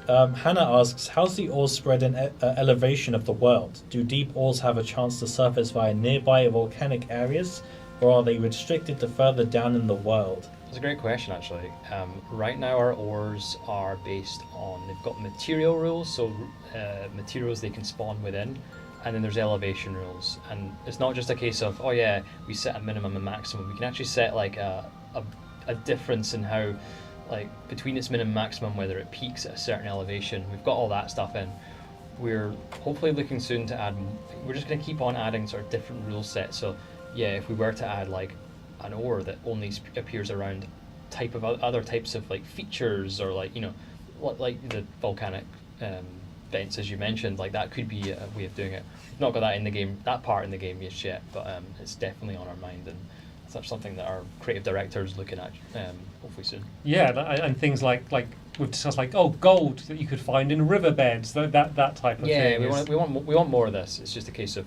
Hannah asks, "How's the ore spread and elevation of the world? Do deep ores have a chance to surface via nearby volcanic areas, or are they restricted to further down in the world?" That's a great question, actually. Right now, our ores are based on, they've got material rules, so materials they can spawn within, and then there's elevation rules. And it's not just a case of, oh yeah, we set a minimum and maximum. We can actually set like a difference in how, like between its minimum and maximum, whether it peaks at a certain elevation. We've got all that stuff in. We're hopefully looking soon to add, we're just going to keep on adding sort of different rule sets. So yeah, if we were to add like an ore that only appears around type of other types of like features, or like, you know, like the volcanic vents as you mentioned, like that could be a way of doing it. We've not got that in the game, that part in the game just yet, but it's definitely on our mind, and that's something that our creative director is looking at hopefully soon. Yeah, and things like we've discussed, like gold that you could find in riverbeds, that type of thing. Yeah, we want more of this. It's just a case of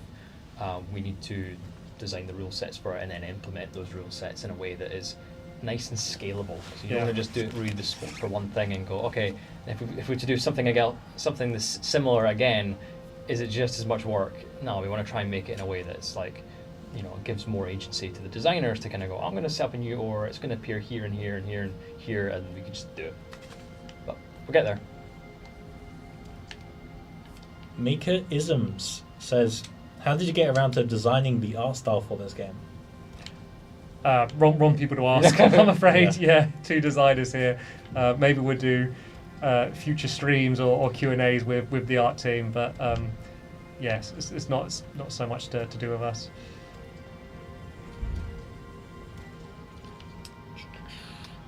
we need to design the rule sets for it and then implement those rule sets in a way that is nice and scalable. So you don't want to just read the scope for one thing and go, okay, if we were to do something this similar again, is it just as much work? No, we want to try and make it in a way that's like, you know, it gives more agency to the designers to kind of go, I'm going to set up a new ore, it's going to appear here and here and here and here, and we can just do it. But we'll get there. Mika Isms says, "How did you get around to designing the art style for this game?" Wrong people to ask, I'm afraid. Yeah, two designers here. Maybe we'll do future streams or Q&As with the art team, but yes, it's not so much to do with us.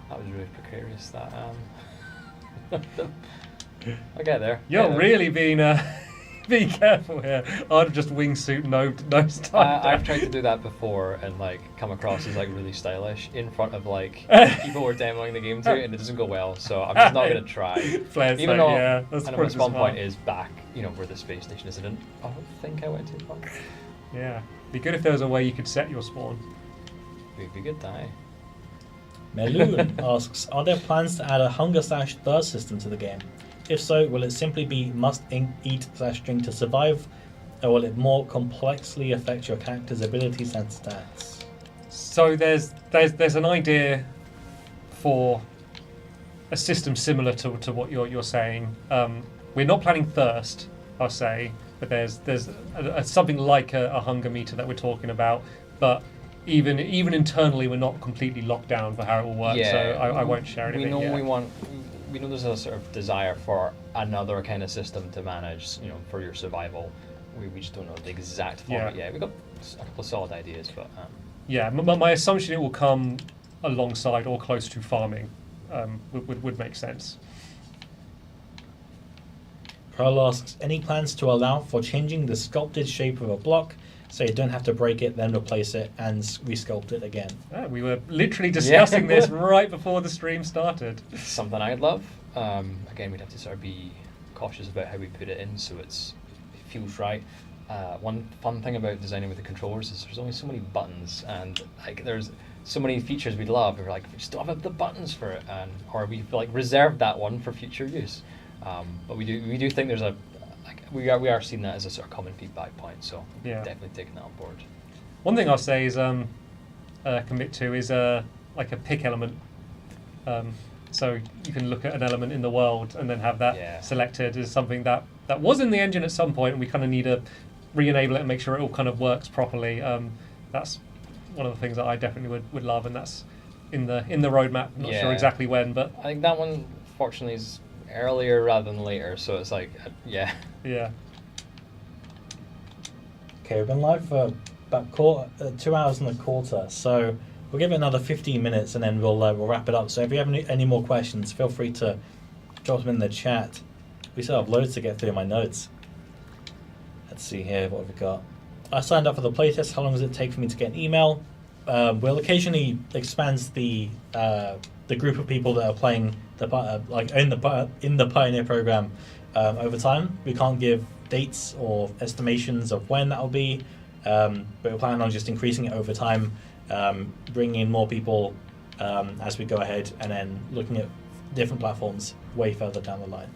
That was really precarious. That I'll get there. You're really being careful here. I'd have just wingsuit nose tied down. I've tried to do that before and like come across as like really stylish in front of like people we're demoing the game to, and it doesn't go well. So I'm just not going to try. Even though yeah, that's I know my spawn point is back, you know, where the space station is. I don't think I went too far. Yeah, be good if there was a way you could set your spawn. It'd be good, die. Meloon asks, "Are there plans to add a hunger/thirst system to the game? If so, will it simply be must-eat/drink to survive, or will it more complexly affect your character's abilities and stats?" So there's an idea for a system similar to what you're saying. We're not planning thirst, I'll say, but there's something like a hunger meter that we're talking about, but even internally we're not completely locked down for how it will work. Yeah, so I won't share anything. We know there's a sort of desire for another kind of system to manage, you know, for your survival. We just don't know the exact format yet. We've got a couple of solid ideas, but yeah, my assumption it will come alongside or close to farming. Would make sense. Pearl asks, "Any plans to allow for changing the sculpted shape of a block, so you don't have to break it, then replace it, and resculpt it again?" We were literally discussing this right before the stream started. something I'd love. Again, we'd have to sort of be cautious about how we put it in, so it feels right. One fun thing about designing with the controllers is there's only so many buttons, and like there's so many features we'd love. We're like, we just don't have the buttons for it, or we've like reserved that one for future use. But we do think there's we are seeing that as a sort of common feedback point, so definitely taking that on board. One thing I'll say is commit to is like a pick element. So you can look at an element in the world and then have that selected as something that was in the engine at some point, and we kind of need to re-enable it and make sure it all kind of works properly. That's one of the things that I definitely would love, and that's in the roadmap. Not sure exactly when, but I think that one fortunately is earlier rather than later, so it's like yeah. Okay, we've been live for about 2 hours and a quarter, so we'll give it another 15 minutes and then we'll wrap it up. So if you have any more questions, feel free to drop them in the chat. We still have loads to get through in my notes. Let's see here, what have we got? I signed up for the playtest. How long does it take for me to get an email? We'll occasionally expand the group of people that are playing in the Pioneer program over time. We can't give dates or estimations of when that will be, but we're planning on just increasing it over time, bringing in more people as we go ahead, and then looking at different platforms way further down the line.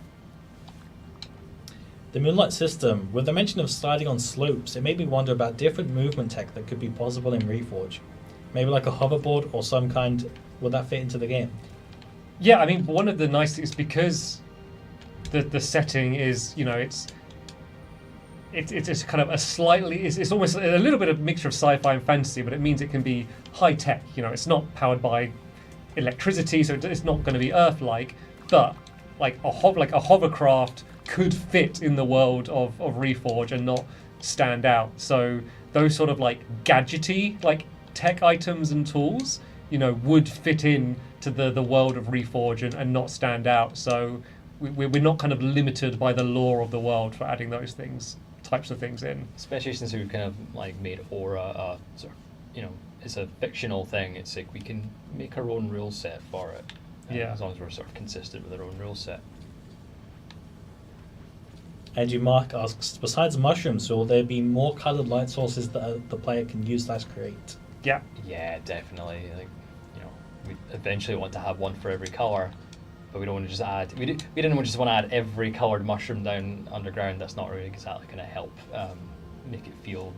The Moonlight system, with the mention of sliding on slopes, it made me wonder about different movement tech that could be possible in Reforj. Maybe like a hoverboard or some kind. Would that fit into the game? Yeah, I mean, one of the nice things, because the setting is, it's kind of a slightly, it's almost a little bit of mixture of sci-fi and fantasy, but it means it can be high tech. It's not powered by electricity, so it's not going to be Earth-like, but like a hovercraft could fit in the world of Reforj and not stand out. So those sort of like gadgety like tech items and tools, would fit in to the world of Reforj and not stand out. So we're not kind of limited by the lore of the world for adding those types of things in. Especially since we've kind of like made Aura it's a fictional thing. It's like we can make our own rule set for it. As long as we're sort of consistent with our own rule set. Andrew Mark asks, besides mushrooms, will there be more coloured light sources that the player can use/create? Yeah. Yeah, definitely. Like, we eventually want to have one for every colour, but we don't want to just add. We didn't just want to add every coloured mushroom down underground. That's not really exactly going to help make it feel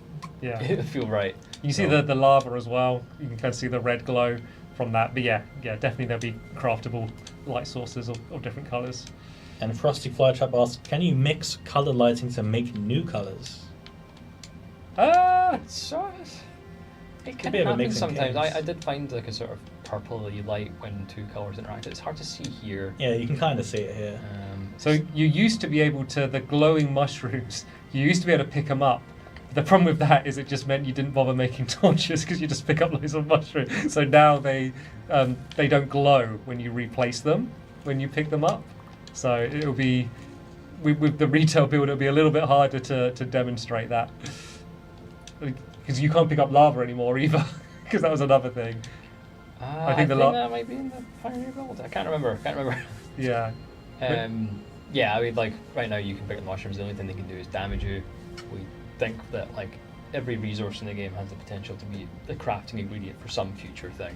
feel right. You see the lava as well. You can kind of see the red glow from that. But yeah, definitely there'll be craftable light sources of different colours. And Frosty Flytrap asks, can you mix colour lighting to make new colours? It can happen sometimes. I did find like a sort of purpley light when two colours interact. It's hard to see here. Yeah, you can kind of see it here. So you used to be able to, the glowing mushrooms, you used to be able to pick them up. The problem with that is it just meant you didn't bother making torches because you just pick up loads of mushrooms. So now they don't glow when you replace them, when you pick them up. So it'll be, with the retail build, it'll be a little bit harder to demonstrate that. Because you can't pick up lava anymore either, because that was another thing. I think that might be in the Pioneer build. I can't remember. Yeah. I mean, like, right now you can pick up mushrooms. The only thing they can do is damage you. We think that, like, every resource in the game has the potential to be the crafting ingredient for some future thing.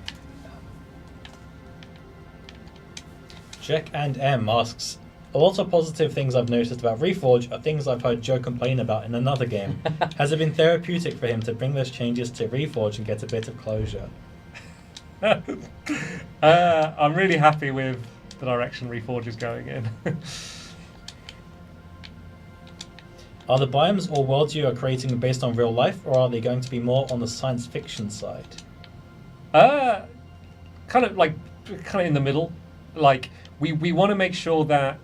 Jack and M asks, a lot of positive things I've noticed about Reforj are things I've heard Joe complain about in another game. Has it been therapeutic for him to bring those changes to Reforj and get a bit of closure? I'm really happy with the direction Reforj is going in. Are the biomes or worlds you are creating based on real life, or are they going to be more on the science fiction side? Kind of in the middle. Like, we want to make sure that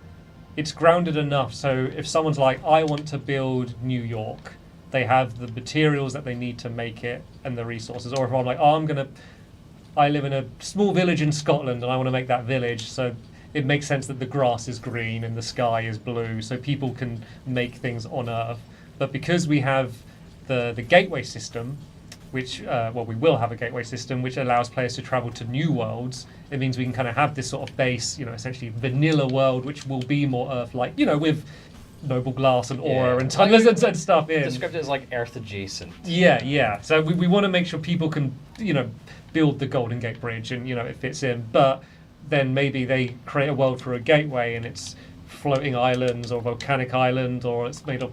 it's grounded enough, so if someone's like, I want to build New York, they have the materials that they need to make it and the resources. Or if I'm like, I live in a small village in Scotland and I want to make that village, so it makes sense that the grass is green and the sky is blue, so people can make things on Earth. But because we have the gateway system, which, we will have a gateway system which allows players to travel to new worlds. It means we can kind of have this sort of base, essentially vanilla world, which will be more Earth-like, with noble glass and aura and tunnels and stuff in. Described it as like Earth adjacent. Yeah. So we want to make sure people can, build the Golden Gate Bridge and, it fits in. But then maybe they create a world for a gateway and it's floating islands or volcanic island, or it's made of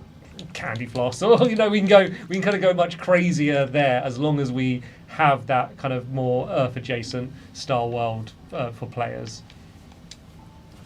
candy floss, or we can kind of go much crazier there, as long as we have that kind of more Earth adjacent style world for players.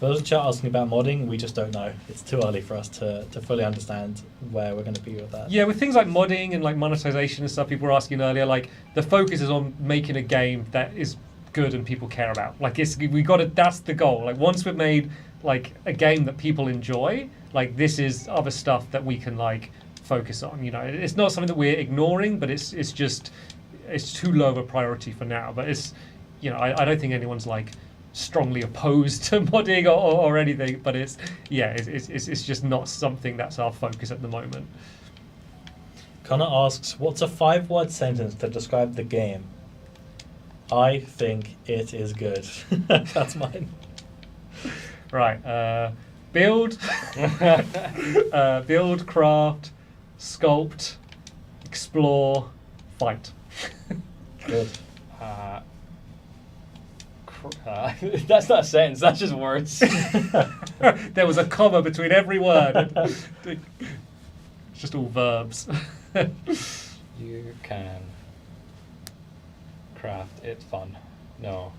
For those in chat asking about modding, we just don't know. It's too early for us to fully understand where we're going to be with that. Yeah, with things like modding and like monetization and stuff, people were asking earlier, like the focus is on making a game that is good and people care about. Like that's the goal. Like once we've made like a game that people enjoy, like this is other stuff that we can like focus on. You know, it's not something that we're ignoring, but it's too low of a priority for now. But it's, you know, I don't think anyone's like strongly opposed to modding or anything, but it's just not something that's our focus at the moment. Connor asks, what's a 5-word sentence to describe the game? I think it is good. That's mine. Right. Build, craft, sculpt, explore, fight. Good. That's not a sentence, that's just words. There was a comma between every word. It's just all verbs. You can craft it fun. No.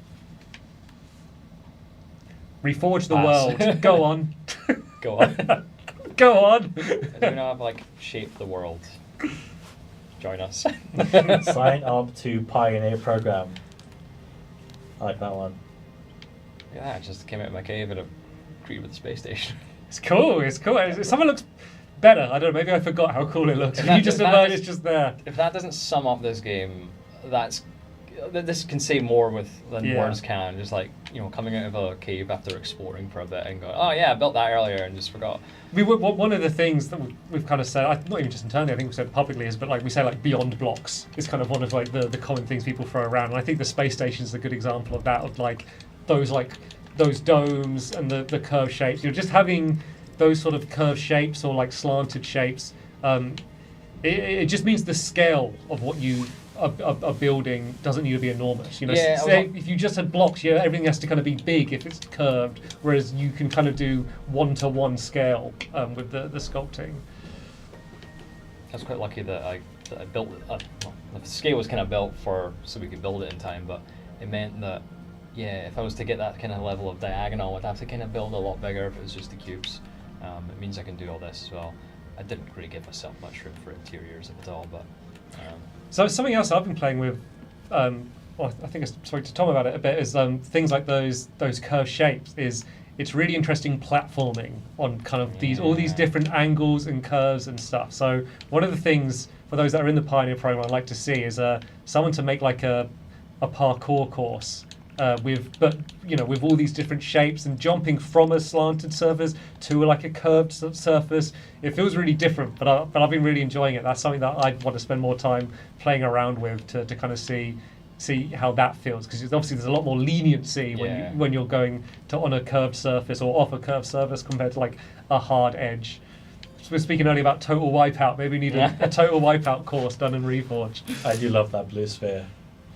Reforge the Pass. world. Go on. Go on. Go on. Do we not have like shape the world? Join us. Sign up to Pioneer Program. I like that one. Yeah, I just came out of my cave and agreed with the space station. It's cool. Something looks better. I don't know. Maybe I forgot how cool it looks. You just emerge, it's just there. If that doesn't sum up this game, this can say more than words can. Just like, you know, coming out of a cave after exploring for a bit and going, oh yeah, I built that earlier and just forgot. One of the things that we've kind of said, not even just internally, I think we said publicly, is, but like we say like beyond blocks is kind of one of like the common things people throw around. And I think the space station is a good example of that, of like those domes and the curved shapes. You know, just having those sort of curved shapes or like slanted shapes, it just means the scale of what you a building doesn't need to be enormous. You know, say if you just had blocks, everything has to kind of be big if it's curved, whereas you can kind of do 1-to-1 scale with the sculpting. I was quite lucky that I built the scale was kind of built so we could build it in time, but it meant that if I was to get that kind of level of diagonal, I'd have to kind of build a lot bigger if it was just the cubes. It means I can do all this as well. I didn't really give myself much room for interiors at all, but. So something else I've been playing with, I think I spoke to Tom about it a bit, is things like those curved shapes. It's really interesting platforming on kind of all these different angles and curves and stuff. So one of the things for those that are in the Pioneer program I'd like to see is someone to make like a parkour course. With all these different shapes and jumping from a slanted surface to like a curved surface, it feels really different. But I've been really enjoying it. That's something that I'd want to spend more time playing around with to kind of see how that feels, because obviously there's a lot more leniency when you're going on a curved surface or off a curved surface compared to like a hard edge. So we're speaking earlier about Total Wipeout. Maybe we need a Total Wipeout course done in Reforge. I do love that blue sphere.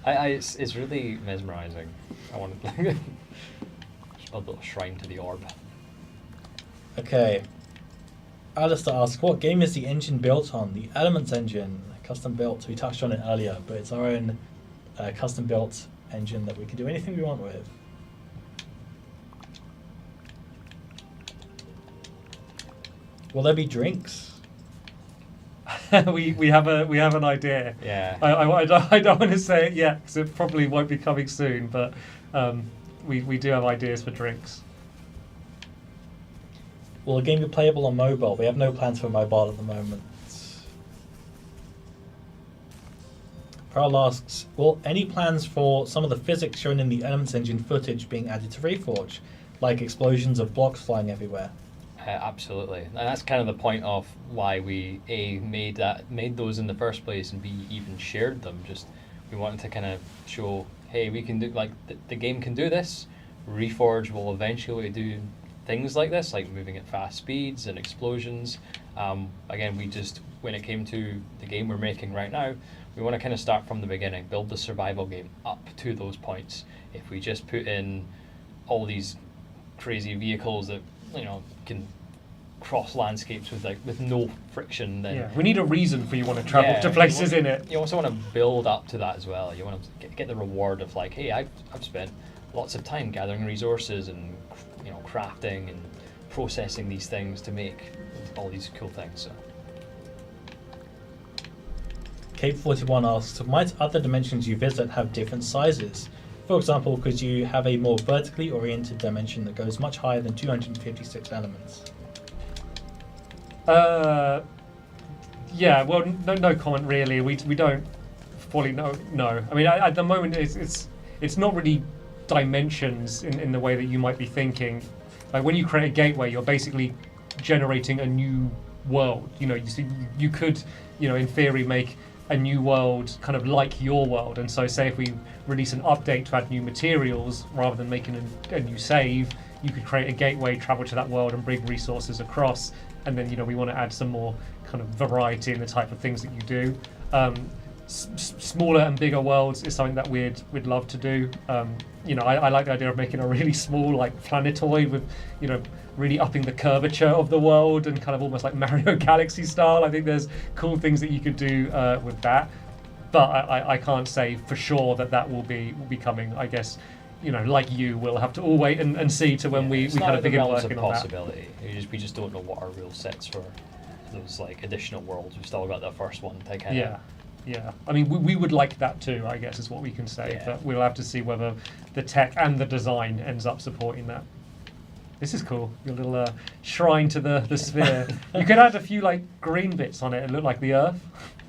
It's really mesmerising. I want to just a little shrine to the orb. Okay. Alistair asks, what game is the engine built on? The Elements engine, custom built. We touched on it earlier, but it's our own custom built engine that we can do anything we want with. Will there be drinks? we have an idea. Yeah. I don't want to say it yet because it probably won't be coming soon, but we do have ideas for drinks. Will the game be playable on mobile? We have no plans for mobile at the moment. Pearl asks, will any plans for some of the physics shown in the Elements engine footage being added to Reforge, like explosions of blocks flying everywhere? Absolutely, and that's kind of the point of why we made those in the first place, and B, even shared them. Just we wanted to kind of show, hey, we can do the game can do this. Reforge will eventually do things like this, like moving at fast speeds and explosions. Again, when it came to the game we're making right now, we want to kind of start from the beginning, build the survival game up to those points. If we just put in all these crazy vehicles that can cross landscapes with no friction, then we need a reason for you want to travel to places in it. You also want to build up to that as well. You want to get the reward of like, hey, I've spent lots of time gathering resources and crafting and processing these things to make all these cool things. So. Cape 41 asks, might other dimensions you visit have different sizes? For example, could you have a more vertically oriented dimension that goes much higher than 256 elements? Yeah, well, no comment really. We don't fully know. No, I mean at the moment it's not really dimensions in the way that you might be thinking. Like when you create a gateway, you're basically generating a new world. You could, in theory, make a new world kind of like your world. And so say if we release an update to add new materials rather than making a new save, you could create a gateway, travel to that world and bring resources across. And then we want to add some more kind of variety in the type of things that you do. Smaller and bigger worlds is something that we'd love to do. I like the idea of making a really small like planetoid with really upping the curvature of the world and kind of almost like Mario Galaxy style. I think there's cool things that you could do with that, but I can't say for sure that will be coming. I guess like we'll have to all wait and see to when we kind of begin working on that. Possibility. We just don't know what our rule sets for those like additional worlds. We've still got the first one to kind of. Yeah. I mean, we would like that too, I guess, is what we can say. Yeah. But we'll have to see whether the tech and the design ends up supporting that. This is cool. Your little shrine to the sphere. You could add a few like green bits on it and look like the Earth.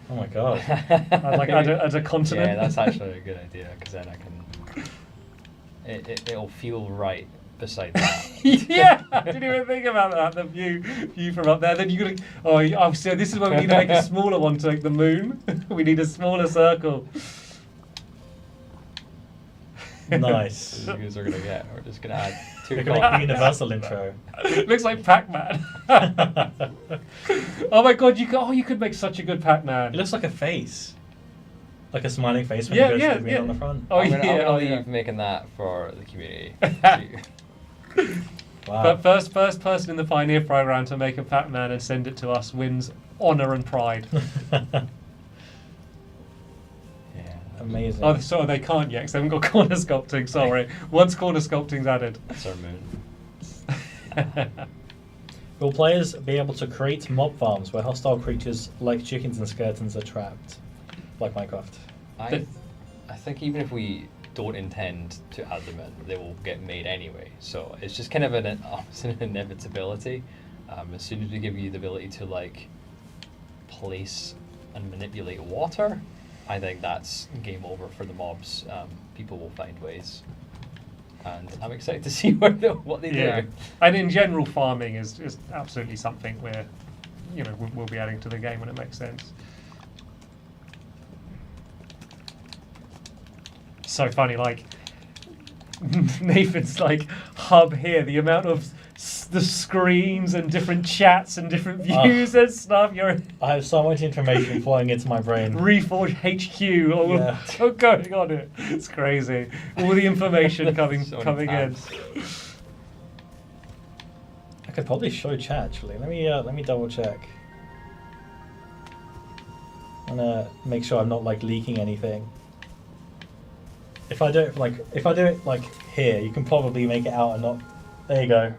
Oh my god. Add a continent. Yeah, that's actually a good idea because then I can. It'll feel right beside that. Yeah, I didn't even think about that. The view from up there. Then you're gonna. So this is where we need to make a smaller one to like the moon. We need a smaller circle. Nice. You guys are gonna get. We're just gonna add two. We're gonna make a universal intro. Looks like Pac-Man. Oh my god, you could make such a good Pac-Man. It looks like a face. Like a smiling face when Yeah, you go yeah, to the green yeah. on the front. Oh, I'm gonna leave yeah. making that for the community. Wow. But first person in the Pioneer program to make a Pac-Man and send it to us wins honor and pride. Yeah. Amazing. Oh, so they can't yet because they haven't got corner sculpting. Sorry, once corner sculpting's added. That's our moon. Will players be able to create mob farms where hostile creatures like chickens and skeletons are trapped? Like Minecraft. I think even if we don't intend to add them in, they will get made anyway. So it's just kind of an inevitability. As soon as we give you the ability to like place and manipulate water, I think that's game over for the mobs. People will find ways, and I'm excited to see what they do. And in general, farming is absolutely something where we'll be adding to the game when it makes sense. So funny, like Nathan's like hub here, the amount of the screens and different chats and different views and stuff. I have so much information flowing into my brain. Reforj HQ, all going on it. It's crazy. All the information coming in. I could probably show chat actually. Let me double check. I'm gonna make sure I'm not like leaking anything. If I do it like here, you can probably make it out and not. There you go.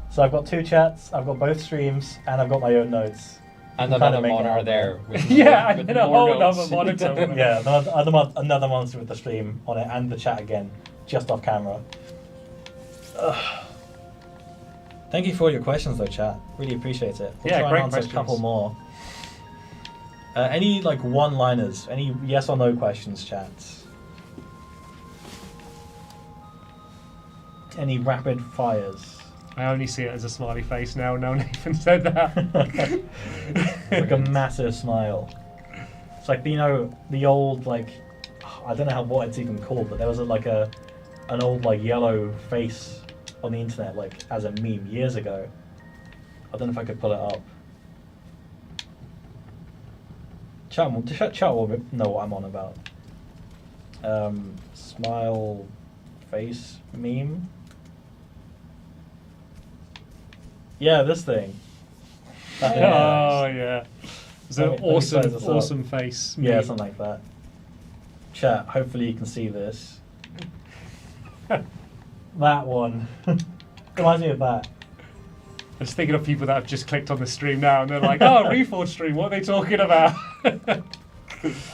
So I've got two chats, I've got both streams, and I've got my own notes. And You another kinda make it monitor out there. With Yeah, with and a more whole notes. other monitor. Yeah, another monitor with the stream on it and the chat again, just off camera. Ugh. Thank you for all your questions though, chat. Really appreciate it. We'll Yeah, try great and answer questions. a couple more. Any like one-liners? Any yes or no questions, chat? Any rapid fires? I only see it as a smiley face now. Now Nathan said that. Like a massive smile. It's like the old like I don't know what it's even called, but there was an old like yellow face on the internet like as a meme years ago. I don't know if I could pull it up. Chat will know what I'm on about. Smile face meme. Yeah, this thing. Oh yeah, it's an Let me size this up. awesome face. Yeah, meme. something like that. Chat, hopefully you can see this. That one. Reminds me of that. I'm just thinking of people that have just clicked on the stream now and they're like, oh, Reforge stream, what are they talking about? I'm gonna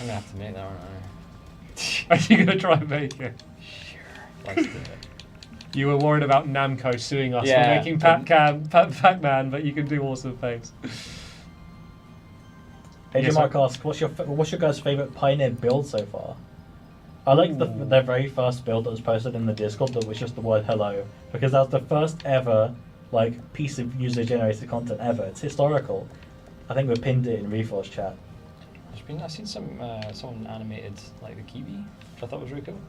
have to make that, aren't I? Are you going to try and make it? Sure. Let's do it. You were worried about Namco suing us Yeah. for making Pac-Man, but you can do awesome things. AJ Yes, Mark asks, what's your guys' favourite Pioneer build so far? I like their very first build that was posted in the Discord that was just the word hello, because that was the first ever piece of user-generated content ever. It's historical. I think we pinned it in Reforge chat. I've seen someone animated like the Kiwi, which I thought was really cool.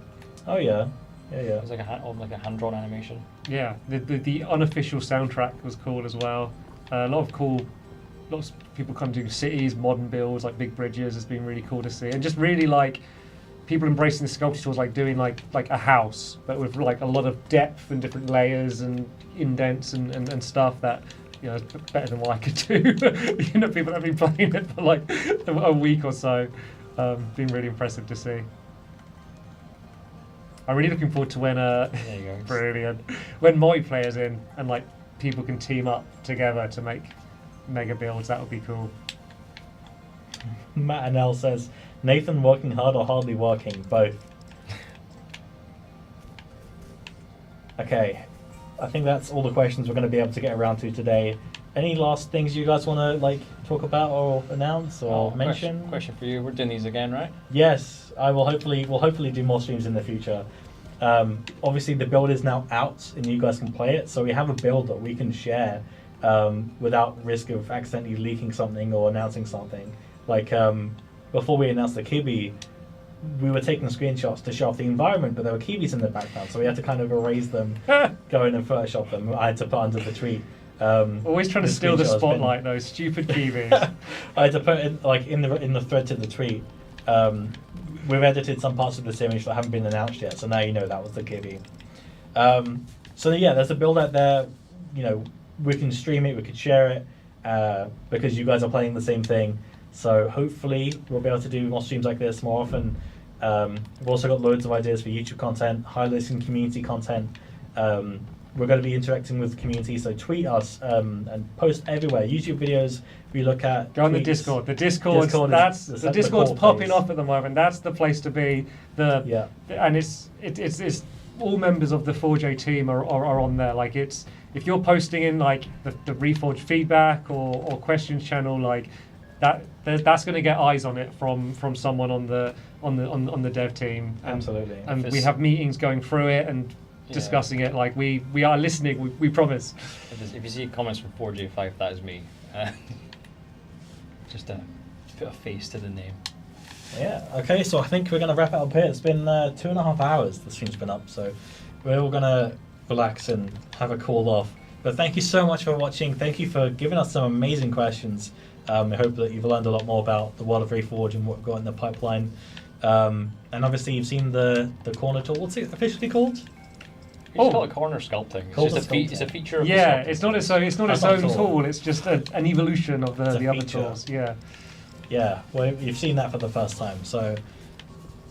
Oh yeah. It was like a hand-drawn animation. Yeah, the unofficial soundtrack was cool as well. Lots of people come to cities, modern builds, like big bridges has been really cool to see. And just really people embracing the sculpture tools, doing like a house, but with a lot of depth and different layers and indents and stuff that, is better than what I could do. People that have been playing it for a week or so. Been really impressive to see. I'm really looking forward to when There you go. brilliant, when multiplayer's in and people can team up together to make mega builds. That would be cool. Matt and L says, Nathan working hard or hardly working? Both. Okay, I think that's all the questions we're going to be able to get around to today. Any last things you guys want to talk about or announce or mention? Question for you. We're doing these again, right? Yes, I will we'll hopefully do more streams in the future. Obviously the build is now out and you guys can play it, so we have a build that we can share without risk of accidentally leaking something or announcing something. Before we announced the Kiwi, we were taking screenshots to show off the environment, but there were Kiwis in the background, so we had to kind of erase them, go in and Photoshop them. I had to put under the tweet. Always trying to steal the spotlight, those stupid Kiwis. I had to put in in the thread to the tweet. We've edited some parts of this image that haven't been announced yet, so now you know that was the Kiwi. So yeah, there's a build out there. We can stream it, we could share it, because you guys are playing the same thing. So hopefully we'll be able to do more streams like this more often. We've also got loads of ideas for YouTube content, highlighting community content. We're going to be interacting with the community, so tweet us and post everywhere. YouTube videos we look at. Go on the tweets. Discord. The Discord's the popping place. off at the moment. That's the place to be. And it's all members of the 4J team are on there. If you're posting in the Reforge feedback or questions channel, that's going to get eyes on it from someone on the dev team. Absolutely. And we have meetings going through it and discussing it. We are listening. We promise. If you see comments from 4J5, that is me. Just to put a face to the name. Yeah, okay, so I think we're going to wrap it up here. It's been 2.5 hours the stream's been up, so we're all going to relax and have a cool off. But thank you so much for watching. Thank you for giving us some amazing questions. I hope that you've learned a lot more about the world of Reforge and what we've got in the pipeline. And obviously you've seen the corner tool. What's it officially called? You just call it corner sculpting. It's a feature of the sculpting. It's not its own tool. It's just an evolution of the other tools. Yeah. Yeah, well, you've seen that for the first time. So,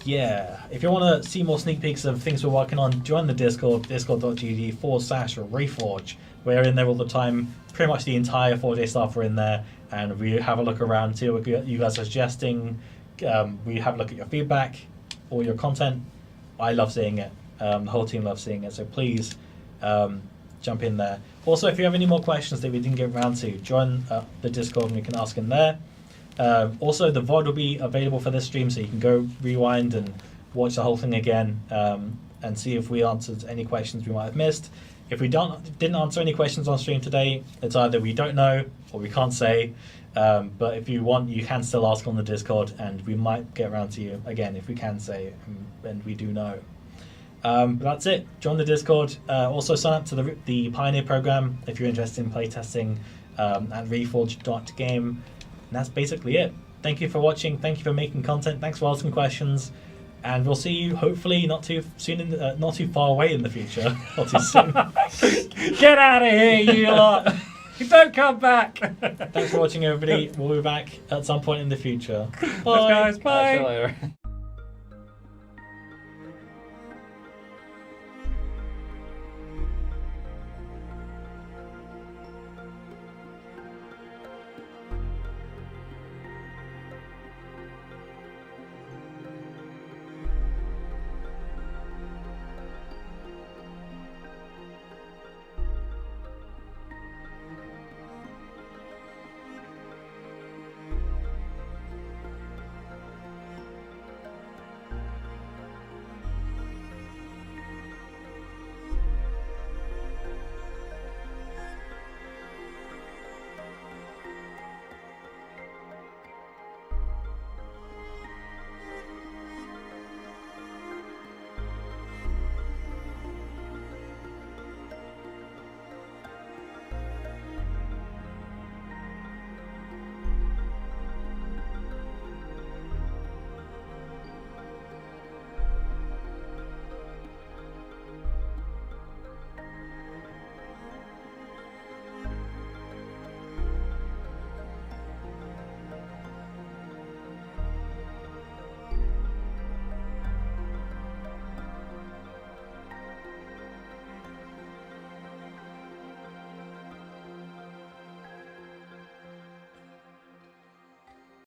yeah, if you want to see more sneak peeks of things we're working on, join the Discord, discord.gg/Reforge. We're in there all the time. Pretty much the entire 4J staff are in there, and we have a look around, see what you guys are suggesting. We have a look at your feedback, all your content. I love seeing it. The whole team loves seeing it, so please jump in there. Also, if you have any more questions that we didn't get around to, join the Discord and we can ask in there. Also, the VOD will be available for this stream, so you can go rewind and watch the whole thing again and see if we answered any questions we might have missed. If we didn't answer any questions on stream today, it's either we don't know or we can't say. But if you want, you can still ask on the Discord, and we might get around to you again if we can say, and we do know. But that's it. Join the Discord. Also, sign up to the Pioneer program if you're interested in playtesting at reforge.game. And that's basically it. Thank you for watching. Thank you for making content. Thanks for asking questions. And we'll see you hopefully not too soon, not too far away in the future. Not too soon. Get out of here, you lot! Don't come back! Thanks for watching, everybody. We'll be back at some point in the future. Thanks, Bye. guys. Catch Bye. you later.